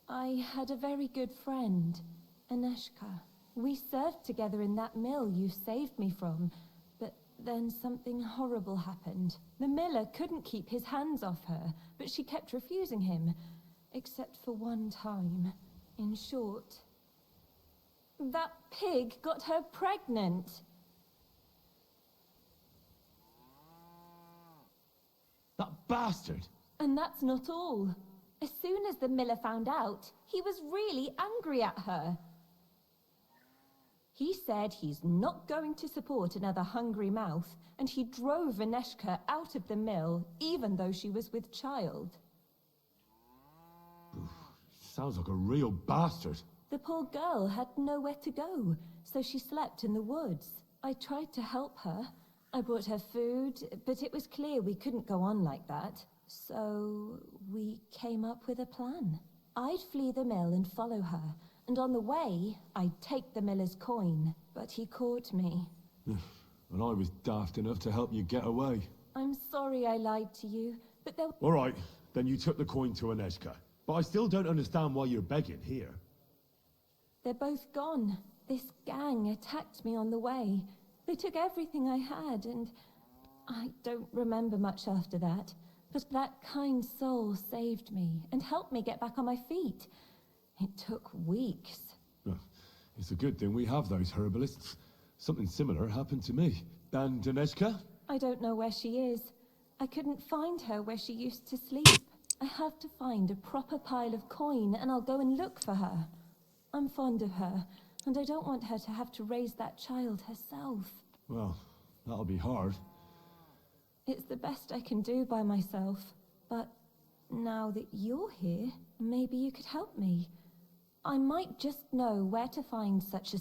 I had a very good friend, Aneshka. We served together in that mill you saved me from, but then something horrible happened. The miller couldn't keep his hands off her, but she kept refusing him, except for one time. In short, that pig got her pregnant. That bastard! And that's not all. As soon as the miller found out, he was really angry at her. He said he's not going to support another hungry mouth, and he drove Aneshka out of the mill, even though she was with child. Sounds like a real bastard. The poor girl had nowhere to go, so she slept in the woods. I tried to help her. I brought her food, but it was clear we couldn't go on like that. So we came up with a plan. I'd flee the mill and follow her, and on the way, I'd take the miller's coin, but he caught me. And I was daft enough to help you get away. I'm sorry I lied to you, but there... All right, then you took the coin to Aneshka. But I still don't understand why you're begging here. They're both gone. This gang attacked me on the way. They took everything I had, and I don't remember much after that. But that kind soul saved me and helped me get back on my feet. It took weeks. It's a good thing we have those herbalists. Something similar happened to me. And Daneshka? I don't know where she is. I couldn't find her where she used to sleep. I have to find a proper pile of coin and I'll go and look for her. I'm fond of her, and I don't want her to have to raise that child herself. Well, that'll be hard. It's the best I can do by myself. But now that you're here, maybe you could help me. I might just know where to find such a...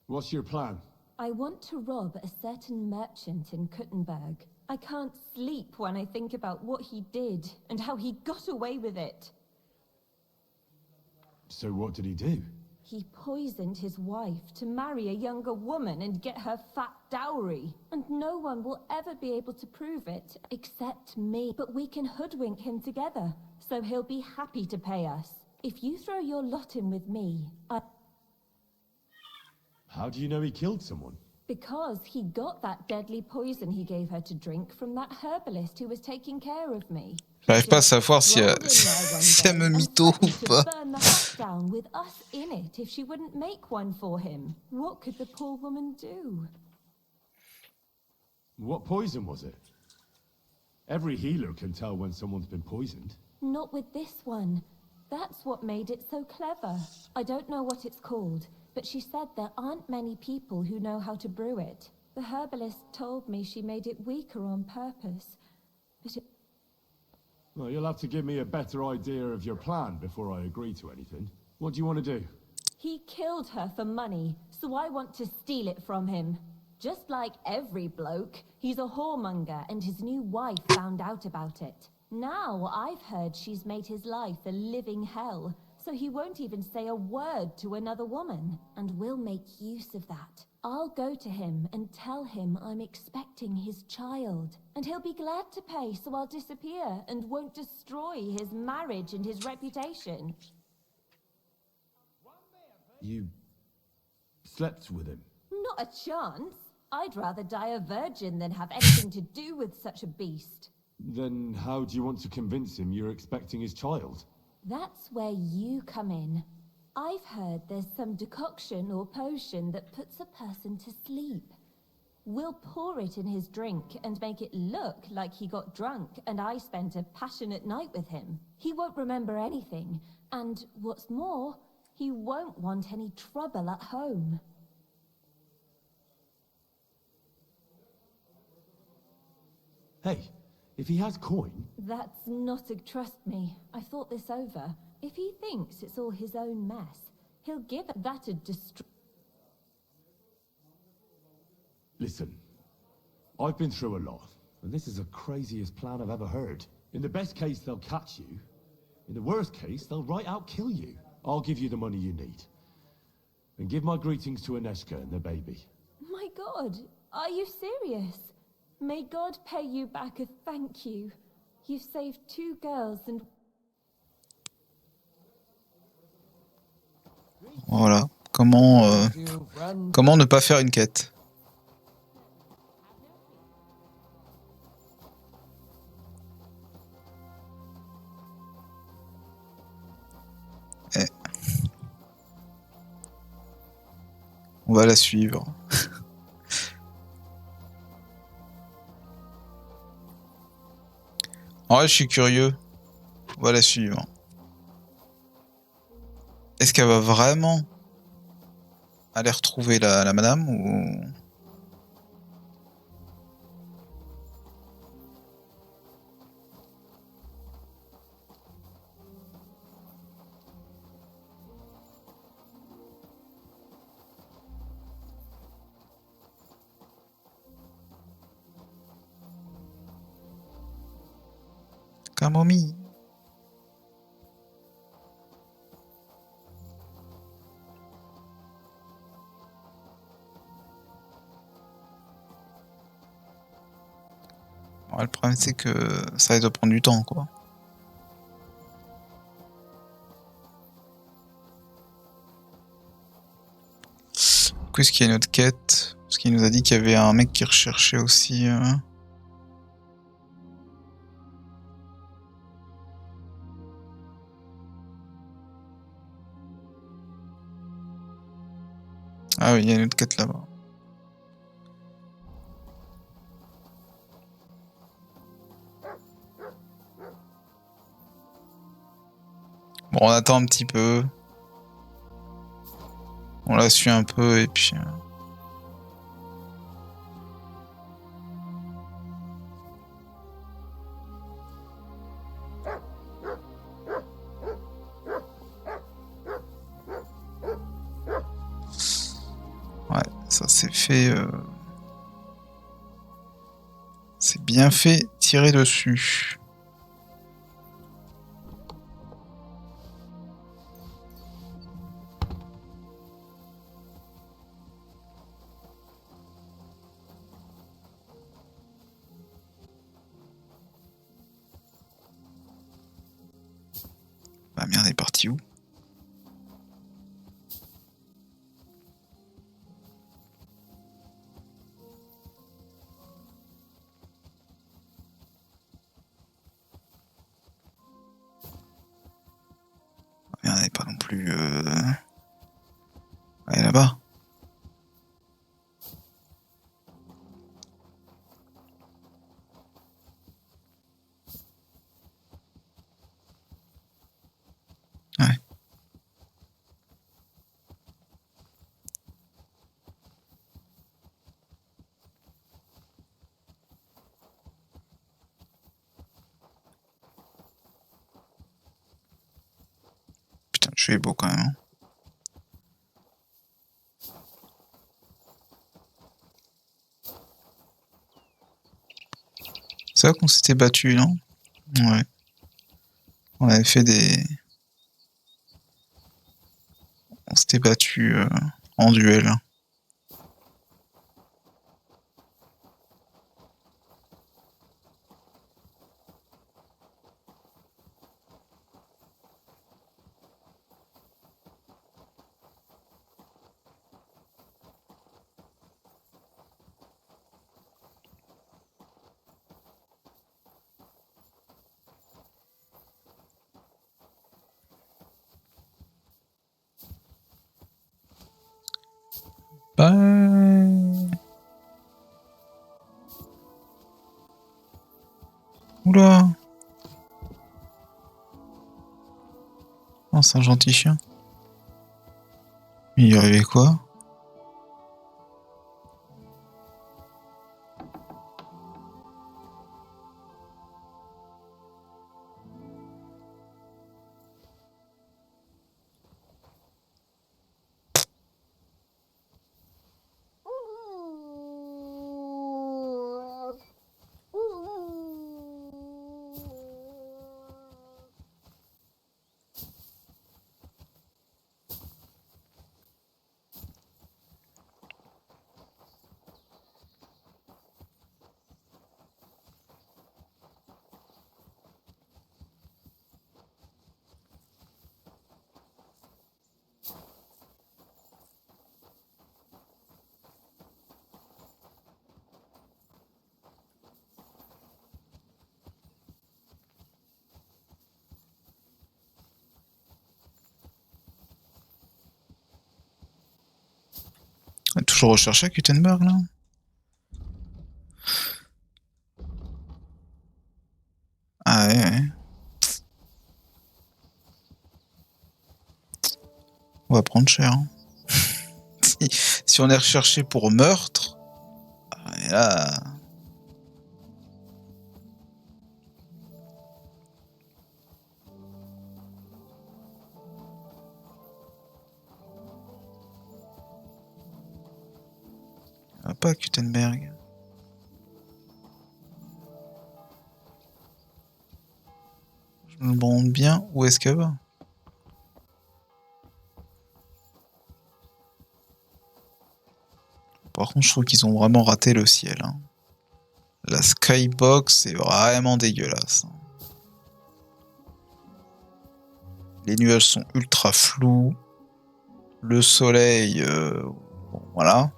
What's your plan? I want to rob a certain merchant in Kuttenberg. I can't sleep when I think about what he did and how he got away with it. So what did he do? He poisoned his wife to marry a younger woman and get her fat dowry. And no one will ever be able to prove it, except me. But we can hoodwink him together, so he'll be happy to pay us. If you throw your lot in with me, How do you know he killed someone? Because he got that deadly poison he gave her to drink from that herbalist who was taking care of me. J'arrive pas à savoir si elle me mytho ou pas. Burn the hut down with us in it if she wouldn't make one for him. What could the poor woman do? What poison was it? Every healer can tell when someone's been poisoned. Not with this one. That's what made it so clever. I don't know what it's called, but she said there aren't many people who know how to brew it. The herbalist told me she made it weaker on purpose. But Well, you'll have to give me a better idea of your plan before I agree to anything. What do you want to do? he killed her for money, so I want to steal it from him. Just like every bloke, he's a whoremonger and his new wife found out about it. Now I've heard she's made his life a living hell, so he won't even say a word to another woman, and we'll make use of that. I'll go to him and tell him I'm expecting his child, and he'll be glad to pay, so I'll disappear and won't destroy his marriage and his reputation. You slept with him? Not a chance. I'd rather die a virgin than have anything to do with such a beast. Then how do you want to convince him you're expecting his child? That's where you come in. I've heard there's some decoction or potion that puts a person to sleep. We'll pour it in his drink and make it look like he got drunk and I spent a passionate night with him. He won't remember anything, and what's more, he won't want any trouble at home. Hey, if he has coin... That's not a... Trust me, I thought this over. If he thinks it's all his own mess, he'll give that a Listen, I've been through a lot, and this is the craziest plan I've ever heard. In the best case, they'll catch you. In the worst case, they'll right out kill you. I'll give you the money you need. And give my greetings to Aneshka and the baby. My God, are you serious? May God pay you back a thank you. You've saved 2 girls and... Voilà. Comment comment ne pas faire une quête? On va la suivre. En vrai, je suis curieux. On va la suivre. Est-ce qu'elle va vraiment aller retrouver la madame ou... Camomille. Ouais, le problème c'est que ça risque de prendre du temps, quoi. Du coup, est-ce qu'il y a une autre quête? Parce qu'il nous a dit qu'il y avait un mec qui recherchait aussi... Ah oui, il y a une autre quête là-bas. Bon, on attend un petit peu. On la suit un peu et puis... Ouais, ça s'est fait... C'est bien fait tirer dessus. Ah merde, elle est partie où? Ah merde, elle est pas non plus... Elle est là-bas. Ouais. Putain, le jeu est beau quand même. Hein. C'est là qu'on s'était battu, non? Ouais. On avait fait des... On s'était battu en duel. Bye. Oula. Oh, c'est un gentil chien. Il y arrivait quoi? On a toujours recherché à Gutenberg là? Ah ouais, ouais. On va prendre cher. Hein. Si on est recherché pour meurtre, et là... Ah, pas Gutenberg. Je me demande bien où est-ce qu'elle va. Par contre, je trouve qu'ils ont vraiment raté le ciel. Hein. La skybox est vraiment dégueulasse. Les nuages sont ultra flous. Le soleil, bon, voilà.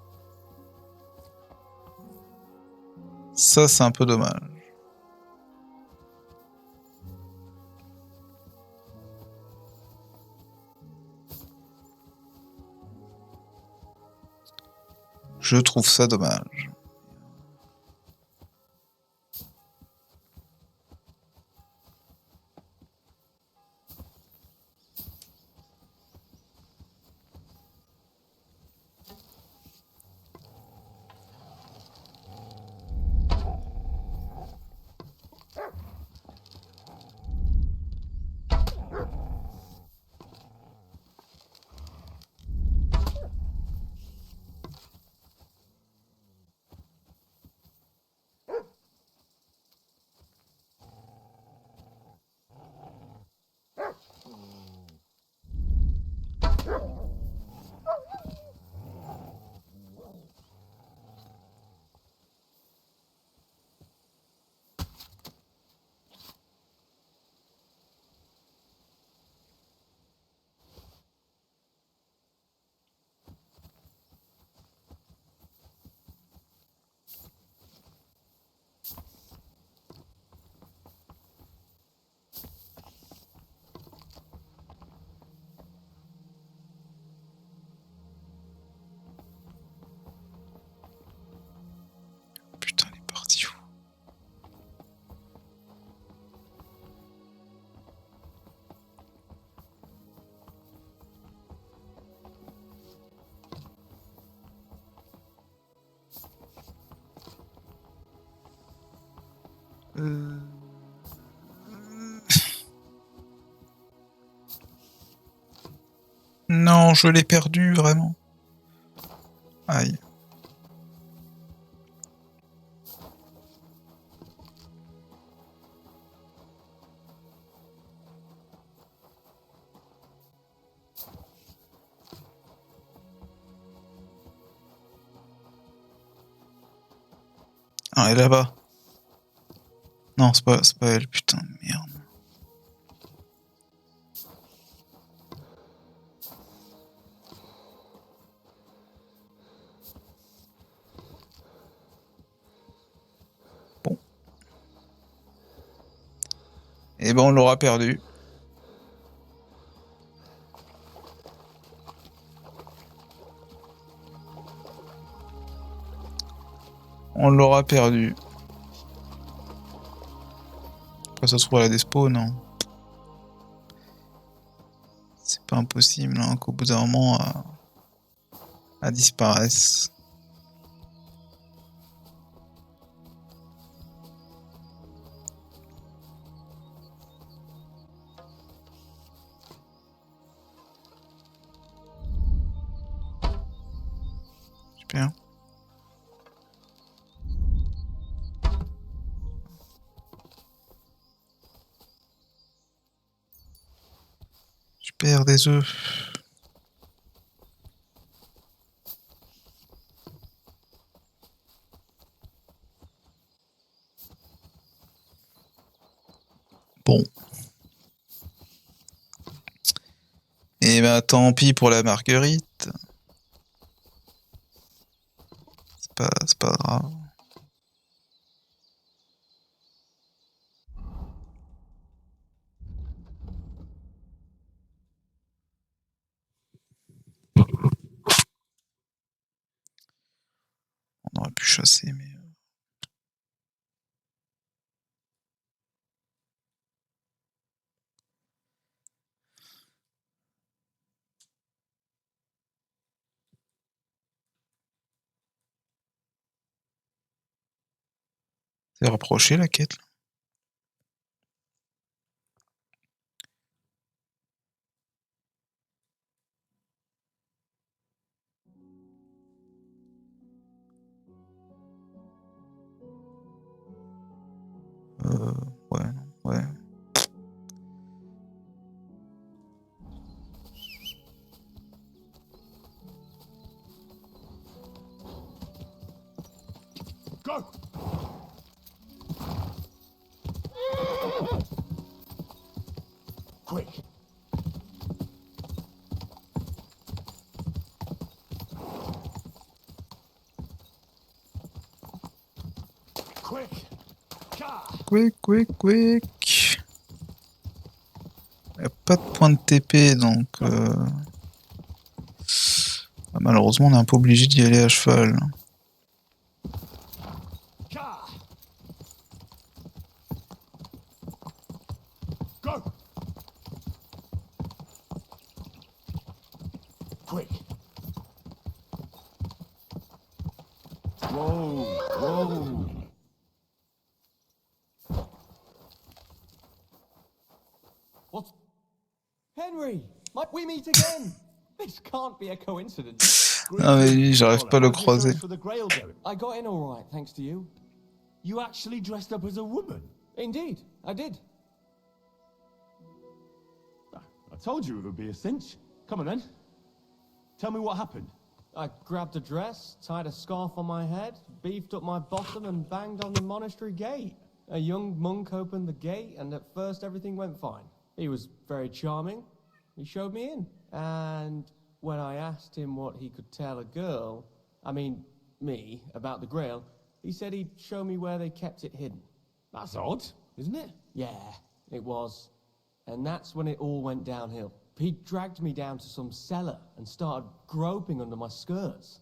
Ça, c'est un peu dommage. Je trouve ça dommage. Putain, elle est partie où? Non, je l'ai perdu, vraiment. Aïe. Ah, elle est là-bas. Non, c'est pas elle, putain, merde. Bon. Et ben, on l'aura perdu. On l'aura perdu. Après, ça se trouve à la despawn, non? C'est pas impossible, hein, qu'au bout d'un moment, elle disparaisse. Super. Je perds des œufs. Bon. Et ben tant pis pour la marguerite. C'est pas grave. On aurait pu chasser, mais... C'est rapproché la quête, là. Ouais, ouais. Go! Quick! Quick. Y a pas de point de TP donc malheureusement on est un peu obligé d'y aller à cheval. Whoa. What? Henry! We meet again! This can't be a coincidence. Ah mais lui, j'arrive pas à le croiser. I got in all right, thanks to you. You actually dressed up as a woman? Indeed, I did. I told you it would be a cinch. Come on then. Tell me what happened. I grabbed a dress, tied a scarf on my head, beefed up my bottom and banged on the monastery gate. A young monk opened the gate and at first everything went fine. He was very charming. He showed me in. And when I asked him what he could tell a girl, I mean, me, about the Grail, he said he'd show me where they kept it hidden. That's odd, isn't it? Yeah, it was. And that's when it all went downhill. He dragged me down to some cellar and started groping under my skirts.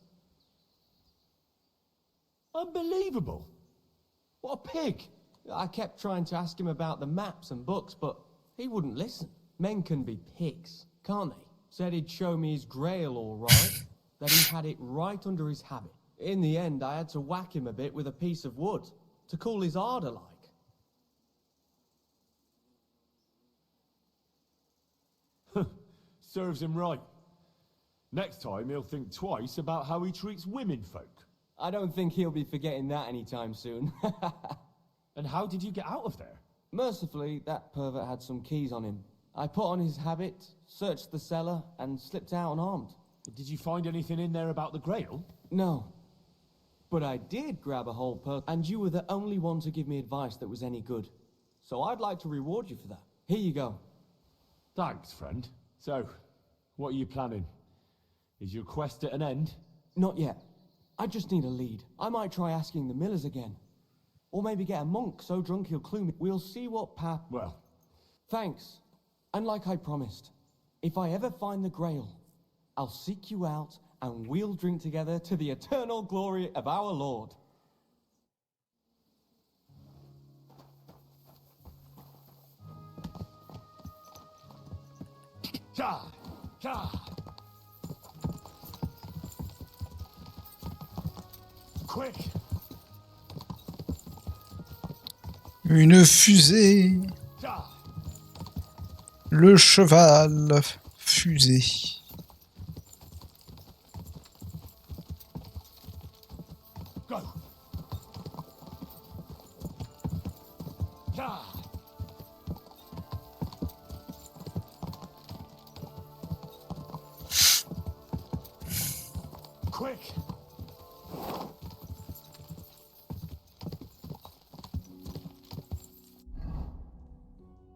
Unbelievable. What a pig. I kept trying to ask him about the maps and books, but he wouldn't listen. Men can be pigs, can't they? Said he'd show me his Grail all right, that he had it right under his habit. In the end, I had to whack him a bit with a piece of wood to cool his ardour like. Serves him right. Next time he'll think twice about how he treats women folk. I don't think he'll be forgetting that anytime soon. And how did you get out of there? Mercifully, that pervert had some keys on him. I put on his habit, searched the cellar, and slipped out unarmed. Did you find anything in there about the Grail? No. But I did grab a whole purse, and you were the only one to give me advice that was any good. So I'd like to reward you for that. Here you go. Thanks, friend. So, what are you planning? Is your quest at an end? Not yet. I just need a lead. I might try asking the millers again. Or maybe get a monk so drunk he'll clue me. We'll see what path... Well... Thanks. And like I promised, if I ever find the Grail, I'll seek you out and we'll drink together to the eternal glory of our Lord. Quick! Une fusée. Le cheval fusée. Go! Quick!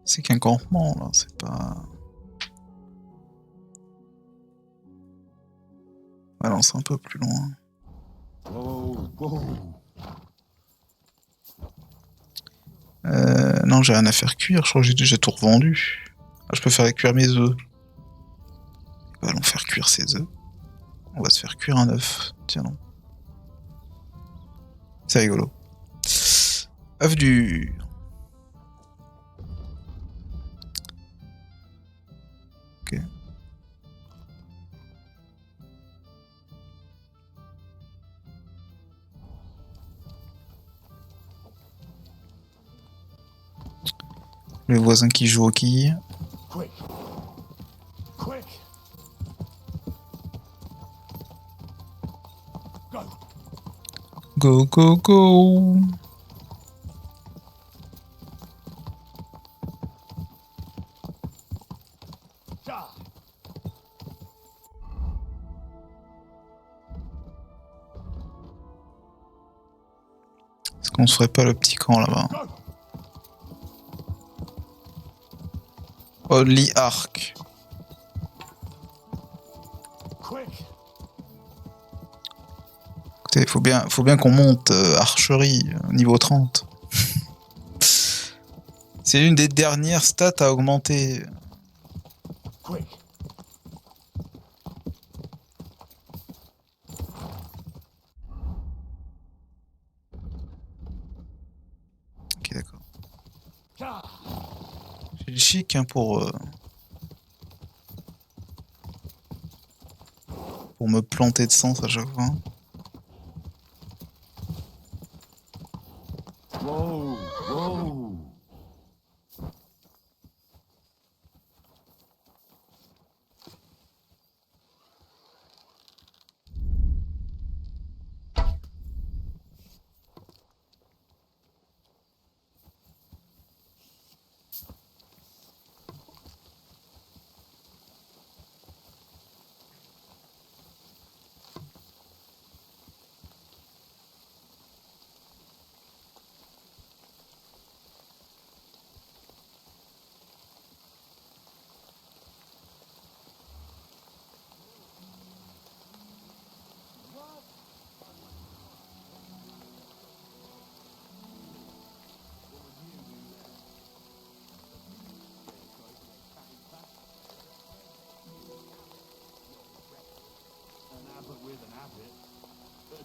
C'est qu'un campement là, c'est pas... Ouais, non, c'est un peu plus loin. Non, j'ai rien à faire cuire, je crois que j'ai déjà tout revendu. Ah, je peux faire cuire mes œufs. Allons faire cuire ces œufs. On va se faire cuire un œuf. Tiens non. C'est rigolo. œuf dur. Ok. Le voisin qui joue aux quilles. Quick! Quick! Go! Go, go, go! Est-ce qu'on se ferait pas le petit camp là-bas? Only Arc. Écoutez, faut bien qu'on monte archerie niveau 30. C'est l'une des dernières stats à augmenter. Quick. Ok, d'accord. J'ai le chic hein, pour me planter de sens à chaque fois. Whoa, whoa.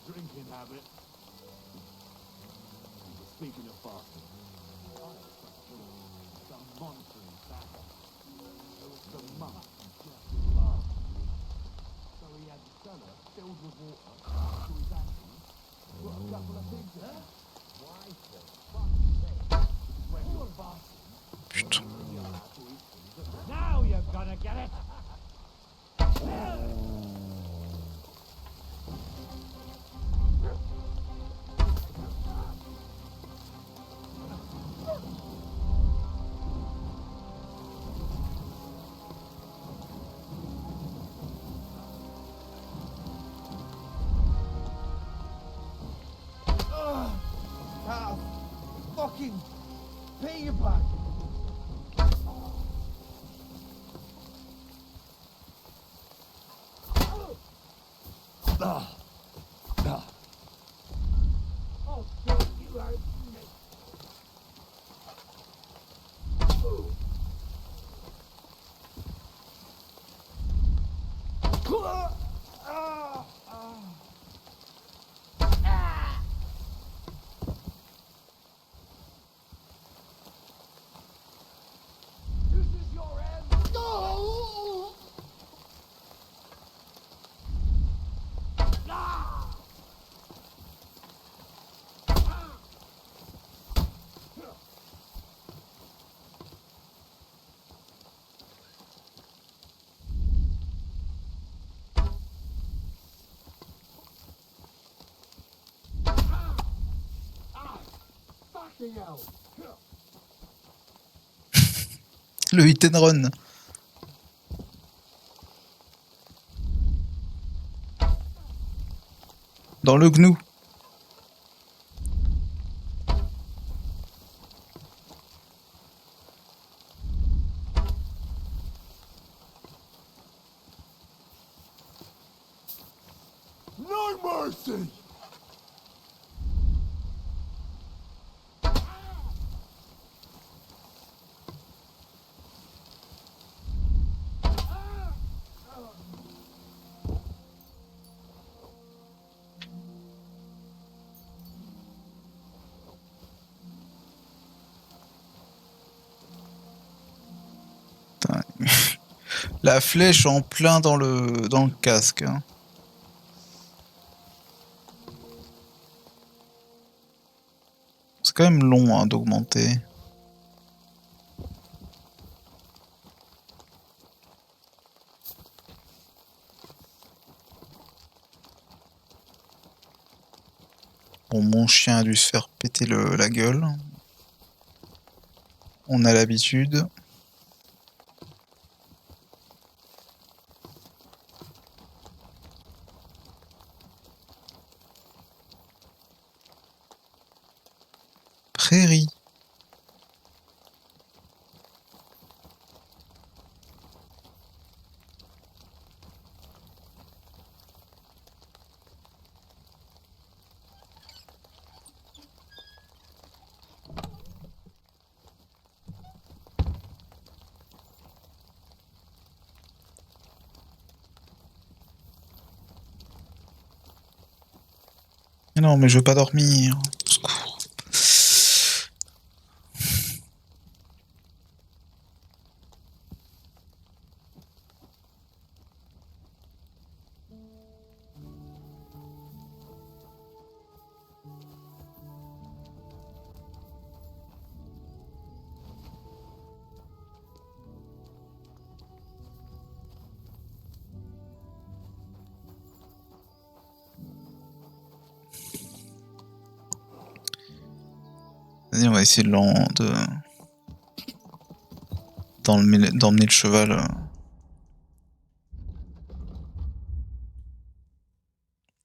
Drinking habit. Speaking of fasting, some monster in fact. There was some monk who just laughed. So he had the cellar filled with water to his ankles. Put a couple of pigs in. Why the fuck's sake? When you're fasting, you're allowed to eat things that... Now you're gonna get it! Fucking pay you back. Oh, shit, you hurt me. This is your end. No! Fucking hell. Le hit and run. Dans le gnou. No mercy! Putain. La flèche en plein dans le casque. Hein. C'est quand même long hein, d'augmenter. Bon, mon chien a dû se faire péter la gueule. On a l'habitude. Prairie. non, mais je veux pas dormir. Au secours. Vas-y, on va essayer d'emmener le cheval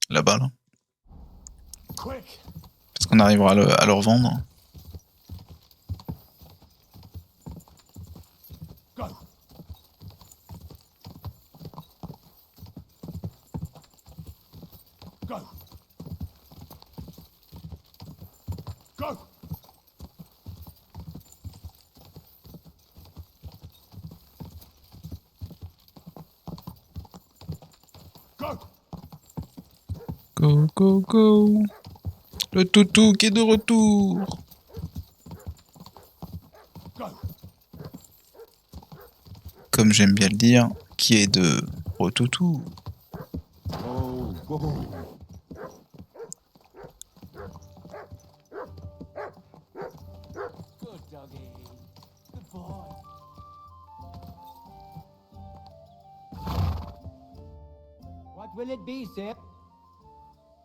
là-bas, là. Parce qu'on arrivera à le revendre. Go, go, go. Le toutou qui est de retour. Comme j'aime bien le dire, qui est de retoutou. Oh, whoa. Good doggy. Good boy. What will it be, sir?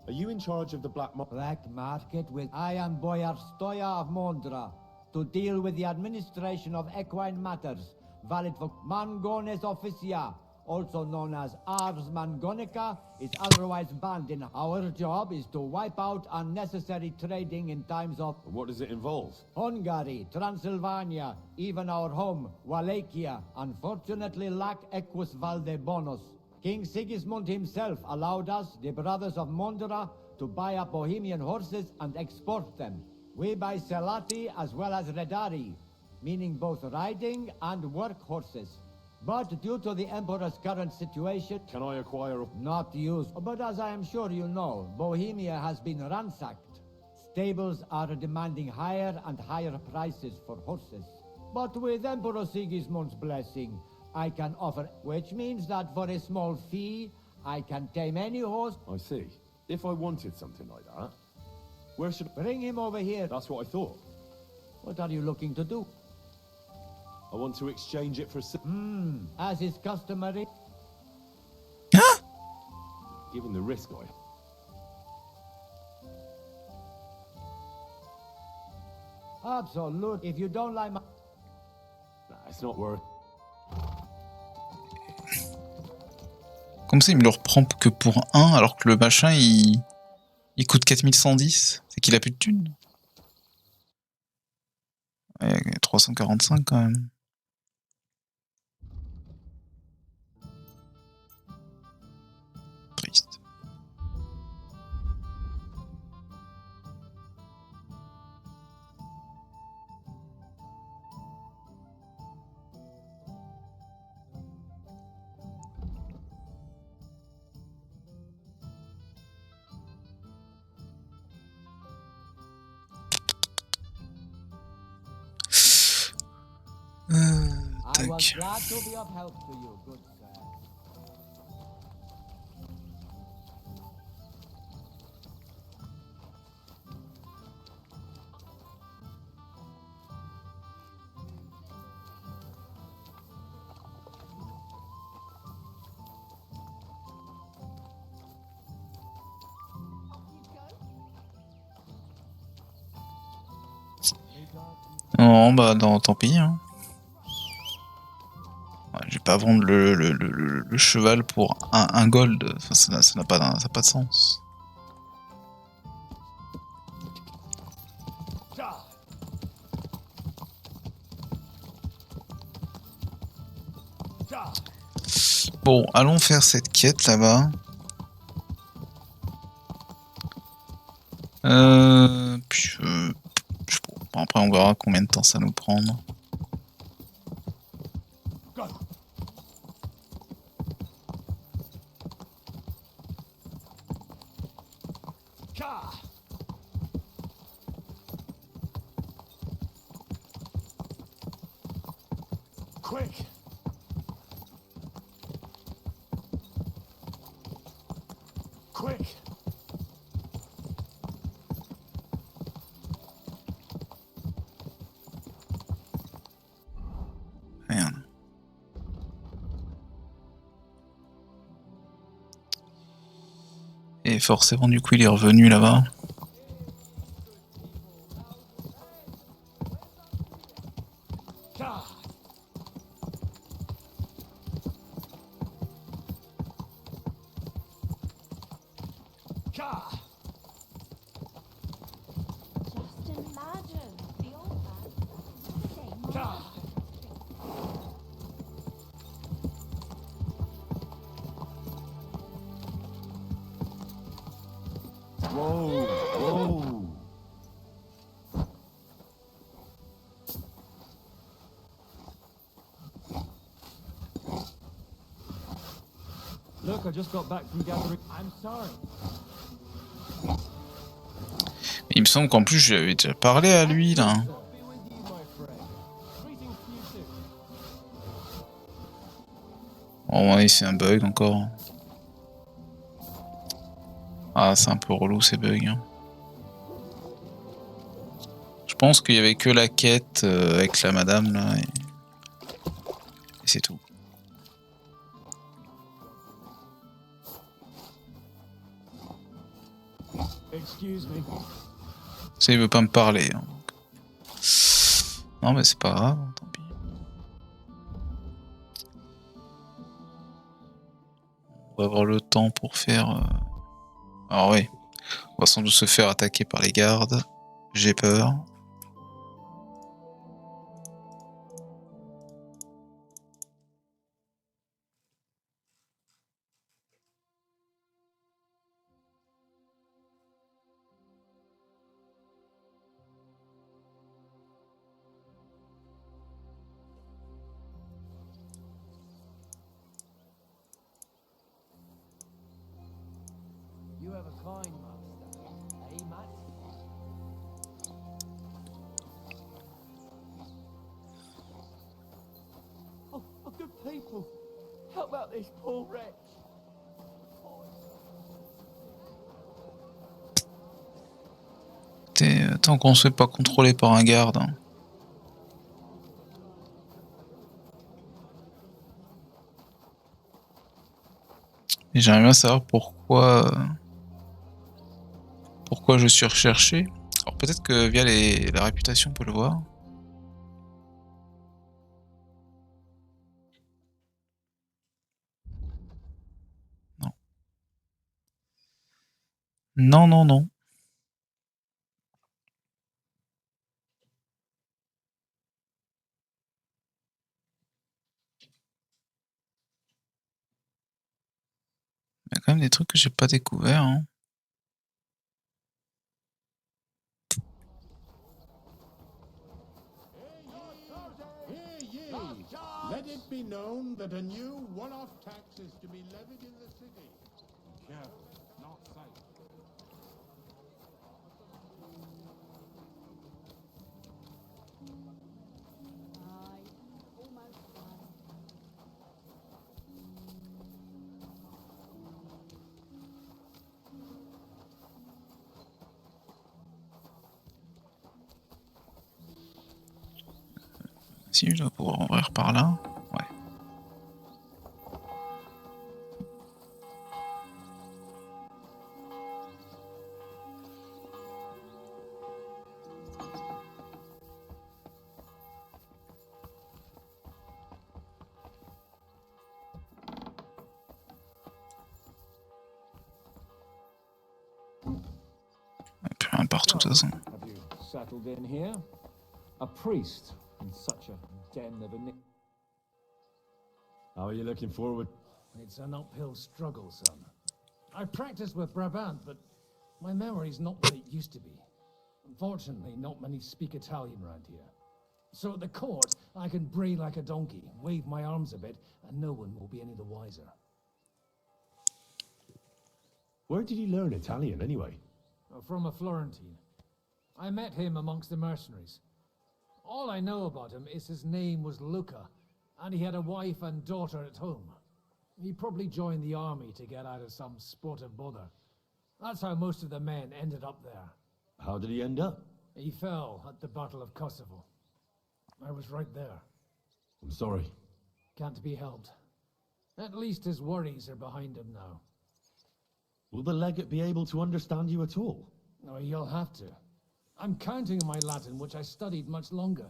Are you in charge of the black market with... I am Boyar Stoya of Mondra, to deal with the administration of equine matters, valid for Mangones officia, also known as Ars Mangonica, is otherwise banned in... Our job is to wipe out unnecessary trading in times of... What does it involve? Hungary, Transylvania, even our home, Wallachia, unfortunately lack equus valde bonus. King Sigismund himself allowed us, the brothers of Mondra, to buy up Bohemian horses and export them. We buy Selati as well as Redari, meaning both riding and work horses. But due to the Emperor's current situation... Can I acquire a... Not used. But as I am sure you know, Bohemia has been ransacked. Stables are demanding higher and higher prices for horses. But with Emperor Sigismund's blessing, I can offer, which means that for a small fee, I can tame any horse. I see. If I wanted something like that, where should... Bring him over here. That's what I thought. What are you looking to do? I want to exchange it for... As is customary. Given the risk, Absolute. If you don't like my... Nah, it's not worth... Comme ça, il me le reprend que pour 1, alors que le machin, il coûte 4110. C'est qu'il a plus de thunes. Ouais, 345 quand même. Triste. I was glad to be of help to you, good sir. Non, bah non, tant pis. Hein. Ouais, je vais pas vendre le cheval pour un gold. Enfin, ça n'a pas de sens. Bon, allons faire cette quête là-bas. Puis, bon, après on verra combien de temps ça nous prend. Quick! Quick! Merde. Et forcément, du coup, il est revenu là-bas. Just imagine the old man. Whoa, whoa. Look, I just got back from gathering. I'm sorry. Il me semble qu'en plus, j'avais déjà parlé à lui, là. Oh ouais, c'est un bug encore. Ah, c'est un peu relou ces bugs. Hein. Je pense qu'il y avait que la quête avec la madame, là. Et c'est tout. Excuse me. Ça, il veut pas me parler. Hein. Non, mais c'est pas grave, tant pis. On va avoir le temps pour faire... Alors oui, on va sans doute se faire attaquer par les gardes. J'ai peur. You have a kind master, eh, Matt? Oh, good people, help out this poor wretch. Tant qu'on se fait pas contrôler par un garde. Hein. Et j'aimerais bien savoir pourquoi je suis recherché. Alors peut-être que via la réputation on peut le voir. Non. Non, non, non. Il y a quand même des trucs que j'ai pas découverts. Hein. Let it be known that a new one-off tax is to be levied in the city. Careful, not safe. Si je dois pouvoir ouvrir par là. Ouais. Plus rien partout de toute façon. Have you settled in here? A priest in such a den of iniquity. How are you looking forward? It's an uphill struggle, son. I practiced with Brabant, but my memory's not what it used to be. Unfortunately, not many speak Italian around here. So at the court, I can bray like a donkey, wave my arms a bit, and no one will be any the wiser. Where did you learn Italian anyway? From a Florentine. I met him amongst the mercenaries. All I know about him is his name was Luca, and he had a wife and daughter at home. He probably joined the army to get out of some spot of bother. That's how most of the men ended up there. How did he end up? He fell at the Battle of Kosovo. I was right there. I'm sorry. Can't be helped. At least his worries are behind him now. Will the legate be able to understand you at all? No, he'll have to. I'm counting on my Latin, which I studied much longer.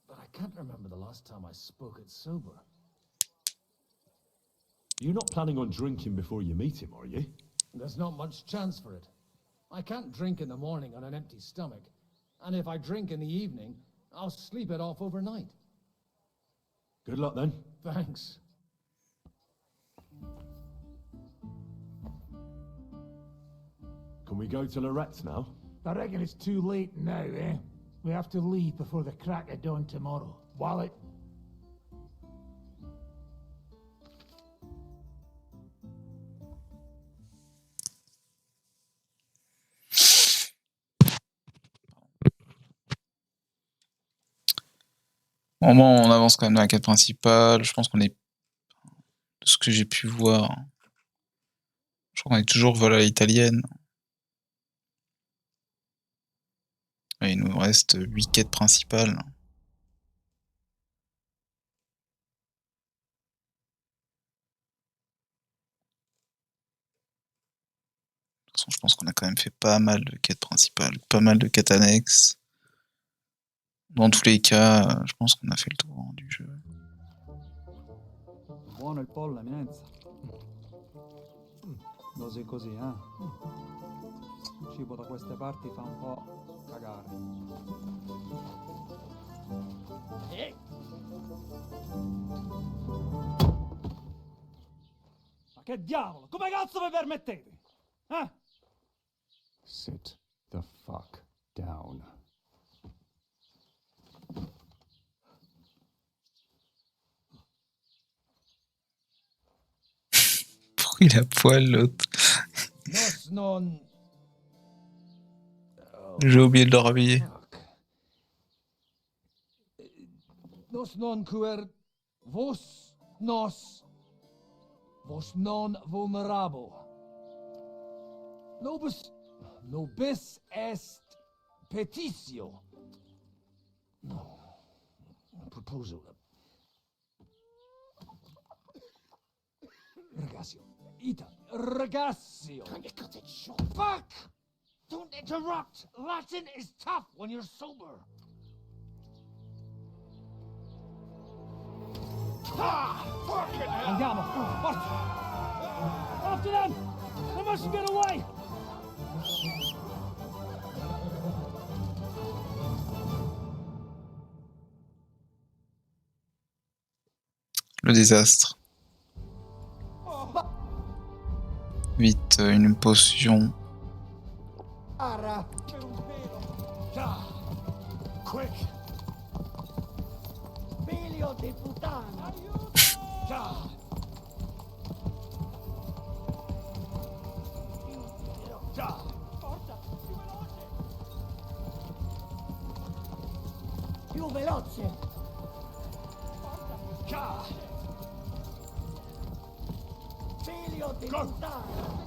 But I can't remember the last time I spoke it sober. You're not planning on drinking before you meet him, are you? There's not much chance for it. I can't drink in the morning on an empty stomach. And if I drink in the evening, I'll sleep it off overnight. Good luck then. Thanks. Can we go to Lorette's now? I reckon it's too late now, eh? We have to leave before the crack of dawn tomorrow. Wallet? Bon, on avance quand même dans la quête principale. Je pense qu'on est... De ce que j'ai pu voir... Je crois qu'on est toujours vol à l'italienne. Et il nous reste 8 quêtes principales. De toute façon, je pense qu'on a quand même fait pas mal de quêtes principales, pas mal de quêtes annexes. Dans tous les cas, je pense qu'on a fait le tour du jeu. Buono il pollo, eminenza. Così così, eh? Il cibo da queste parti fa un po' cagare. Ma che diavolo? Come cazzo vi permettete? Eh? Sit the fuck down. Pourquoi il a poil l'autre? J'ai oublié de le rhabiller. Nos non quer vos non vulnerabo. Nobis est petitio. No. Proposal. Ragazio. Ita. Ragazio. Fuck! Don't interrupt! Latin is tough when you're sober. Andiamo! Forza! After them! They must get away! Le désastre. Vite, une potion. Ara! Quick! Figlio di puttana! Aiuto! Forza! Più veloce! Figlio di puttana!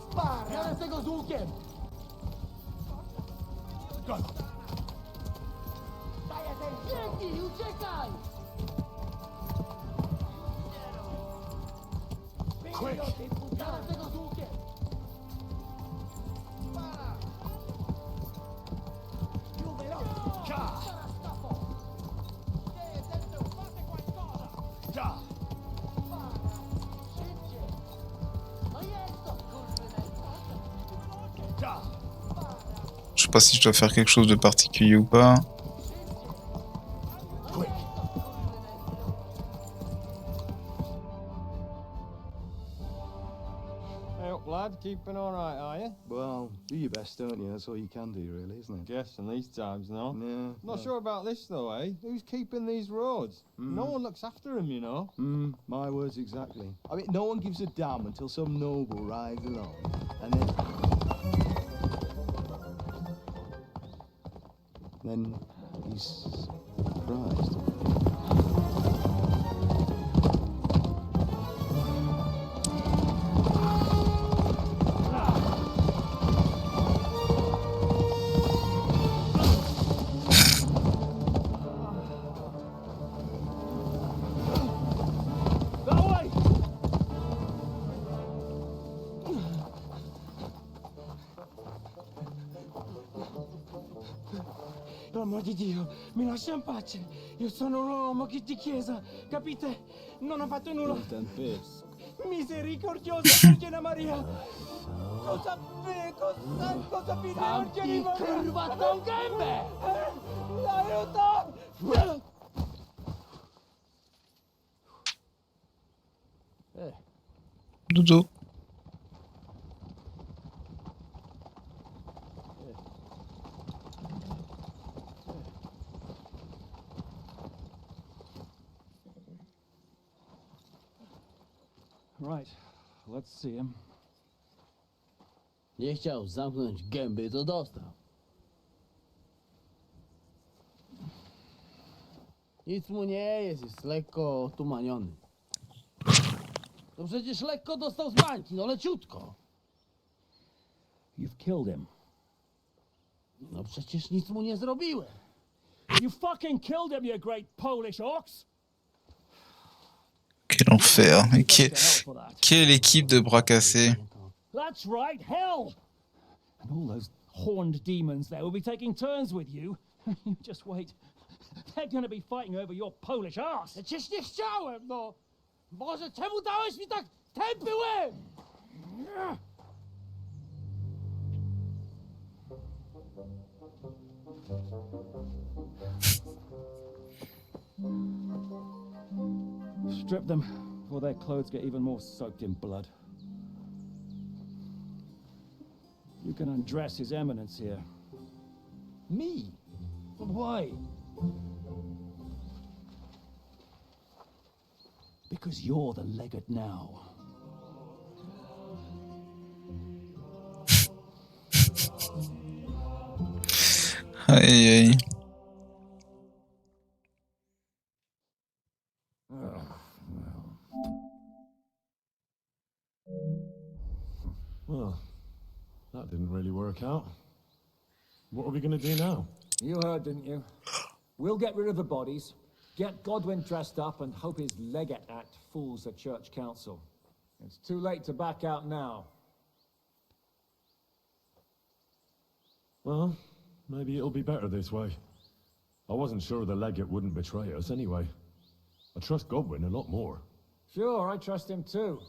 Spara! Ja tego z łukiem! Daj atencję! Dzięki, uciekaj! Quick! Ja tego z łukiem! Spara! Più veloce! Spara, stafo! Fate qualcosa! Je sais pas si je dois faire quelque chose de particulier ou pas. Hey up, lad. Keeping all right, are you? Well, do your best, don't you? That's all you can do, really, isn't it? Guess in these times, no? Yeah. Not sure about this, though, eh? Who's keeping these roads? No one looks after them, you know. My words exactly. I mean, no one gives a damn until some noble rides along, and then... Then he's surprised. Per amor di Dio, mi lascia in pace. Io sono un uomo di chiesa, capite? Non ho fatto nulla. Misericordiosa Vergine Maria! Cosa pide Vergine Maria? Curva con gambe! L'aiuto! Dodo. Right, let's see him. Nie chciał zamknąć gęby, to dostał. Nic mu nie jest lekko otumaniony. No przecież lekko dostał z bańki, no leciutko. You've killed him. No przecież nic mu nie zrobiłem. You fucking killed him, you great Polish ox! Quel enfer. Mais quelle équipe de bras cassés. That's right, hell! And all those horned demons there will be taking turns with you. You just wait. They're gonna be fighting over your Polish ass! Przecież nie chciałem, no! Boże, czemu dałeś mi tak tępy łeb? Strip them, before their clothes get even more soaked in blood. You can undress His Eminence here. Me? Why? Because you're the legate now. Aïe aïe. Well, that didn't really work out. What are we going to do now? You heard, didn't you? We'll get rid of the bodies, get Godwin dressed up, and hope his Legate Act fools the Church Council. It's too late to back out now. Well, maybe it'll be better this way. I wasn't sure the legate wouldn't betray us anyway. I trust Godwin a lot more. Sure, I trust him too,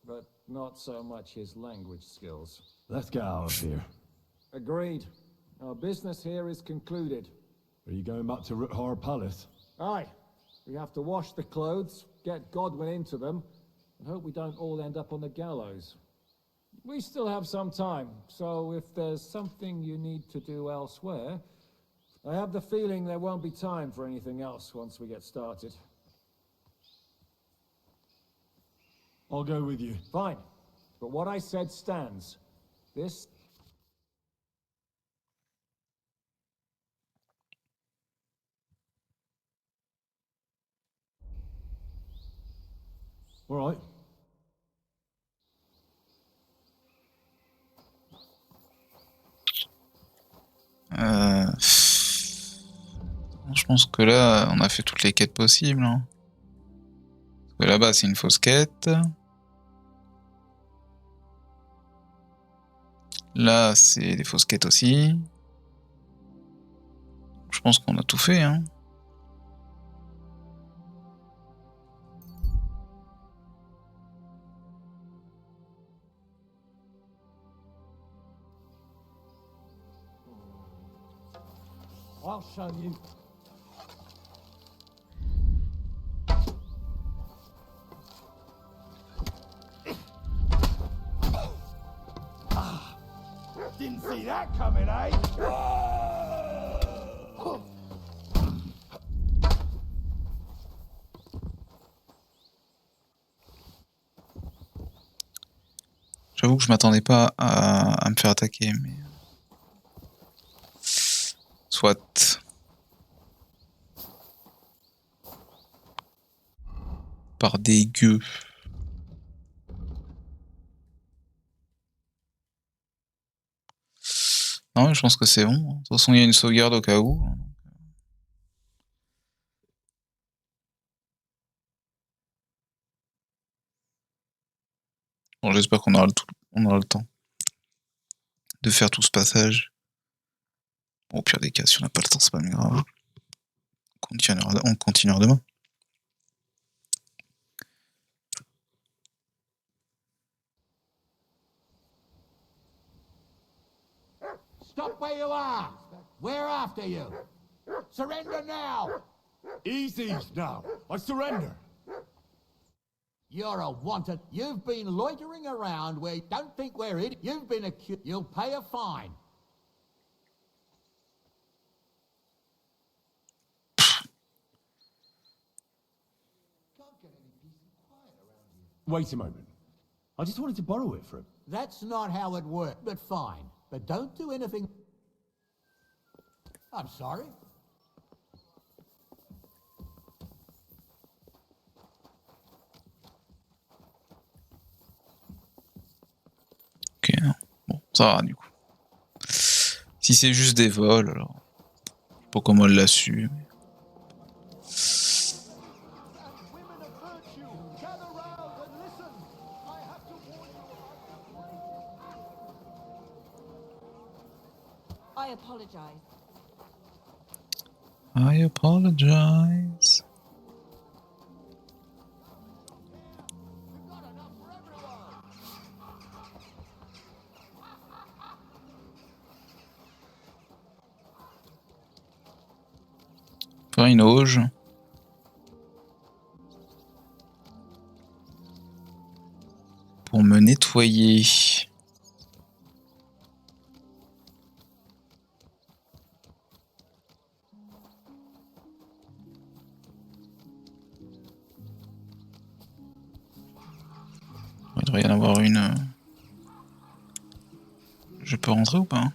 but not so much his language skills. Let's get out of here. Agreed. Our business here is concluded. Are you going back to Ruthar Palace? Aye. We have to wash the clothes, get Godwin into them, and hope we don't all end up on the gallows. We still have some time, so if there's something you need to do elsewhere, I have the feeling there won't be time for anything else once we get started. I'll go with you. Fine. But what I said stands. This... All right. Je pense que là, on a fait toutes les quêtes possibles. Hein. Parce que là-bas, c'est une fausse quête. Là, c'est des fausses quêtes aussi. Je pense qu'on a tout fait. Hein. I'll show you. Didn't see that coming, eh? J'avoue que je m'attendais pas à me faire attaquer, mais... Soit. par des gueux. Non, mais je pense que c'est bon. De toute façon, il y a une sauvegarde au cas où. Bon, j'espère qu'on aura le temps de faire tout ce passage. Bon, au pire des cas, si on n'a pas le temps, c'est pas grave. On continuera demain. Stop where you are! We're after you! Surrender now! Easy now. I surrender. You're a wanted. You've been loitering around where you don't think we're in. You've been accused. You'll pay a fine. Wait a moment. I just wanted to borrow it for him. That's not how it works, but fine. But don't do anything. I'm sorry. Ok, bon, ça va du coup. Si c'est juste des vols, alors. Je sais pas comment elle l'a su. Mais... I apologize. I apologize. Faire une auge. Pour me nettoyer. Il devrait y en avoir une. Je peux rentrer ou pas?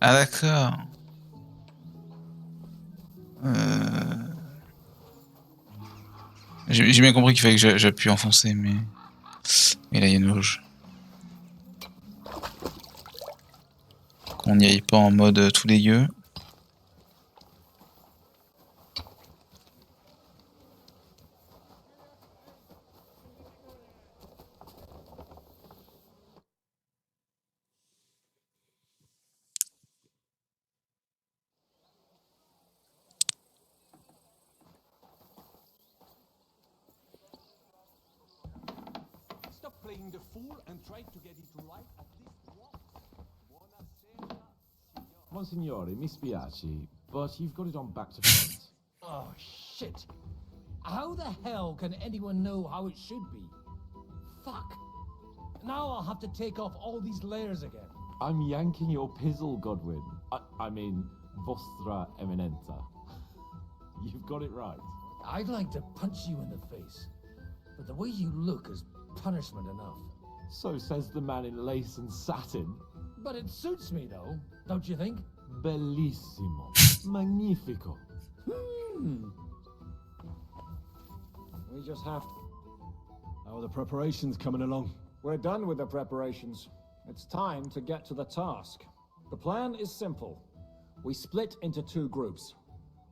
Ah d'accord. J'ai bien compris qu'il fallait que j'appuie enfoncer, mais... Et là il y a une loge. Qu'on n'y aille pas en mode tout dégueu. Stop playing the fool and try to get it right at least once. Monsignore, mi spiace, but you've got it on back to front. Oh, shit. How the hell can anyone know how it should be? Fuck. Now I'll have to take off all these layers again. I'm yanking your pizzle, Godwin. I mean, vostra eminenta. You've got it right. I'd like to punch you in the face, but the way you look is punishment enough. So says the man in lace and satin. But it suits me, though, don't you think? Bellissimo. Magnifico. We just have to... How are the preparations coming along? We're done with the preparations. It's time to get to the task. The plan is simple. We split into two groups.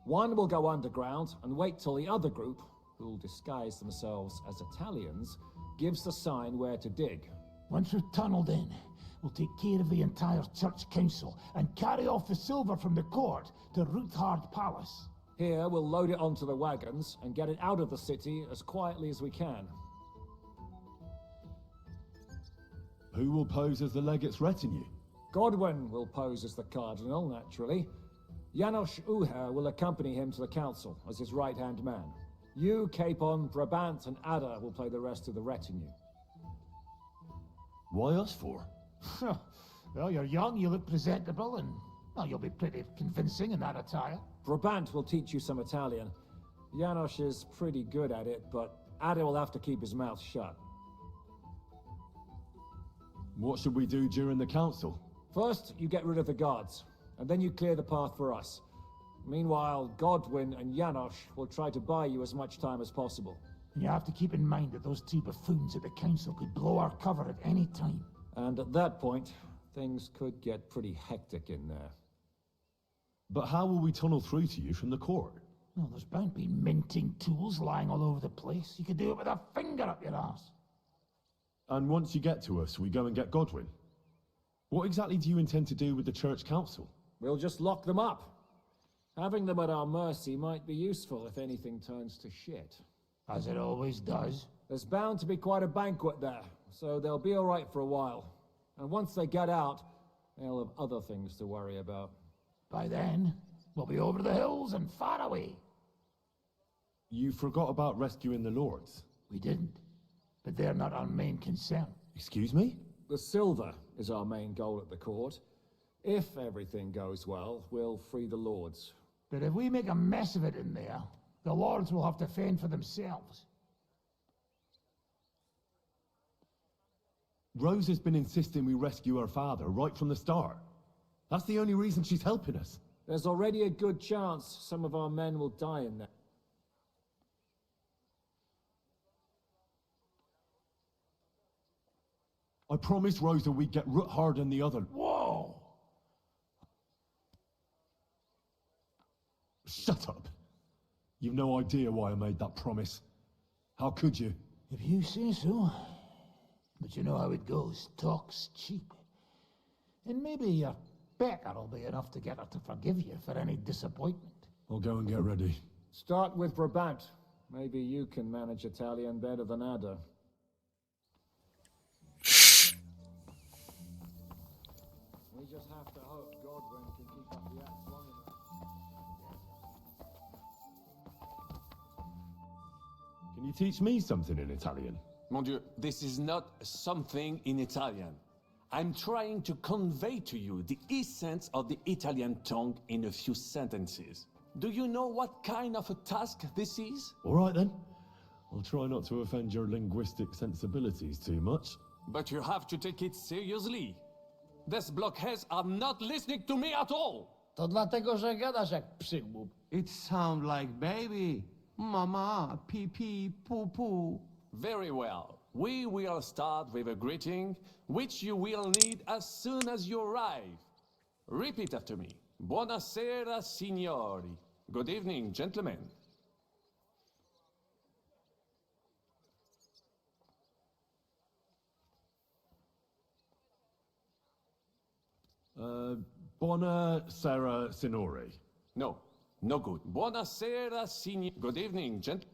One will go underground and wait till the other group, who'll disguise themselves as Italians, gives the sign where to dig. Once we've tunneled in, we'll take care of the entire church council and carry off the silver from the court to Ruthard Palace. Here, we'll load it onto the wagons and get it out of the city as quietly as we can. Who will pose as the legate's retinue? Godwin will pose as the cardinal, naturally. Janos Uher will accompany him to the council as his right-hand man. You, Capon, Brabant, and Ada will play the rest of the retinue. Why us for? Well, you're young, you look presentable, and well, you'll be pretty convincing in that attire. Brabant will teach you some Italian. Janos is pretty good at it, but Ada will have to keep his mouth shut. What should we do during the council? First, you get rid of the guards, and then you clear the path for us. Meanwhile, Godwin and Janosch will try to buy you as much time as possible. And you have to keep in mind that those two buffoons at the council could blow our cover at any time. And at that point, things could get pretty hectic in there. But how will we tunnel through to you from the court? Well, there's bound to be minting tools lying all over the place. You could do it with a finger up your arse. And once you get to us, we go and get Godwin. What exactly do you intend to do with the church council? We'll just lock them up. Having them at our mercy might be useful if anything turns to shit. As it always does. There's bound to be quite a banquet there, so they'll be alright for a while. And once they get out, they'll have other things to worry about. By then, we'll be over the hills and far away. You forgot about rescuing the lords. We didn't. But they're not our main concern. Excuse me? The silver is our main goal at the court. If everything goes well, we'll free the lords. But if we make a mess of it in there, the lords will have to fend for themselves. Rose has been insisting we rescue her father right from the start. That's the only reason she's helping us. There's already a good chance some of our men will die in there. I promised Rosa we'd get root hard in the other. Whoa! Shut up. You've no idea why I made that promise. How could you? If you say so. But you know how it goes. Talk's cheap. And maybe your pecker will be enough to get her to forgive you for any disappointment. I'll go and get ready. Start with Brabant. Maybe you can manage Italian better than Ada. We just have to hope Godwin can keep up the act long enough. Can you teach me something in Italian? Mon Dieu, this is not something in Italian. I'm trying to convey to you the essence of the Italian tongue in a few sentences. Do you know what kind of a task this is? All right then. I'll try not to offend your linguistic sensibilities too much. But you have to take it seriously. These blockheads are not listening to me at all. To dlatego, że gadasz jak przygłup. It sounds like baby. Mama, pee pee, poo poo. Very well. We will start with a greeting, which you will need as soon as you arrive. Repeat after me. Buonasera, signori. Good evening, gentlemen. Buonasera, signori. No, no good. Buonasera, signori. Good evening, gentlemen.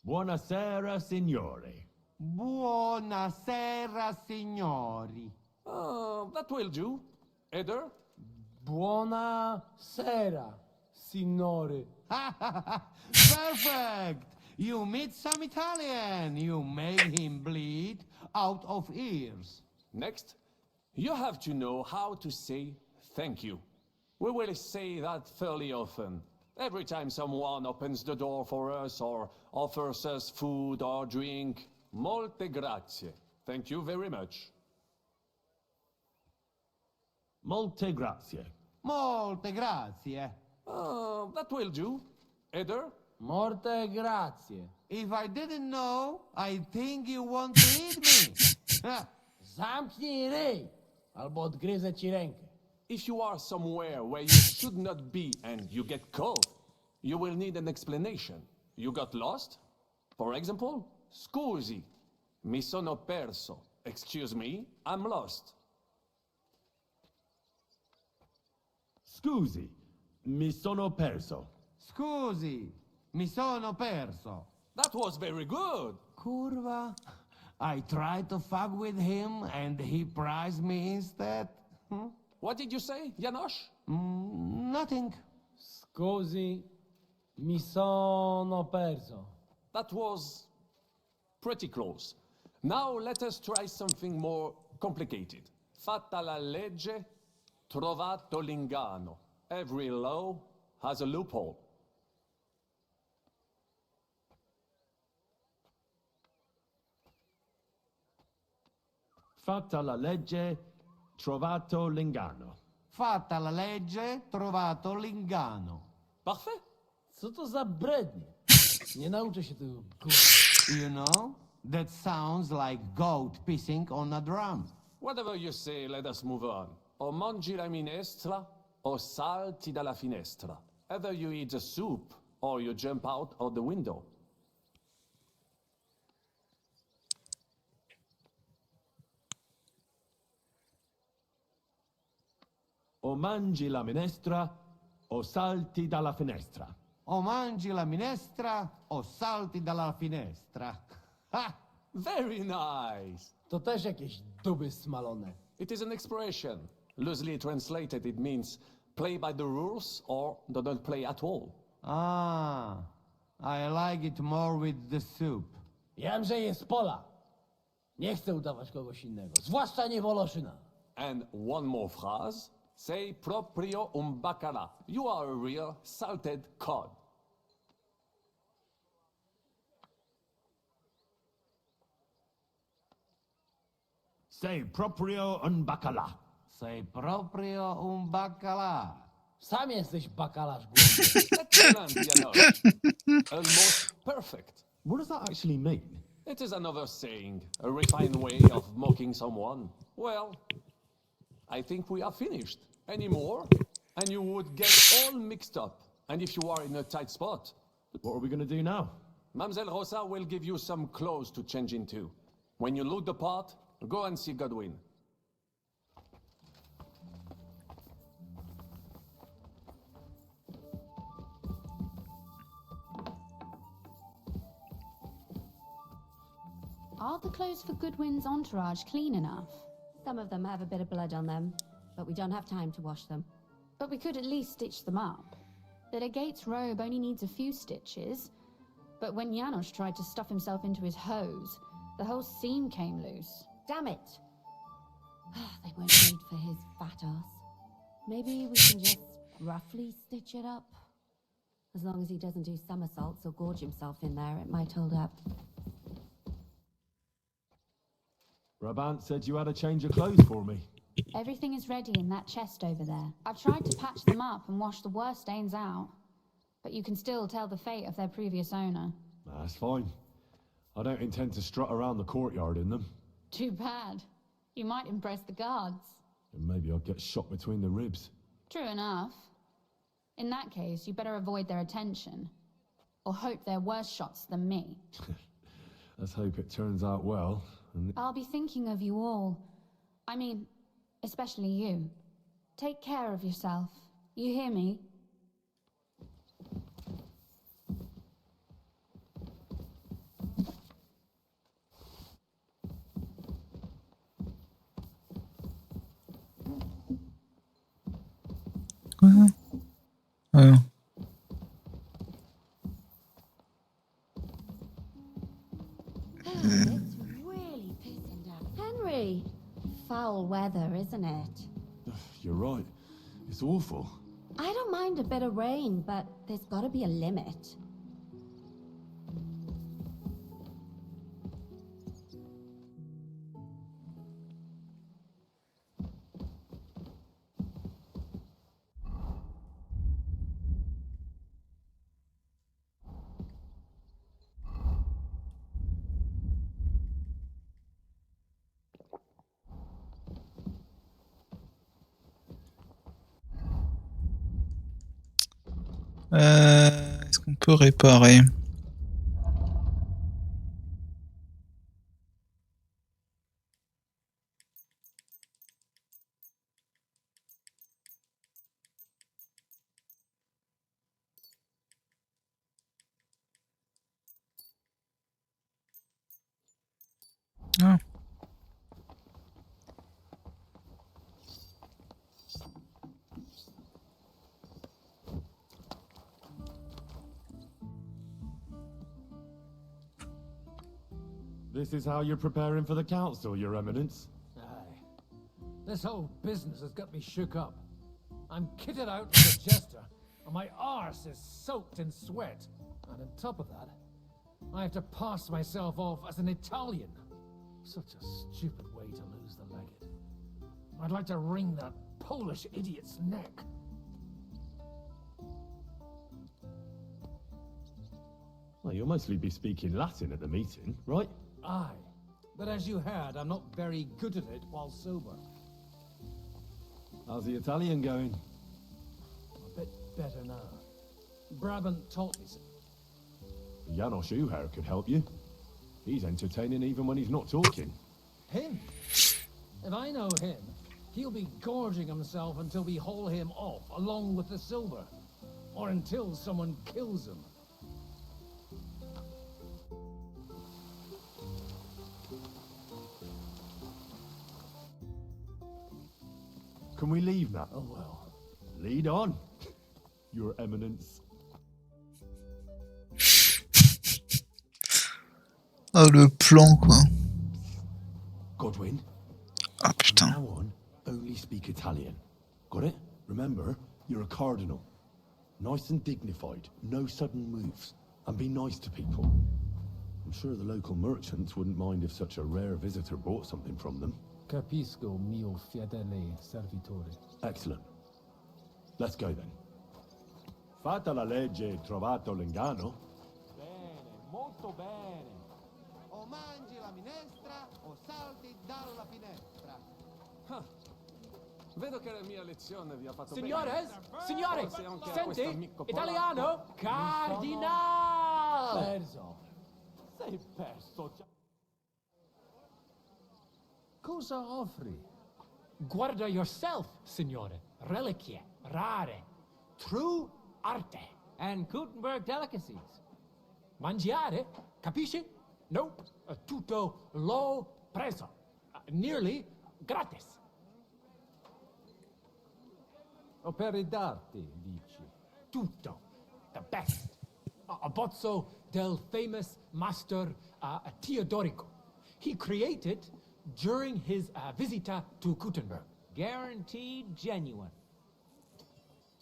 Buonasera, signori. Buonasera, signori. That will do. Eder? Buonasera, signore. Perfect! You meet some Italian. You made him bleed out of ears. Next, you have to know how to say thank you. We will say that fairly often. Every time someone opens the door for us or offers us food or drink. Molte grazie. Thank you very much. Molte grazie. Molte grazie. That will do. Eder? Molte grazie. If I didn't know, I think you want to eat me. Zamknij ryj, albo odgryzę ci rękę. If you are somewhere where you should not be and you get caught, you will need an explanation. You got lost? For example, scusi, mi sono perso. Excuse me, I'm lost. Scusi, mi sono perso. Scusi, mi sono perso. That was very good. Curva. I tried to fuck with him and he prized me instead. What did you say, Janosch? Nothing. Scusi, mi sono perso. That was pretty close. Now let us try something more complicated. Fatta la legge, trovato l'ingano. Every law has a loophole. Fatta la legge, trovato l'ingano. Fatta la legge, trovato l'ingano. Parfait. Co to za brednie? Nie nauczę się tego You know, that sounds like goat pissing on a drum. Whatever you say, let us move on. O mangi la minestra, o salti dalla finestra. Either you eat the soup, or you jump out of the window. O mangi la minestra, o salti dalla finestra. O mangi la minestra, o salti dalla finestra. Ha! Very nice. To też jakieś duby smalone. It is an expression. Loosely translated, it means play by the rules or do not play at all. Ah, I like it more with the soup. Jam, że jest pola. Nie chcę udawać kogoś innego, zwłaszcza nie Woloszyna. And one more phrase. Say proprio un bacala. You are a real salted cod. Say proprio un bacala. Say proprio un bacala. Sam jesteś bakalarz głowy. Excellent, you know. Almost perfect. What does that actually mean? It is another saying, a refined way of mocking someone. Well, I think we are finished. Any more? And you would get all mixed up. And if you are in a tight spot... What are we going to do now? Mamselle Rosa will give you some clothes to change into. When you look the part, go and see Godwin. Are the clothes for Goodwin's entourage clean enough? Some of them have a bit of blood on them, but we don't have time to wash them. But we could at least stitch them up. The legate's robe only needs a few stitches, but when Janos tried to stuff himself into his hose, the whole seam came loose. Damn it! They weren't made for his fat ass. Maybe we can just roughly stitch it up? As long as he doesn't do somersaults or gorge himself in there, it might hold up. Brabant said you had a change of clothes for me. Everything is ready in that chest over there. I've tried to patch them up and wash the worst stains out, but you can still tell the fate of their previous owner. That's fine. I don't intend to strut around the courtyard in them. Too bad. You might impress the guards. And maybe I'll get shot between the ribs. True enough. In that case, you better avoid their attention. Or hope they're worse shots than me. Let's hope it turns out well. And I'll be thinking of you all. I mean, especially you. Take care of yourself. You hear me? Oh. It's really pissing down. Henry! Foul weather, isn't it? you're right. It's awful. I don't mind a bit of rain, but there's gotta be a limit. Est-ce qu'on peut réparer? Ah. This is how you're preparing for the council, Your Eminence. Aye. This whole business has got me shook up. I'm kitted out as a jester, and my arse is soaked in sweat. And on top of that, I have to pass myself off as an Italian. Such a stupid way to lose the legate. I'd like to wring that Polish idiot's neck. Well, you'll mostly be speaking Latin at the meeting, right? Aye. But as you heard, I'm not very good at it while sober. How's the Italian going? A bit better now. Brabant taught me. Janos Uher could help you. He's entertaining even when he's not talking. Him? If I know him, he'll be gorging himself until we haul him off, along with the silver. Or until someone kills him. Can we leave now? Oh well. Lead on, Your Eminence. Ah, le plan, quoi. Godwin. Ah, putain. From now on, only speak Italian. Got it? Remember, you're a cardinal. Nice and dignified, no sudden moves, and be nice to people. I'm sure the local merchants wouldn't mind if such a rare visitor bought something from them. Capisco, mio fedele servitore. Excellent. Let's go then. Fatta la legge, trovato l'inganno. Bene, molto bene. O mangi la minestra o salti dalla finestra. Ah, vedo che la mia lezione vi ha fatto Signores, bene. signore, Forse anche a senti, questo amico italiano, polacco. cardinal. Perso. Sei perso. Cosa offri? Guarda yourself, signore. Reliquie, rare, true arte. And Gutenberg delicacies. Mangiare, capisci? Nope, tutto l'ho preso. Nearly gratis. Opere d'arte, dici? Tutto. The best. A bozzo del famous master Teodorico. He created during his visita to Gutenberg. Guaranteed genuine.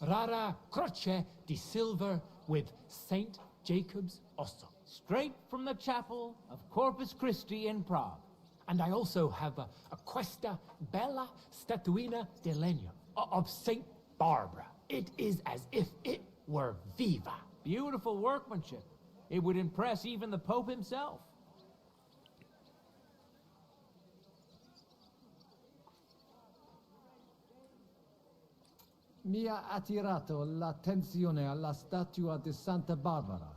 Rara croce di silver with Saint Jacob's osso. Straight from the chapel of Corpus Christi in Prague. And I also have a questa bella statuina di legno of Saint Barbara. It is as if it were viva. Beautiful workmanship. It would impress even the Pope himself. Mi ha attirato l'attenzione alla statua di Santa Barbara.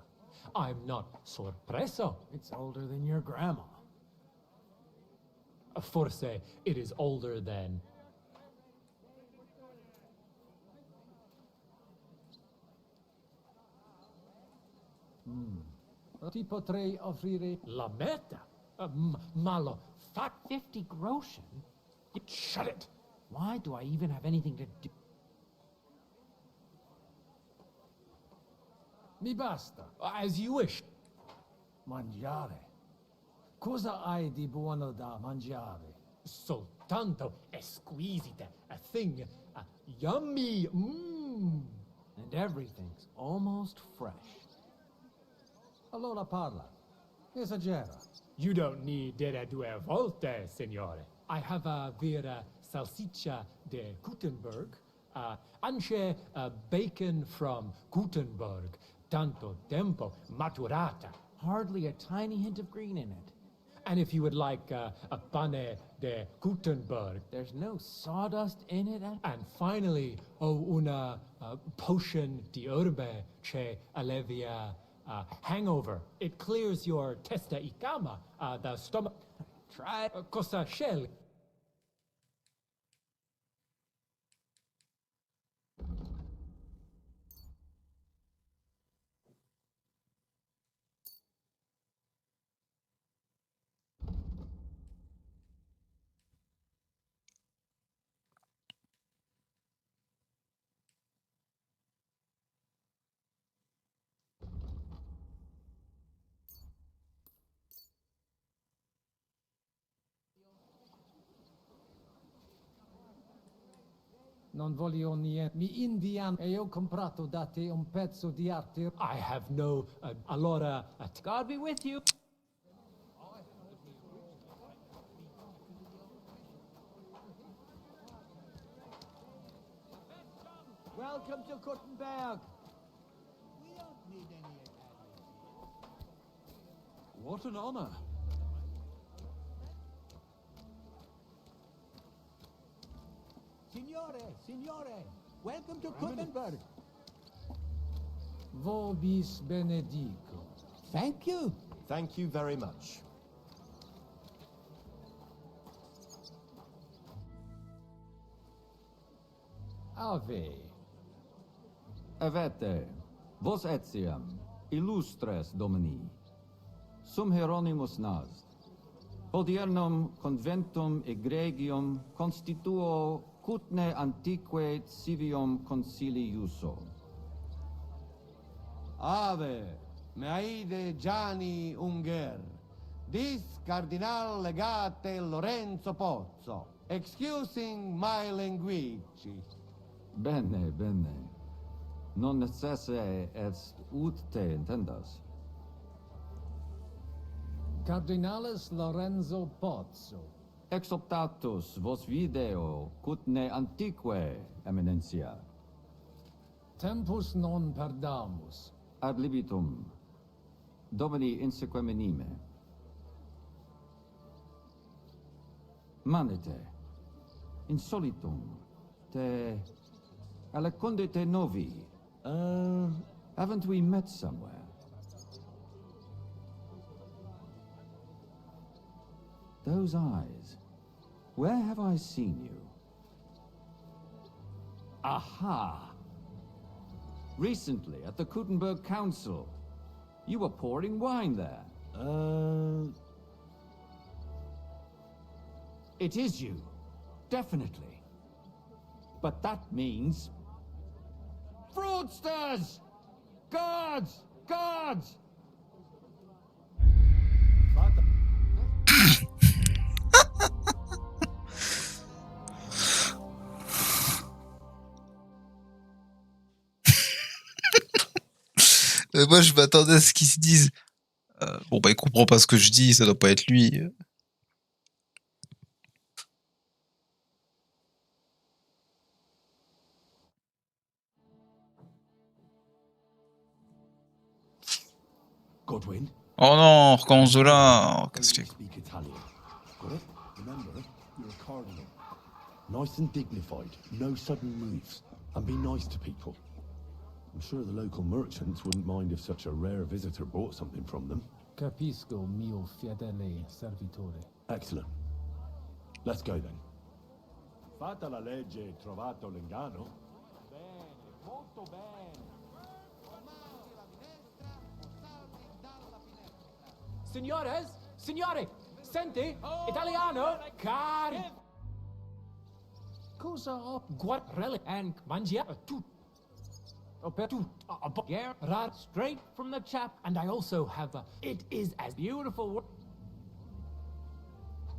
I'm not sorpreso. It's older than your grandma. Forse it is older than... Ti potrei offrire... La meta? Malo. Fat 50 groschen? Shut it. Why do I even have anything to do? Mi basta. As you wish. Mangiare. Cosa hai di buono da mangiare? Soltanto esquisite. A thing. Yummy. And everything's almost fresh. Allora parla. Esagera. You don't need dire due volte, signore. I have a vera salsiccia de Gutenberg. Anche bacon from Gutenberg. Tanto tempo maturata. Hardly a tiny hint of green in it. And if you would like a pane de Gutenberg. There's no sawdust in it. And finally, una potion di herbe che allevia hangover. It clears your testa y cama, the stomach. Try it. Cosa scegli? Non voglio niente. Mi inviano e ho comprato da te un pezzo di arte. I have no... allora... God be with you. Welcome to Gutenberg. We don't need any academy. What an honor. Signore, welcome to Kuttenberg. Vobis benedico. Thank you. Thank you very much. Ave. Avete, vos etiam, illustres domini, sum Hieronymus nas, hodiernum conventum egregium constituo cutne antique civium concili iuso. Ave, meaide Gianni Unger, dis Cardinal Legate Lorenzo Pozzo, excusing my language. Bene, bene. Non necesse est ut te intendas. Cardinalis Lorenzo Pozzo. Exoptatus vos video cutne antique eminentia. Tempus non perdamus. Ad libitum. Domini inseque menime. Manete. Insolitum. Te alecunde te novi. Haven't we met somewhere? Those eyes. Where have I seen you? Aha! Recently, at the Kuttenberg Council. You were pouring wine there. It is you. Definitely. But that means... fraudsters! Guards! Guards! Moi, je m'attendais à ce qu'ils se disent. Bon, bah, il comprend pas ce que je dis, ça doit pas être lui. Godwin? Oh non, on recommence de là. Oh, qu'est-ce que Speak Italian. Got it? Remember, you're a cardinal. Nice and dignified, no sudden moves, and be nice to people. I'm sure the local merchants wouldn't mind if such a rare visitor brought something from them. Capisco, mio fedele servitore. Excellent. Let's go then. Fatta la legge e trovato l'inganno. Bene, molto bene. Signores? Signore! Senti? Italiano? Cari! Cosa ho guarrele and mangia tu? Rar straight from the chap, and I also have a. It is as beautiful.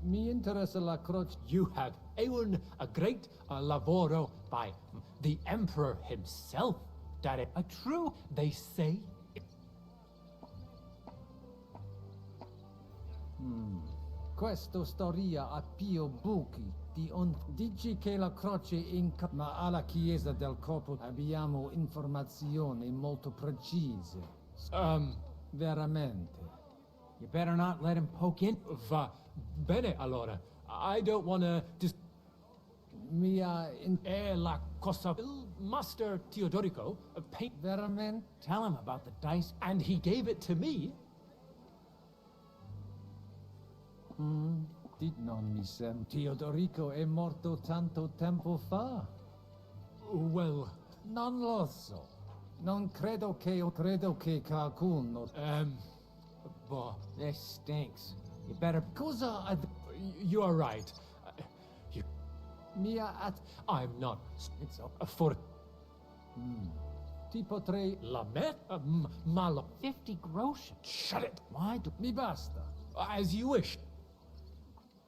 Mi interessa la croce. You had a great lavoro by the emperor himself. That it a true, they say. Questo storia a Pio Buchi dici che la croce ma alla chiesa del corpo abbiamo informazioni molto precise. Veramente. You better not let him poke in. Va bene allora. I don't wanna la cosa il Master Teodorico paint. Veramente? Tell him about the dice, and he gave it to me. Non mi sembra. Teodorico è morto tanto tempo fa. Well, non lo so. Non credo che qualcuno. Boh, this stinks. You better. Cosa? You are right. Mia I'm not. It's for. Ti potrei malo. 50 groschen. Shut it. Why do mi basta? As you wish.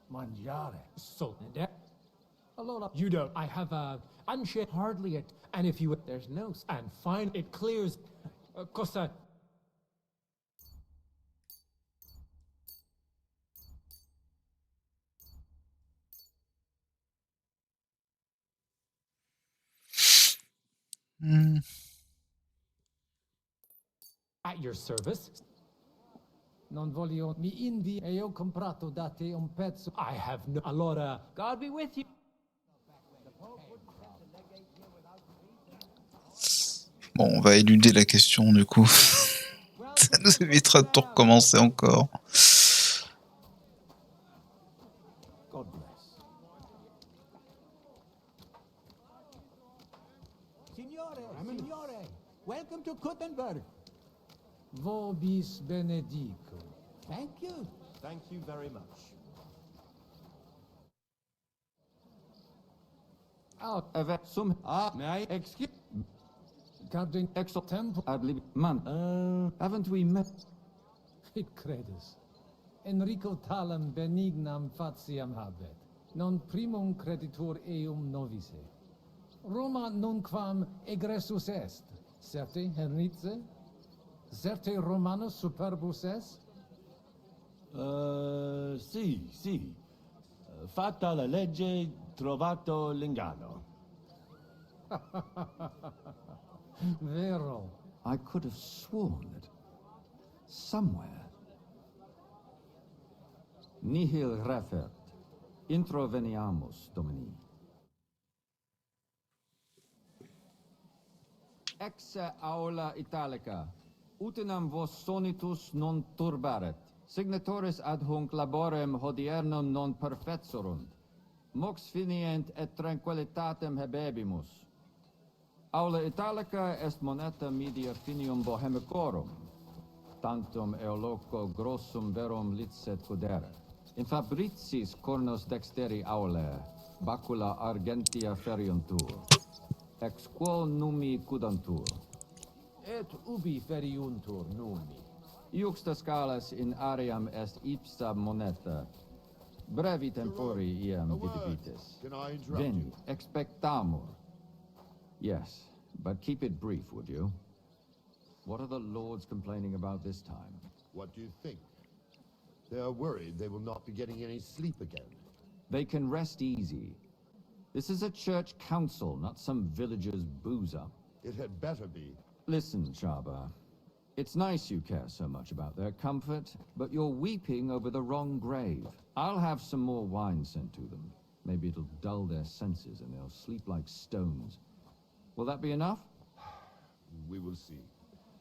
Mangiare. So, allora, you don't. I have a unshit hardly it. And if you there's no and fine it clears. Cosa. At your service. Non voglio mi indi e ho comprato da te un pezzo. I have no... Allora, God be with you. Bon, on va éluder la question du coup. Ça nous évitera de tout recommencer encore. God bless. Signore, welcome to Kuttenberg. Vobis benedico. Thank you. Thank you very much. May I excuse? Carding exo tempo. Man, haven't we met? Hic credes. Enrico talam benignam faciam habet. Non primum creditur eum novise. Roma nunquam egressus est. Certe Henrice? Certe Romanus superbus est? Sì. Fatta la legge, trovato l'inganno. Vero. I could have sworn that somewhere. Nihil refert. Introveniamus, Domini. Ex aula italica. Utinam vos sonitus non turbaret. Signatoris ad hunc laborem hodiernum non perfetsurunt. Mox finient et tranquillitatem habebimus. Aula italica est moneta media finium bohemicorum. Tantum eoloco grossum verum licet cudere. In fabricis cornos dexteri aulae, bacula argentia feriuntur. Ex quo numi cudantur. Et ubi feriuntur numi. Iuxta scalas in aream est ipsa moneta. Brevi tempori iam vidibitis. Can I interrupt Veni, you? expectamur. Yes, but keep it brief, would you? What are the lords complaining about this time? What do you think? They are worried they will not be getting any sleep again. They can rest easy. This is a church council, not some villager's boozer. It had better be. Listen, Chaba. It's nice you care so much about their comfort, but you're weeping over the wrong grave. I'll have some more wine sent to them. Maybe it'll dull their senses and they'll sleep like stones. Will that be enough? We will see.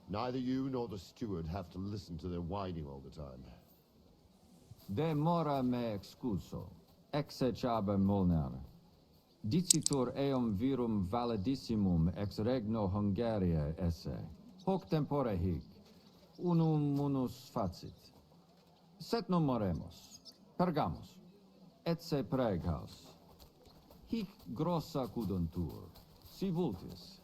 Neither you nor the steward have to listen to their whining all the time. De mora me excuso. Exe Chaba Molnar. Dicitur eum virum validissimum ex regno Hungaria esse. Hoc tempore hic. Unum munus facit. Set non moremus. Pergamus. Etse preghaus. Hic grossa cuduntur. Si vultis.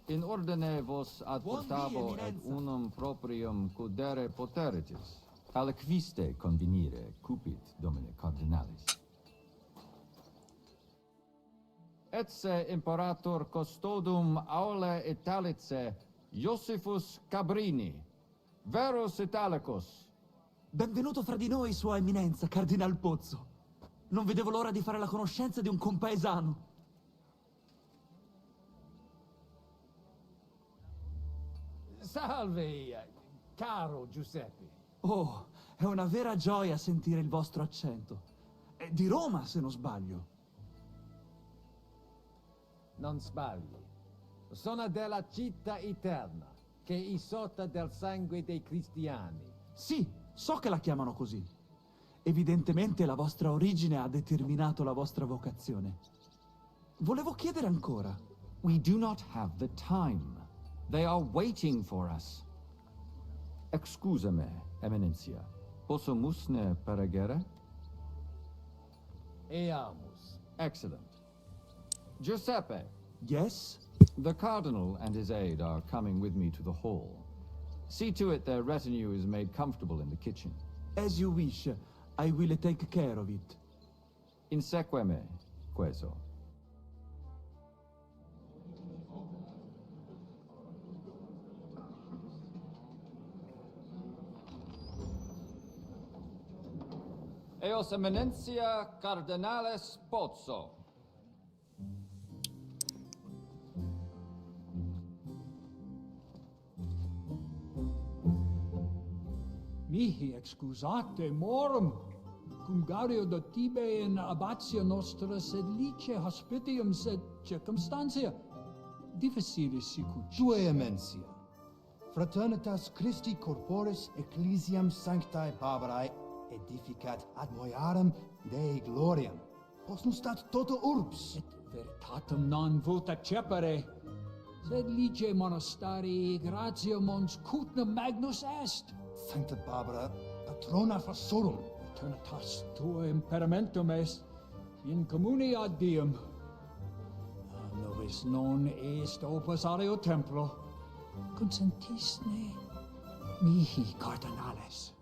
In ordine vos ad portabo et unum proprium cudere poteritis. Aliquiste convenire cupit, Domine Cardinalis. Etse imperator custodum aule Italice Iosifus Cabrini, Verus Italicus. Benvenuto fra di noi, Sua Eminenza, Cardinal Pozzo. Non vedevo l'ora di fare la conoscenza di un compaesano. Salve, caro Giuseppe. Oh, è una vera gioia sentire il vostro accento. È di Roma, se non sbaglio. Non sbagli. Sono della città eterna, che è isotta del sangue dei cristiani. Sì, so che la chiamano così. Evidentemente la vostra origine ha determinato la vostra vocazione. Volevo chiedere ancora. We do not have the time. They are waiting for us. Excusame, Eminentia. Possumusne peregere? Eamus. Excellent. Giuseppe. Yes? The Cardinal and his aide are coming with me to the hall. See to it their retinue is made comfortable in the kitchen. As you wish. I will take care of it. Inseque me, queso. Eos Eminentia Cardinales Pozzo. Mihi excusate morum. Cum gario de tibe in abatia nostra sed lice hospitium sed circumstantia. Difficile sicut. Tue mensia. Fraternitas Christi corporis ecclesiam sanctae Barbarae edificat ad moiarem Dei gloriam. Postnustat toto urbs. Et veritatem non vult accepere. Sed lice monastarii gratia mons cutnum magnus est. Sancta Barbara, patrona forsorum. Eternitas tua imperamentum est, in communi ad diem. Nobis non est opus areo templo. Consentisne mihi cardinales.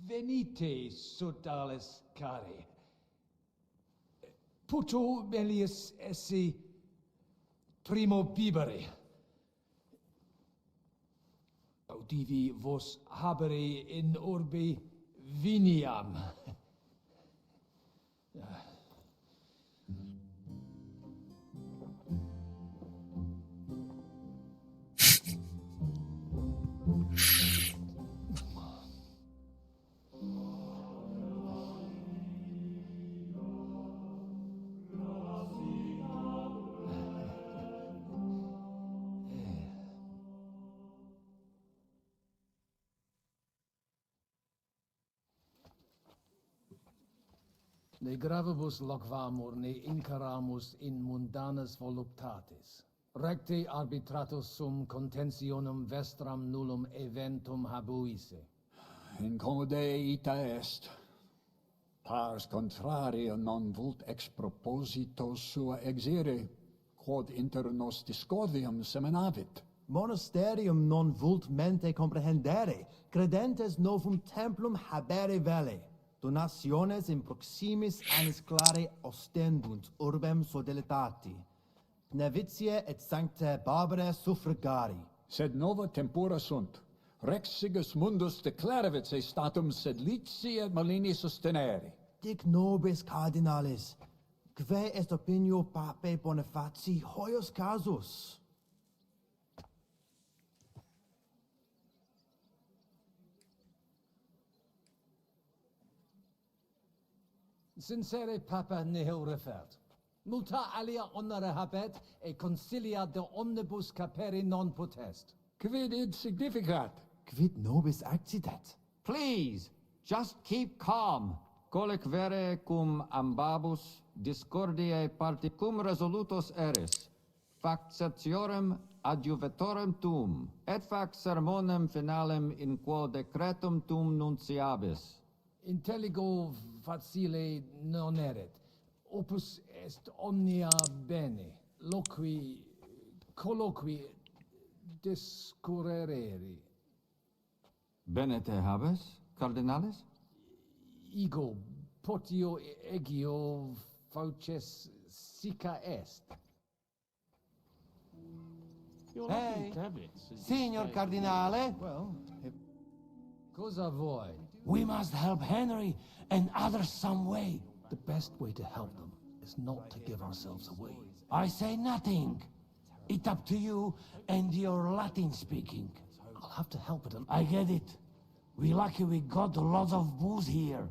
Venite, sodales cari. Puto melius esse primo bibere. Audivi vos habere in urbe viniam. Ne gravibus loquamur ne incaramus in mundanas voluptatis. Recte arbitratus sum contentionum vestram nullum eventum habuisse. Incommode ita est. Pars contraria non vult ex proposito sua exire, quod inter nos discordium seminavit. Monasterium non vult mente comprehendere, credentes novum templum habere vele. Donationes in proximis annis clare ostendunt urbem sodelitati. Nevitiae et sanctae Barbarae suffragari. Sed nova tempora sunt. Rex Sigismundus declarevit se statum sed lici et malini sustenere. Dic nobis cardinalis, quae est opinio pape Bonifaci hoius casus? Sincere papa nihil refert. Multa alia honore habet, e consilia de omnibus capere non potest. Quid id significat? Quid nobis accidet? Please, just keep calm. Colic vere cum ambabus discordiae particum resolutos eris. Factiorem adjuvetorem tum, et fac sermonem finalem in quo decretum tum nunciabis. Intelligo facile non erit. Opus est omnia bene. Loqui, colloqui, discurrere. Bene te habes, cardinalis? Ego, potio egio fauces sica est. Hey, Signor Cardinale. Well, Cosa vuoi? We must help Henry and others some way. The best way to help them is not to give ourselves away. I say nothing. It's up to you and your Latin speaking. I'll have to help it. I get it. We lucky we got a lot of booze here.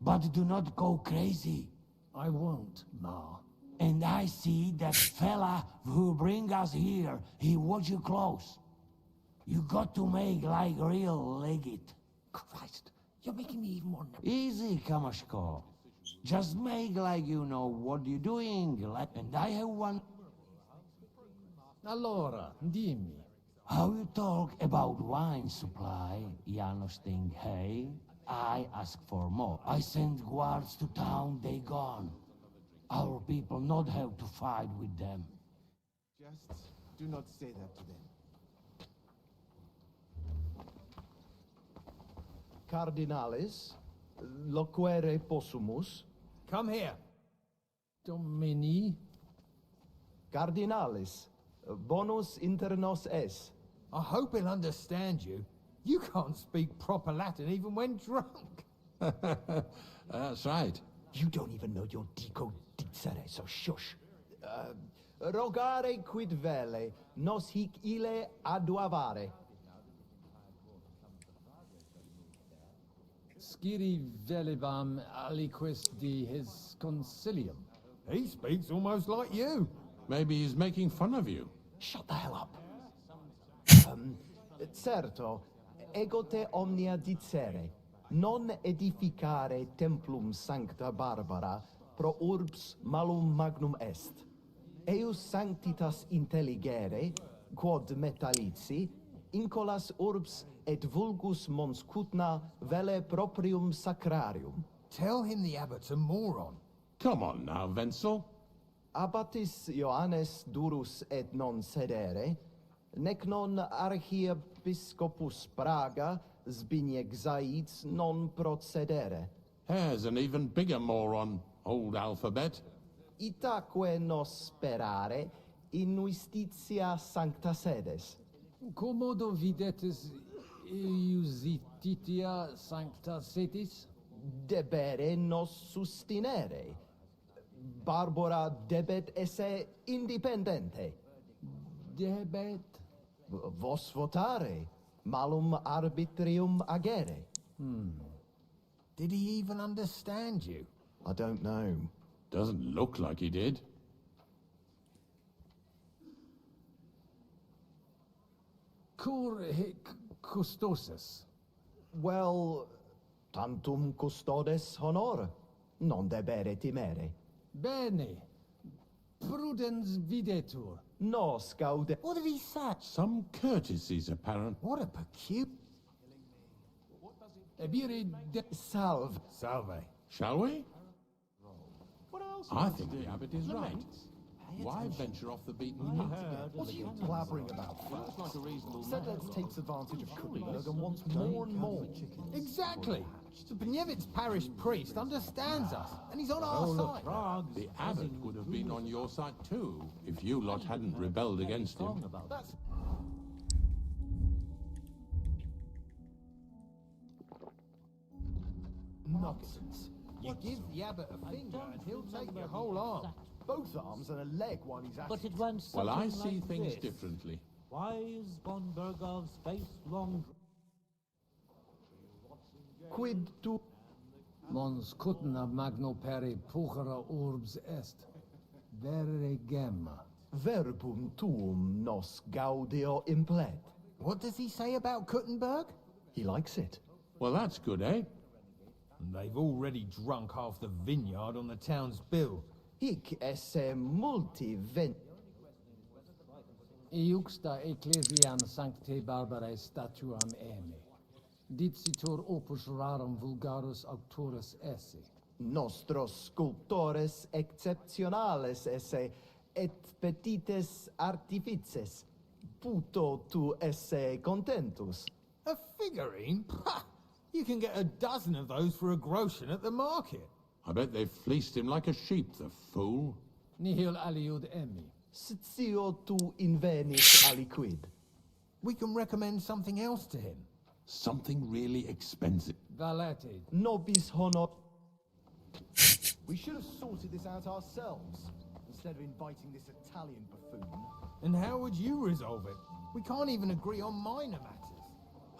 But do not go crazy. I won't, Ma. And I see that fella who bring us here. He watch you close. You got to make like real legit. Christ, you're making me even more nervous. Easy, Kamashko. Just make like you know what you're doing. And I have one. Allora, dimmi. How you talk about wine supply, Janos think, hey? I ask for more. I send guards to town, they gone. Our people not have to fight with them. Just do not say that to them. Cardinalis, loquere possumus. Come here. Domini. Cardinalis, bonus inter nos es. I hope he'll understand you. You can't speak proper Latin even when drunk. That's right. You don't even know your dico dicere, so shush. Rogare quid vele, nos hic ile aduavare. Sciri velibam aliquis di his concilium. He speaks almost like you. Maybe he's making fun of you. Shut the hell up. Certo, ego te omnia dicere, non edificare templum sancta Barbara pro urbs malum magnum est. Eius sanctitas intelligere, quod metallici, incolas urbs et vulgus mons cutna vele proprium sacrarium. Tell him the abbot's a moron. Come on now, Wenzel. Abbatis Ioannes durus et non sedere, nec non archiepiscopus Praga Zbigniew Zaitz non procedere. Here's an even bigger moron, old alphabet. Itaque nos sperare in justitia sancta sedes. Commodo videtis iusititia sancta sedis? Debere nos sustinere. Barbara debet esse independente. Debet? Vos votare, malum arbitrium agere. Did he even understand you? I don't know. Doesn't look like he did. Cur hic custosus? Well, tantum custodes honor, non debere timere. Bene. Prudens videtur. Nos gaude... What did he say? Some courtesies apparent. What a peculiar... Ebire de... Salve. Salve. Shall we? What else? I think the abbot is right. Why venture off the beaten path? What are you blabbering about, Franz? Sedlec takes advantage of Kuttenberg and wants more and more. Exactly. The Benevit's parish priest understands us, and he's on our side. The abbot would have been on your side too, if you lot hadn't rebelled against him. That's... Nonsense. You give the abbot a finger, and he'll take your whole arm. Both arms and a leg while he's at But it. it went Well, I something see like things this. differently. Why is von Bergov's face long? Quid tu... Mons cutna magno peri puchera urbs est. Vere gemma. Verbum tuum nos gaudio implet. What does he say about Kuttenberg? He likes it. Well, that's good, eh? They've already drunk half the vineyard on the town's bill. Hic esse multi ven... Iuxta ecclesiam sancte Barbarae statuam eme. Dicitur opus rarum vulgarus auctorus esse. Nostros sculptores exceptionales esse, et petites artifices. Puto tu esse contentus. A figurine? Pah! You can get a dozen of those for a groschen at the market. I bet they've fleeced him like a sheep, the fool. Nihil aliud emi. Sitio tu invenis aliquid. We can recommend something else to him. Something really expensive. Valete. Nobis honor... We should have sorted this out ourselves, instead of inviting this Italian buffoon. And how would you resolve it? We can't even agree on minor matters.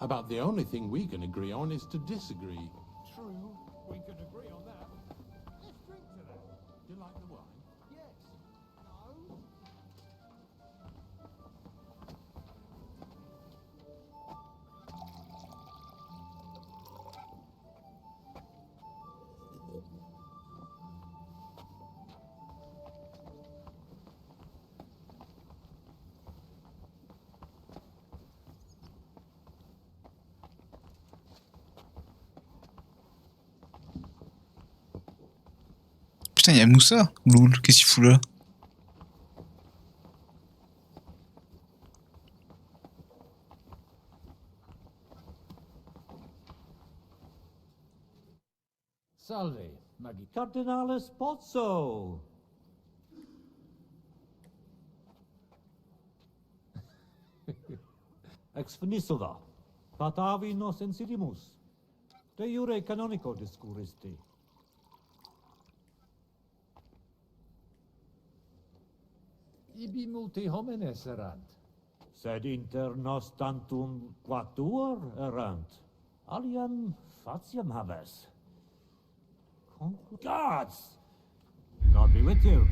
About the only thing we can agree on is to disagree. True, we could agree on that. Let's drink to that. Do you like the wine? Yes. No? Putain, il y a Moussa. Loul, qu'est-ce qu'il fout là? Salve, Maggie. Cardinale Spozzo! Ex finisova. Patavi nos insidimus. De jure canonico discuristi. tibi multi homines erant. Sed inter nos tantum quatuor erant. Aliam fatiam habes. Gods! God be with you.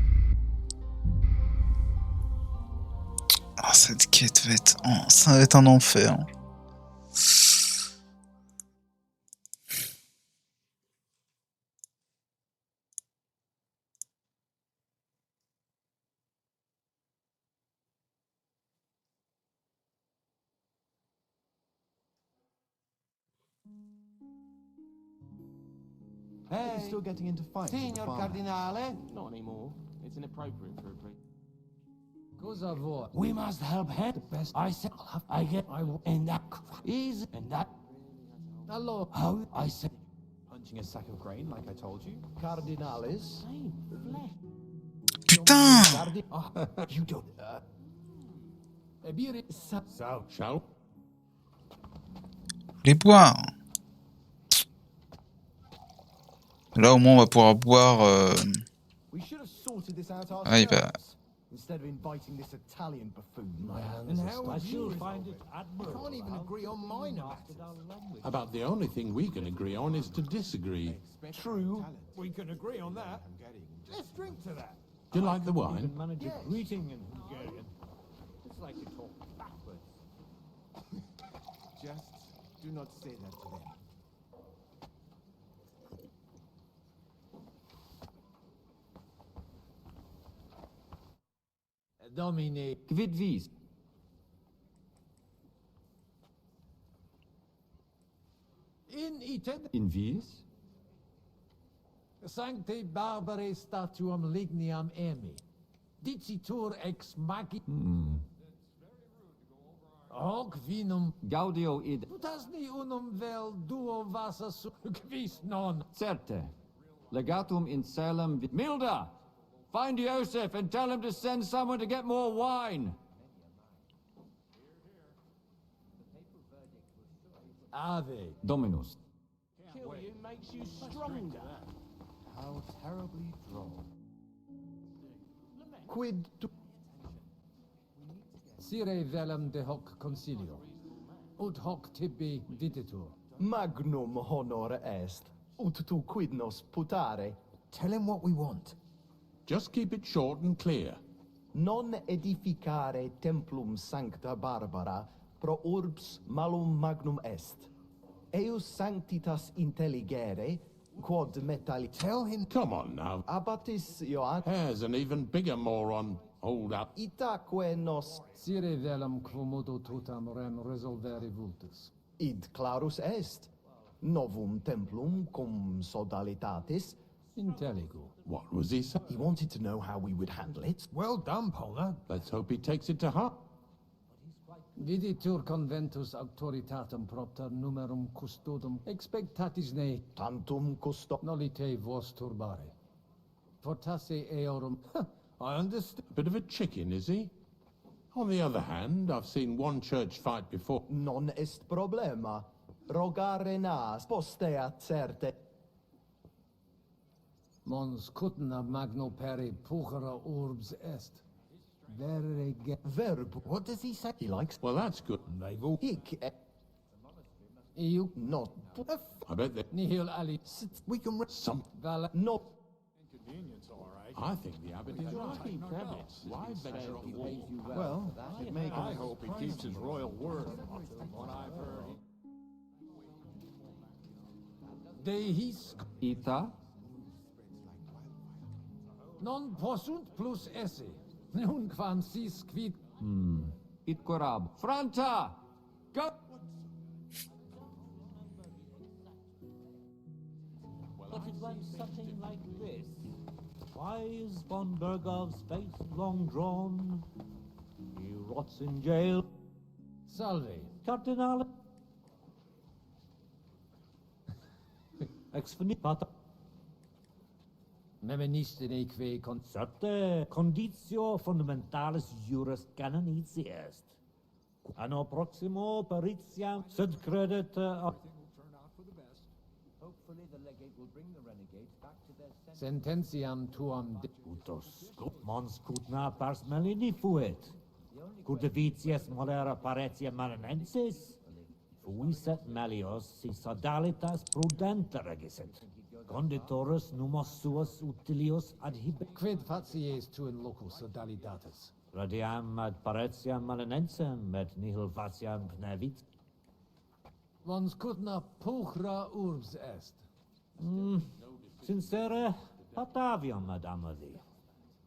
Ah, cette quête va être... ça va être un enfer. Hey, still getting into fights. with the Signor farmers. Cardinale? Not anymore. It's inappropriate for a priest. Cosa vuoi? We must help head the best. I said, I get, I will, and that is, and that. Allora, How I said, Punching a sack of grain, like I told you. Cardinales. Putain! You don't. So, shall Les boire. Là au moins on va pouvoir boire. We should have sorted this out Ah, il va. ourselves instead of inviting this Italian buffoon. And how would you find it admirable? Can't even agree on minor matters. About the only thing we can agree on is to disagree. True. We can agree on that. Let's drink to that. Do you like the wine? Manage a greeting in Hungarian. It's like you talk backwards. Just do not say that to them. Domine, Quid vis? in item In vis? sancte barbare statuam ligniam emi. Dicitur ex magi. Hoc vinum. Gaudio id. Putasni unum vel duo vasa quis non. Certe. Legatum in Salem. Milda! Find Joseph and tell him to send someone to get more wine. Ave. Dominus. Kill you makes you stronger. How terribly droll. Quid to Sire velum de hoc consilio. Ut hoc tibi videtur. magnum honor est, ut tu quid nos putare. Tell him what we want. Just keep it short and clear. Non edificare templum sancta Barbara pro urbs malum magnum est. Eus sanctitas intelligere, quod metalli... Tell him... Come on now. Abatis Ioan... Hare's an even bigger moron. Hold up. Itaque nos... Sire velum quomodo totam rem resolvere vultus. Id clarus est. Novum templum cum sodalitatis... Intelligo. What was he saying? He wanted to know how we would handle it. Well done, Polar. Let's hope he takes it to heart. Viditur conventus auctoritatem propter numerum custodum expectatis ne Tantum custo... nolite vos turbare. Fortasse eorum. I understand. Bit of a chicken, is he? On the other hand, I've seen one church fight before. Non est problema. Rogare nas posteat certe. Mons cutna magno peri puchera urbs est. Verge. Verb. What does he say? He likes... Well, that's good. Naval. Hic... Iu. Not... I bet they... Nihil ali. We can... Some... Vala. Not... Inconvenience, all right. I think the abbot is right. Why venture on war? Well, it may I hope he keeps his royal word. From what I've heard. Dehis. Ita? Non possunt plus esse. Nunquam sis quid. It corab. Franta! Go! But it went something like this. Wise von Bergov's face long drawn. He rots in jail. Salve. Cardinale. Ex finipata. Memeniste neque con... Certe conditio fundamentalis juris canonici est. Anno proximo peritiam sed credit... Everything will turn out for the best. Hopefully the legate will Sententiam tuam Utos, mons cutna pars melini fuit. Cutavitias molera paretia manenensis. Fuiset melios si sodalitas prudenta regisset. Conditorus numos suos utilios adhibet. Quid facies tu in loco sodalidatus? Radiam ad paretiam manenensem et nihil faciam pnevit. Mons cutna puchra urbs est. Sincere, Patavium ad amadi.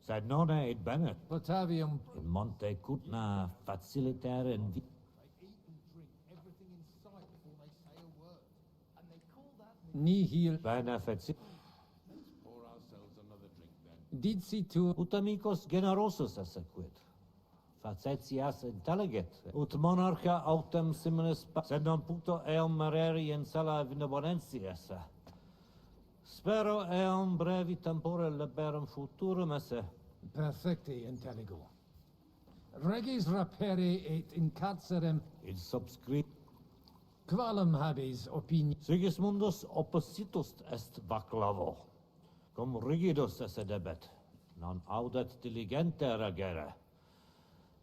Sed non id benet. Patavium. In monte cutna faciliter in vi. Nihil Benefit. Didsi tu Ut amicos generosus essequit. Facetias intelligit. Ut monarcha autem similis sed non puto eum mereri in sala benevolentia esse. Spero eum brevi tempore liberum futurum esse. perfecti intelligo. Regis rapere et in carcerem Id subscript. qualem habes opinion. Sigismundus oppositus est vaclavo. Cum rigidus esse debet. Non audet diligente regere.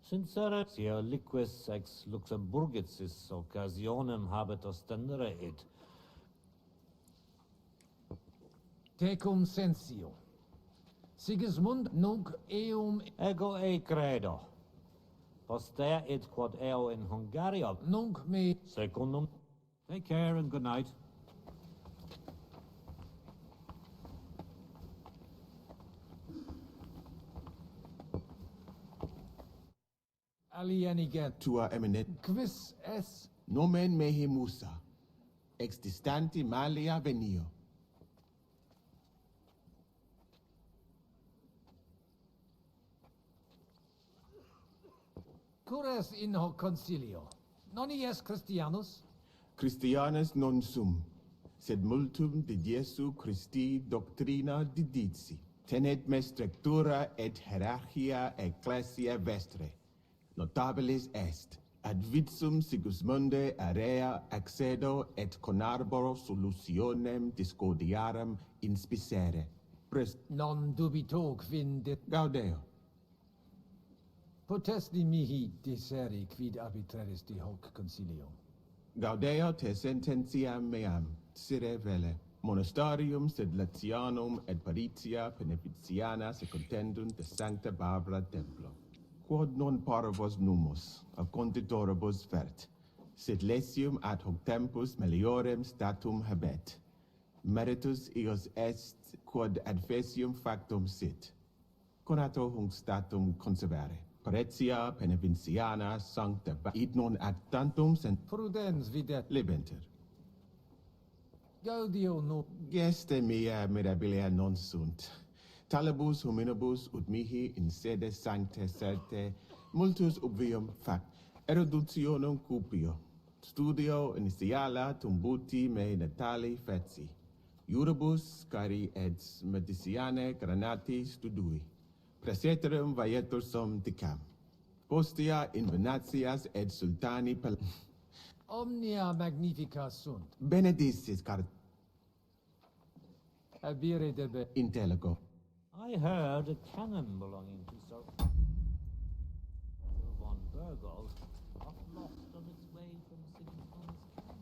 Sincere, sia liquis ex Luxemburgicis occasionem habet ostendere id. Tecum sensio. Sigismund nunc eum Ego e credo. Postea id quod eo in Hungaria. Nunc me. Secundum. Take care and good night. Alieniget. Tua eminent. Quis es? Nomen mehe Musa. Ex distanti malia venio. Cures in hoc concilio. Non ies Christianus? Christianus non sum, sed multum de Jesu Christi doctrina didici. Tenet me structura et hierarchia ecclesia vestre. Notabilis est. Ad vitsum Sigismunde area accedo et conarboro solutionem discordiarum inspicere. Non dubito quindit. Gaudeo. Potesti mihi diseri quid arbitraris de hoc concilio. Gaudeo te sententiam meam, sire vele. Monastarium sed Latianum et Paritia Beneficiana secundendunt de Sancta Barbara Templo. Quod non parvos numus, ab conditoribus vert, sed lesium ad hoc tempus meliorem statum habet. Meritus eos est quod adfesium factum sit. Conato hunc statum conservare. Paretia Beneficiana Sancta id non ad tantum sent Prudens videt libenter. Gaudio no. Geste mea mirabilia non sunt. Talibus hominibus ut mihi in sede sancte certe multus obvium fact. Eruditionum cupio. Studio initiala tumbuti me natali feci. Iuribus cari et mediciane granati studui. Praeterum vaietur sum dicam. Postea invenatias et sultani pel... Omnia magnifica sunt. Benedictis car... Abire debe. Intelligo. I heard a cannon belonging to Sir von Burgos got lost on its way from Sigismund's camp.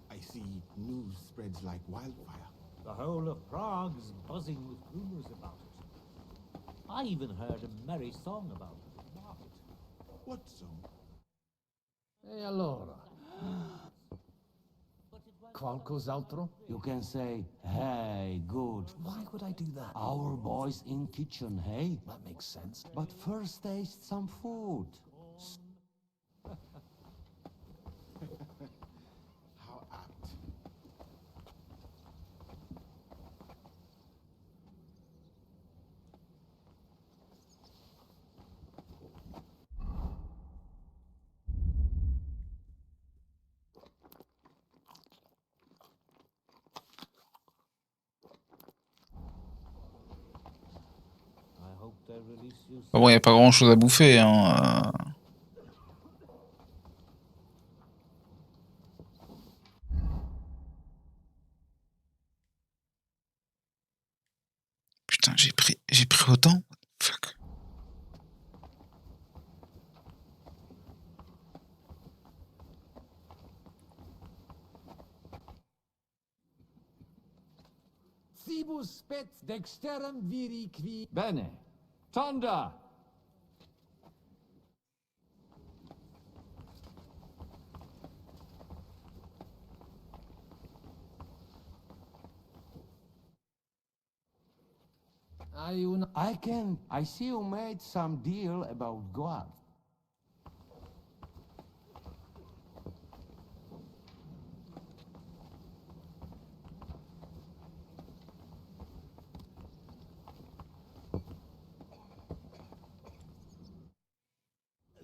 I see news spreads like wildfire. The whole of Prague is buzzing with rumors about it. I even heard a merry song about it at the market. What song? E allora? Qualcos'altro? You can say, hey, good. Why would I do that? Our boys in kitchen, hey? That makes sense. But first taste some food. How apt. Bon, il n'y a pas grand chose à bouffer, hein. Putain, j'ai pris autant? Fuck. Cibus spet dexterum viri qui... Bene. Tonda! I see you made some deal about God.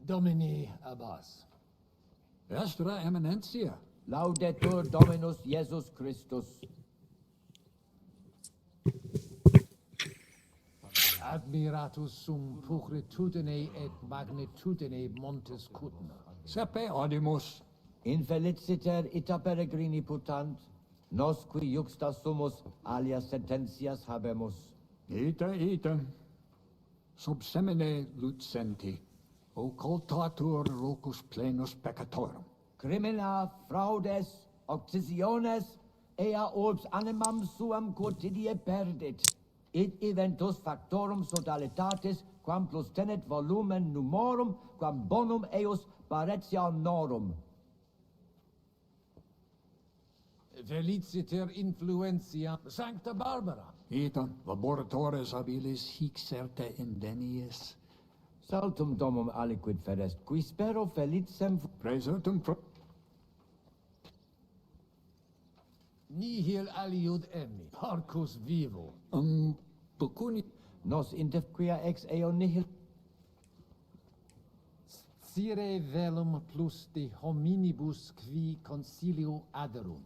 Domini Abbas. Vestra Eminentia. Laudetur Dominus Jesus Christus. Admiratus sum pulchritudine et magnitudine montes cutna. Sepe audimus. In feliciter ita peregrini putant, nos qui juxta sumus alias sententias habemus. Ita. Sub semine lucenti. Occultatur locus plenus peccatorum. Crimina, fraudes, occisiones, ea orbs animam suam quotidie perdit. Id eventus factorum sodalitatis, quam plus tenet volumen numorum, quam bonum eos paretianorum. Feliciter influentia Sancta Barbara. Ita laboratores habilis hic certe indeniis. Saltum domum aliquid ferest, qui spero felicem Praesertum Nihil aliud emmi, parcus vivo. Pecuni. Nos interquia ex eo nihil. Sire velum plus de hominibus qui consilio aderunt.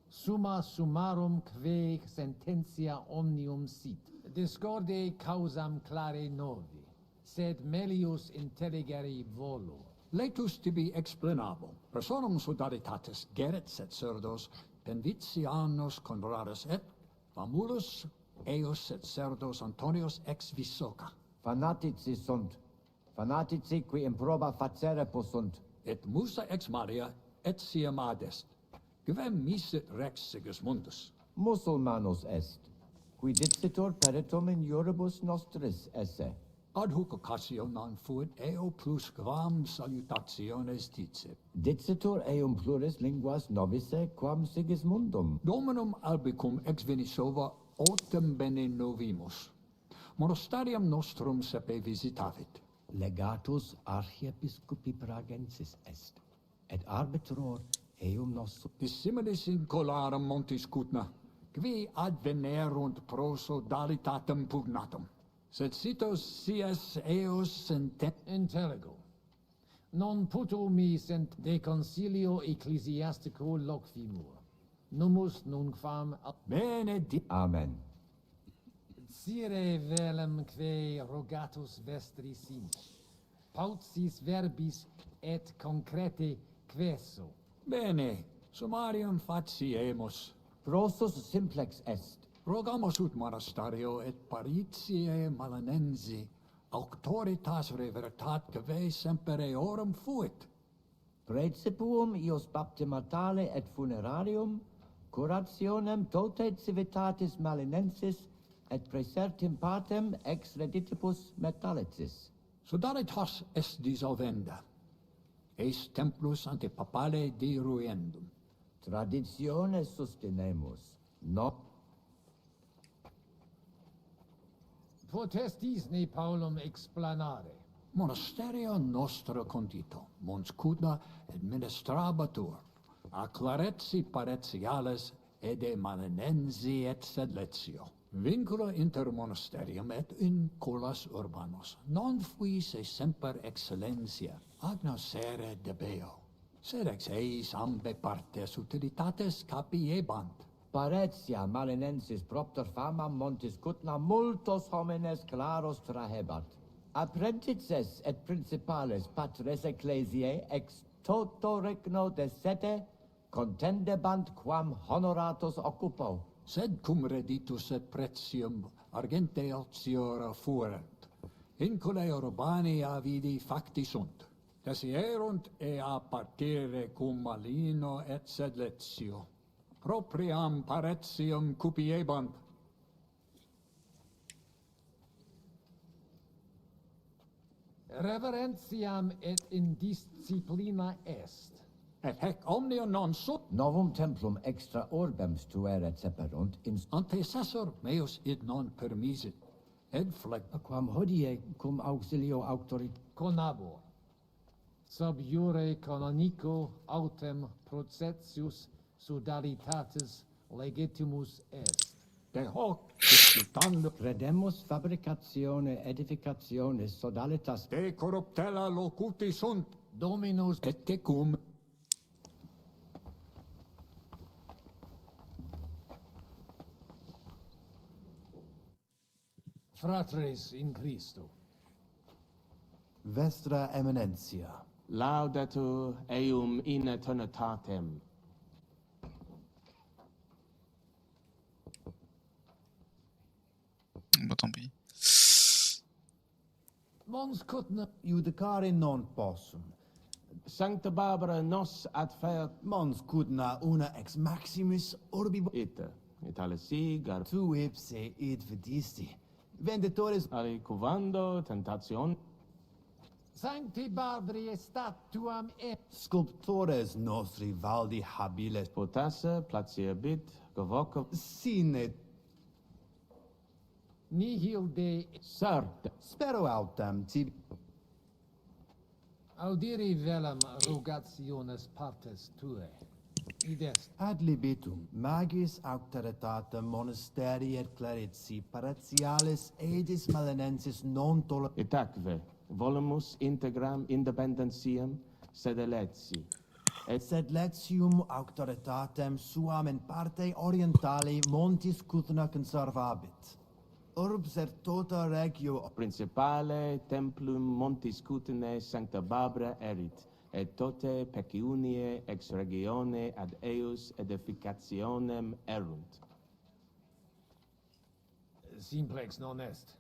Summa summarum que sententia omnium sit. Discorde causam clare novi, sed melius intelligere volo. Laetus tibi explanabo. Personum sodaritatis geret et cerdos, penvitianos converaris et famulus eos et cerdos Antonios ex Visoca. Fanatici sunt. Fanatici qui improba facere possunt. Et Musa ex Maria et siam adest. Quem misit rex Sigismundus? Musulmanus est. Qui dicitur peritum in iuribus nostris esse. Ad hoc occasio non fuit eo plus quam salutationes dicit. Dicitur eum pluris linguas novice quam Sigismundum. Dominum albicum ex Venisova autem bene novimus. Monastarium nostrum sepe visitavit. Legatus archiepiscopi Pragensis est, et arbitror eum nossum. Dissimilis in colarum montis cutna, qui advenerunt pro sodalitatem pugnatum. Sed sitos sias eos sentet Intelligo. Non puto mi sent de concilio ecclesiastico loquimur. Numus nunquam benedit. Amen. Sire velum que rogatus vestri simus. Paucis verbis et concrete queso. Bene, summarium faciemus. Prosus simplex est. Rogamus ut monastario et paritiae malanensi, auctoritas reveritat que semper eorum fuit. Praecipuum ios baptimatale et funerarium, curationem tote civitatis malinensis, et praesertim patem ex reditibus metallicis. Sodalitas est dissolvenda. Eis templus ante papale diruendum. Traditiones sustenemus. No. Potestis ne Paulum explanare. Monasterio nostro condito, mons cudna administrabatur, a claretsi paretiales ede malinensi et sedletio. Vincula inter monasterium et in colas urbanos, non fuis e semper excellentia, agnosere debeo, sed ex eis ambe partes utilitates capiebant. Paretia malinensis propter famam montis cutna multos homines claros trahebat. Apprentices et principales patres ecclesiae ex toto regno de sete contendebant quam honoratus occupo. Sed cum reditus et pretium argente altiora fuerent. Incule urbani avidi facti sunt. Desierunt a partire cum malino et sedletio. Propriam paretium cupiebant. Reverentiam et indisciplina est. Et hec omnia non sut. Novum templum extra orbem stueret seperunt in Antecessor meus id non permisit. Ed fleg. Quam hodie cum auxilio autorit Conabor. Sub iure canonico autem processius sodalitatis legitimus est. De hoc disputando credemus fabricatione edificatione sodalitas de corruptella locuti sunt Dominus et tecum fratres in Christo. Vestra Eminentia. Laudetur eum in eternitatem. Bah tant pis. Mons cutna Judicare non possum. Sancta Barbara nos adfert Mons cudna una ex maximis orbi ite. Itale gar tu ipse id vidisti. Venditores ali cuvando tentation Sancti Barbari statuam et sculptores nostri valdi habiles potasse placiebit govocum sine nihil de certe. spero autem tibi audiri velam rogationes partes tuae. Id est ad libitum magis auctoritatem monasteri et clerici paratialis edis malenensis non toler Itaque volumus integram independentiam sedeleti. et sed letium auctoritatem suam in parte orientali montis Cuthna conservabit. Urb certota regio Principale templum montis Cutine Sancta Barbara erit, et tote peciunie ex regione ad eius edificationem erunt. simplex non est.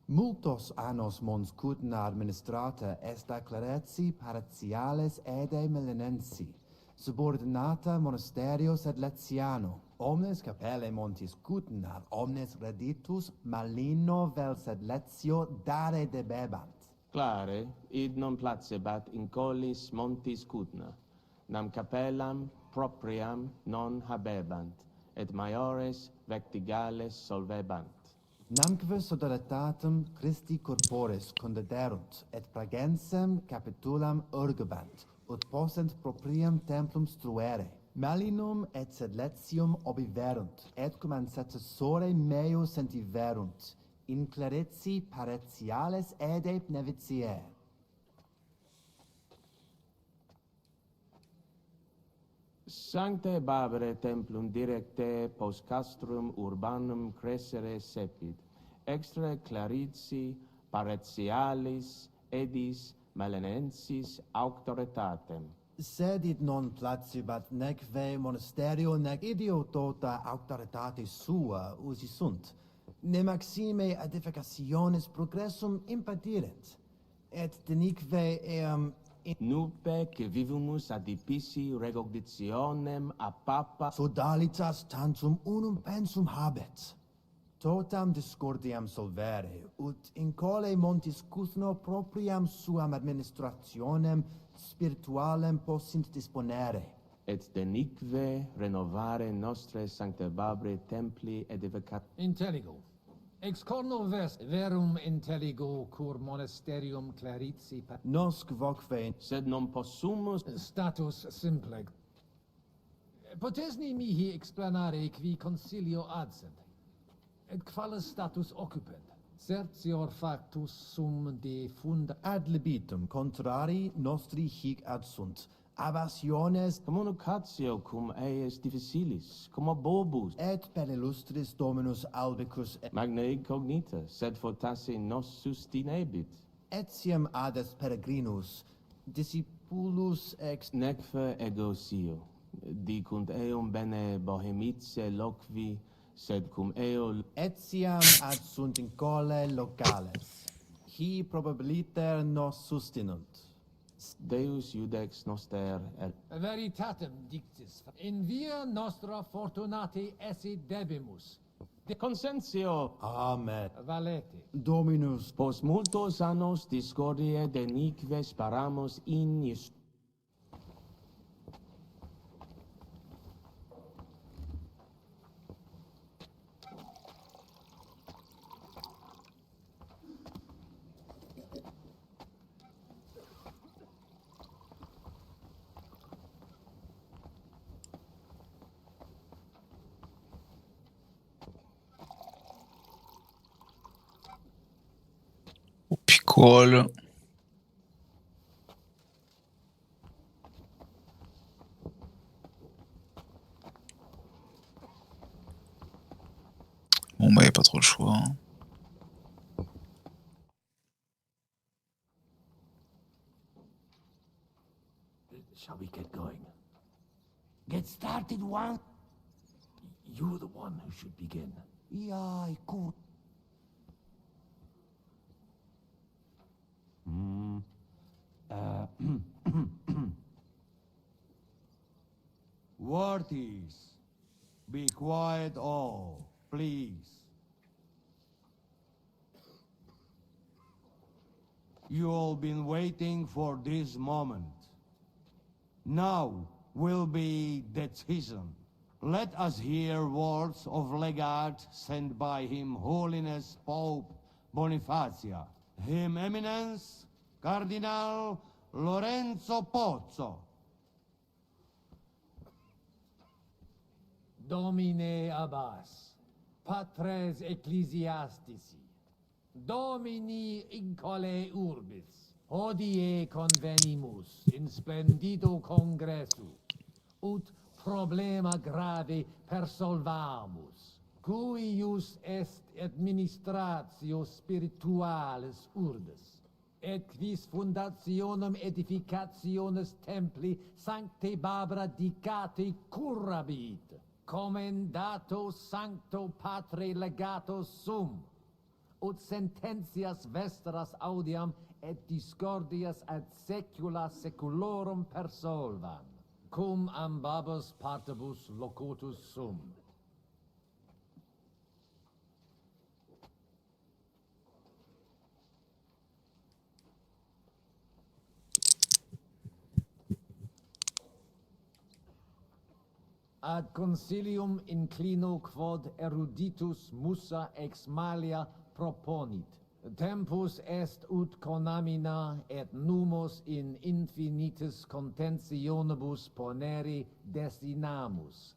multos annos mons Cuthna administrata est a clerici paratialis ede melenensi, subordinata monasterio sed letiano. Omnes capelle montis Cuthna, omnes reditus malino vel sed letio dare debebant. Clare, id non placebat in collis montis Cutna, nam capellam propriam non habebant, et maiores vectigales solvebant. Namque sodalitatem Christi corporis condederunt, et pragensem capitulam urgebant, ut possent propriam templum struere. Malinum et sed letium obiverunt, et cum ancestore meo sentiverunt, in clerici paratiales ede nevitiae. Sanctae Barbarae templum directe post castrum urbanum crescere sepit, extra clarici paratialis edis malenensis auctoritatem. Sed id non placibat nec ve monasterio nec idiotota auctoritate sua usi sunt, ne maxime edificationes progressum impedirent, et denique eam Nupe que vivimus adipissi recognitionem a papa sodalitas tantum unum pensum habet. Totam discordiam solvere, ut in cole montis Cuthno propriam suam administrationem spiritualem possint disponere. et denique renovare nostre Sanctae Barbarae templi edificat. Intelligo. Ex corno vest verum intelligo cur monasterium clerici Nosc vocve Sed non possumus status simplex. Potesni mihi explanare qui concilio adsent, et qualis status occupent. Certior factus sum de funda ad libitum contrari nostri hic adsunt. Avasiones communicatio cum eius difficilis, cum bobus, et per illustris Dominus albicus magna incognita, sed fortasse nos sustinebit. etiam ades peregrinus, discipulus ex Necfe ego sio, dicunt eum bene bohemice loqui, sed cum eo etiam ad sunt in cole locales. Hi probabiliter nos sustinunt. Deus iudex noster Veritatem dictis, in via nostra fortunati esse debimus. De consentio. Amen. Valete. Dominus. Post multos annos discordiae denique sparamus in Picole. Bon bah y a pas trop le choix. Hein. Shall we get going? Get started one. You're the one who should begin. Ja, gut. Worthies, be quiet all, please. You all been waiting for this moment. Now will be decision. Let us hear words of legate sent by Him Holiness Pope Bonifacia, Him Eminence Cardinal Lorenzo Pozzo. Domine Abbas, Patres Ecclesiastici, Domini incole urbis, hodie convenimus in splendido congressu, ut problema grave persolvamus, cuius est administratio spiritualis urbis, et quis fundationem edificationes templi sancte Barbara dicate curabit, commendato sancto patre legato sum, ut sententias vestras audiam et discordias ad secula seculorum persolvam, cum ambabus partibus locutus sum. Ad consilium inclino quod eruditus musa ex malia proponit. Tempus est ut conamina et numos in infinitus contentionibus ponere destinamus.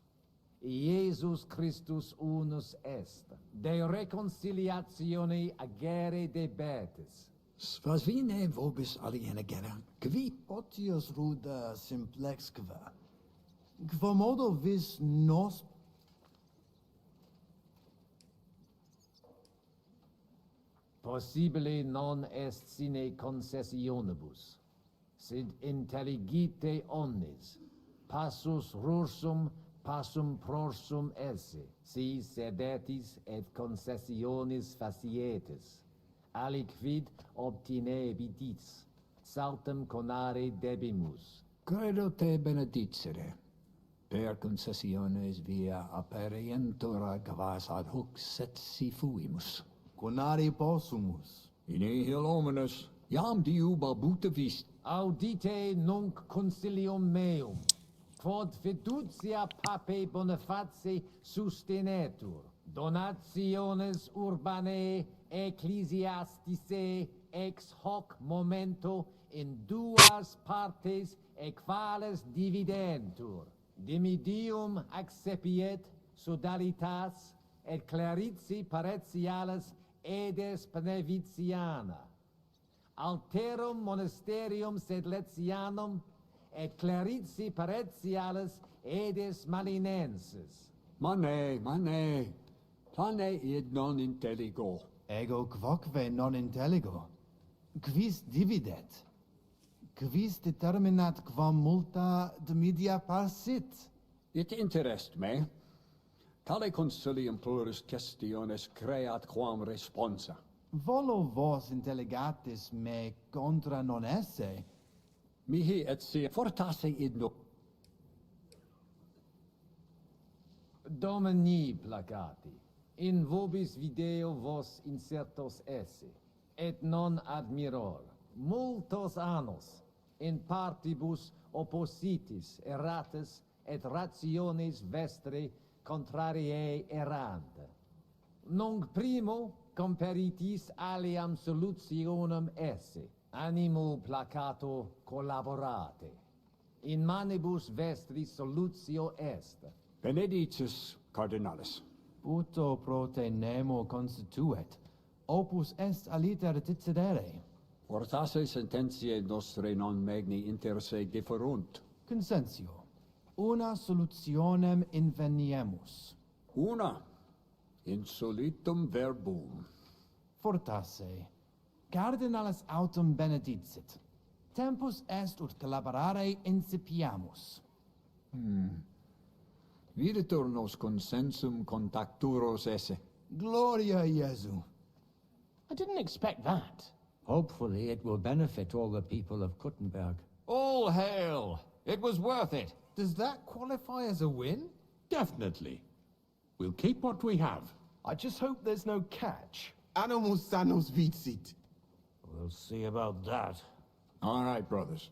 Iesus Christus unus est, de reconciliatione agere debetis. Svasvine vobis aliena gera, qui Otius ruda simplexque. Quomodo vis nos Possibile non est sine concessionibus, sed intelligite omnes, passus rursum, passum prorsum esse, si sedetis et concessionis facietis, aliquid obtinebidis, saltem conare debimus. credo te benedicere. Per concessiones via aperientur quas ad hoc setsi fuimus. conari possumus. In nihil omnes, iam diu balbuta vist. Audite nunc concilium meum, quod fiducia pape Boniface sustenetur, donationes urbanae ecclesiasticae ex hoc momento in duas partes equales dividentur. Dimidium accepiet sodalitas et claritzi paretialis edes Beneviciana. Alterum monasterium sed Letianum et claritzi paretialis edes Malinensis. Mane, tane id non intelligo. Ego quoque non intelligo. Quis dividet? Quis determinat quam multa de media parsit? It interest me. Tale consilium plurus questiones creat quam responsa. Volo vos intelligatis me contra non esse. Mihi et si fortasse id no. Domini placati, in vobis video vos insertos esse, et non admiror, multos annos, in partibus oppositis erratis et rationes vestre contrariae errant. Nunc primo comperitis aliam solutionem esse, animo placato collaborate. In manibus vestris solutio est. Benedictus cardinalis. Puto prote nemo constituet, opus est aliter decidere. Fortasse sententiae nostre non magni inter se deferunt. Consensio. Una solutionem inveniemus. Una. Insolitum verbum. Fortasse. Cardinalis autem benedicit. Tempus est ut collaborare incipiamus. Videtur nos consensum contacturos esse. Gloria Iesu. I didn't expect that. Hopefully it will benefit all the people of Kuttenberg. All hail! It was worth it. Does that qualify as a win? Definitely. We'll keep what we have. I just hope there's no catch. Animus sanos vicit. We'll see about that. All right, brothers.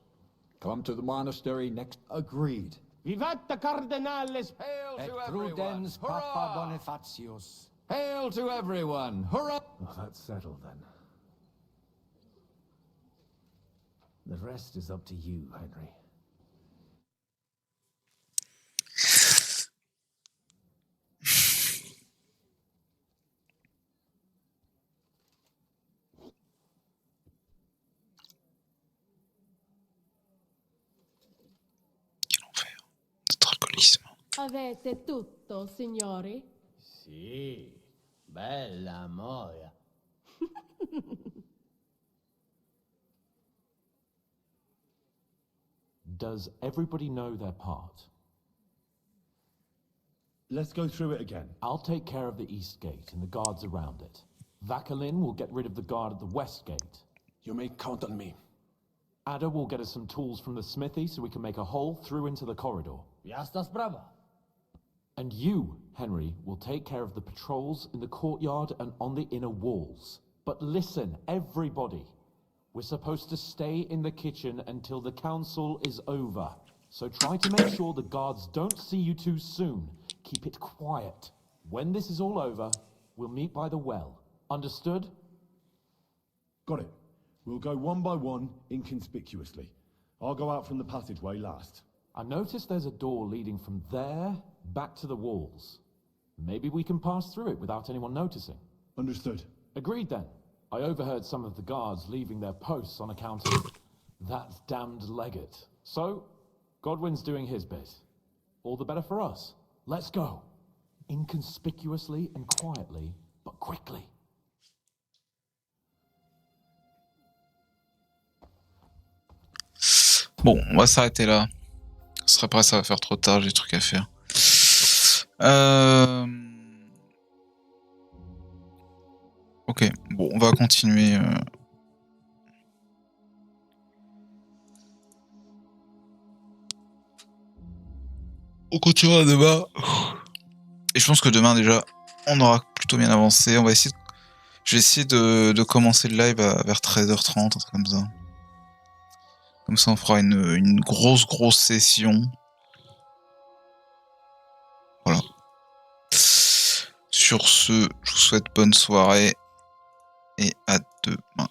Come to the monastery next. Agreed. Vivat the Cardinales! Hail Et to everyone! prudens Hurrah! Papa Bonifatius. Hail to everyone! Hurrah! Oh, that's settled then. The rest is up to you, Henry. Avete tutto, signori? Sì, bella moia. Does everybody know their part? Let's go through it again. I'll take care of the east gate and the guards around it. Vakalin will get rid of the guard at the west gate. You may count on me. Ada will get us some tools from the smithy so we can make a hole through into the corridor. Jasna sprawa. And you, Henry, will take care of the patrols in the courtyard and on the inner walls. But listen, everybody. We're supposed to stay in the kitchen until the council is over. So try to make sure the guards don't see you too soon. Keep it quiet. When this is all over, we'll meet by the well. Understood? Got it. We'll go one by one, inconspicuously. I'll go out from the passageway last. I noticed there's a door leading from there back to the walls. Maybe we can pass through it without anyone noticing. Understood. Agreed then. I overheard some of the guards leaving their posts on account of that damned legate. So, Godwin's doing his bit. All the better for us. Let's go. Inconspicuously and quietly, but quickly. Bon, on va s'arrêter là. Ce serait après, ça va faire trop tard, j'ai des trucs à faire. Ok, bon, on va continuer. On continuera demain. Et je pense que demain déjà, on aura plutôt bien avancé. On va essayer de... Je vais essayer de commencer le live vers 13h30, un truc comme ça. Comme ça, on fera une grosse session. Voilà. Sur ce, je vous souhaite bonne soirée et à demain.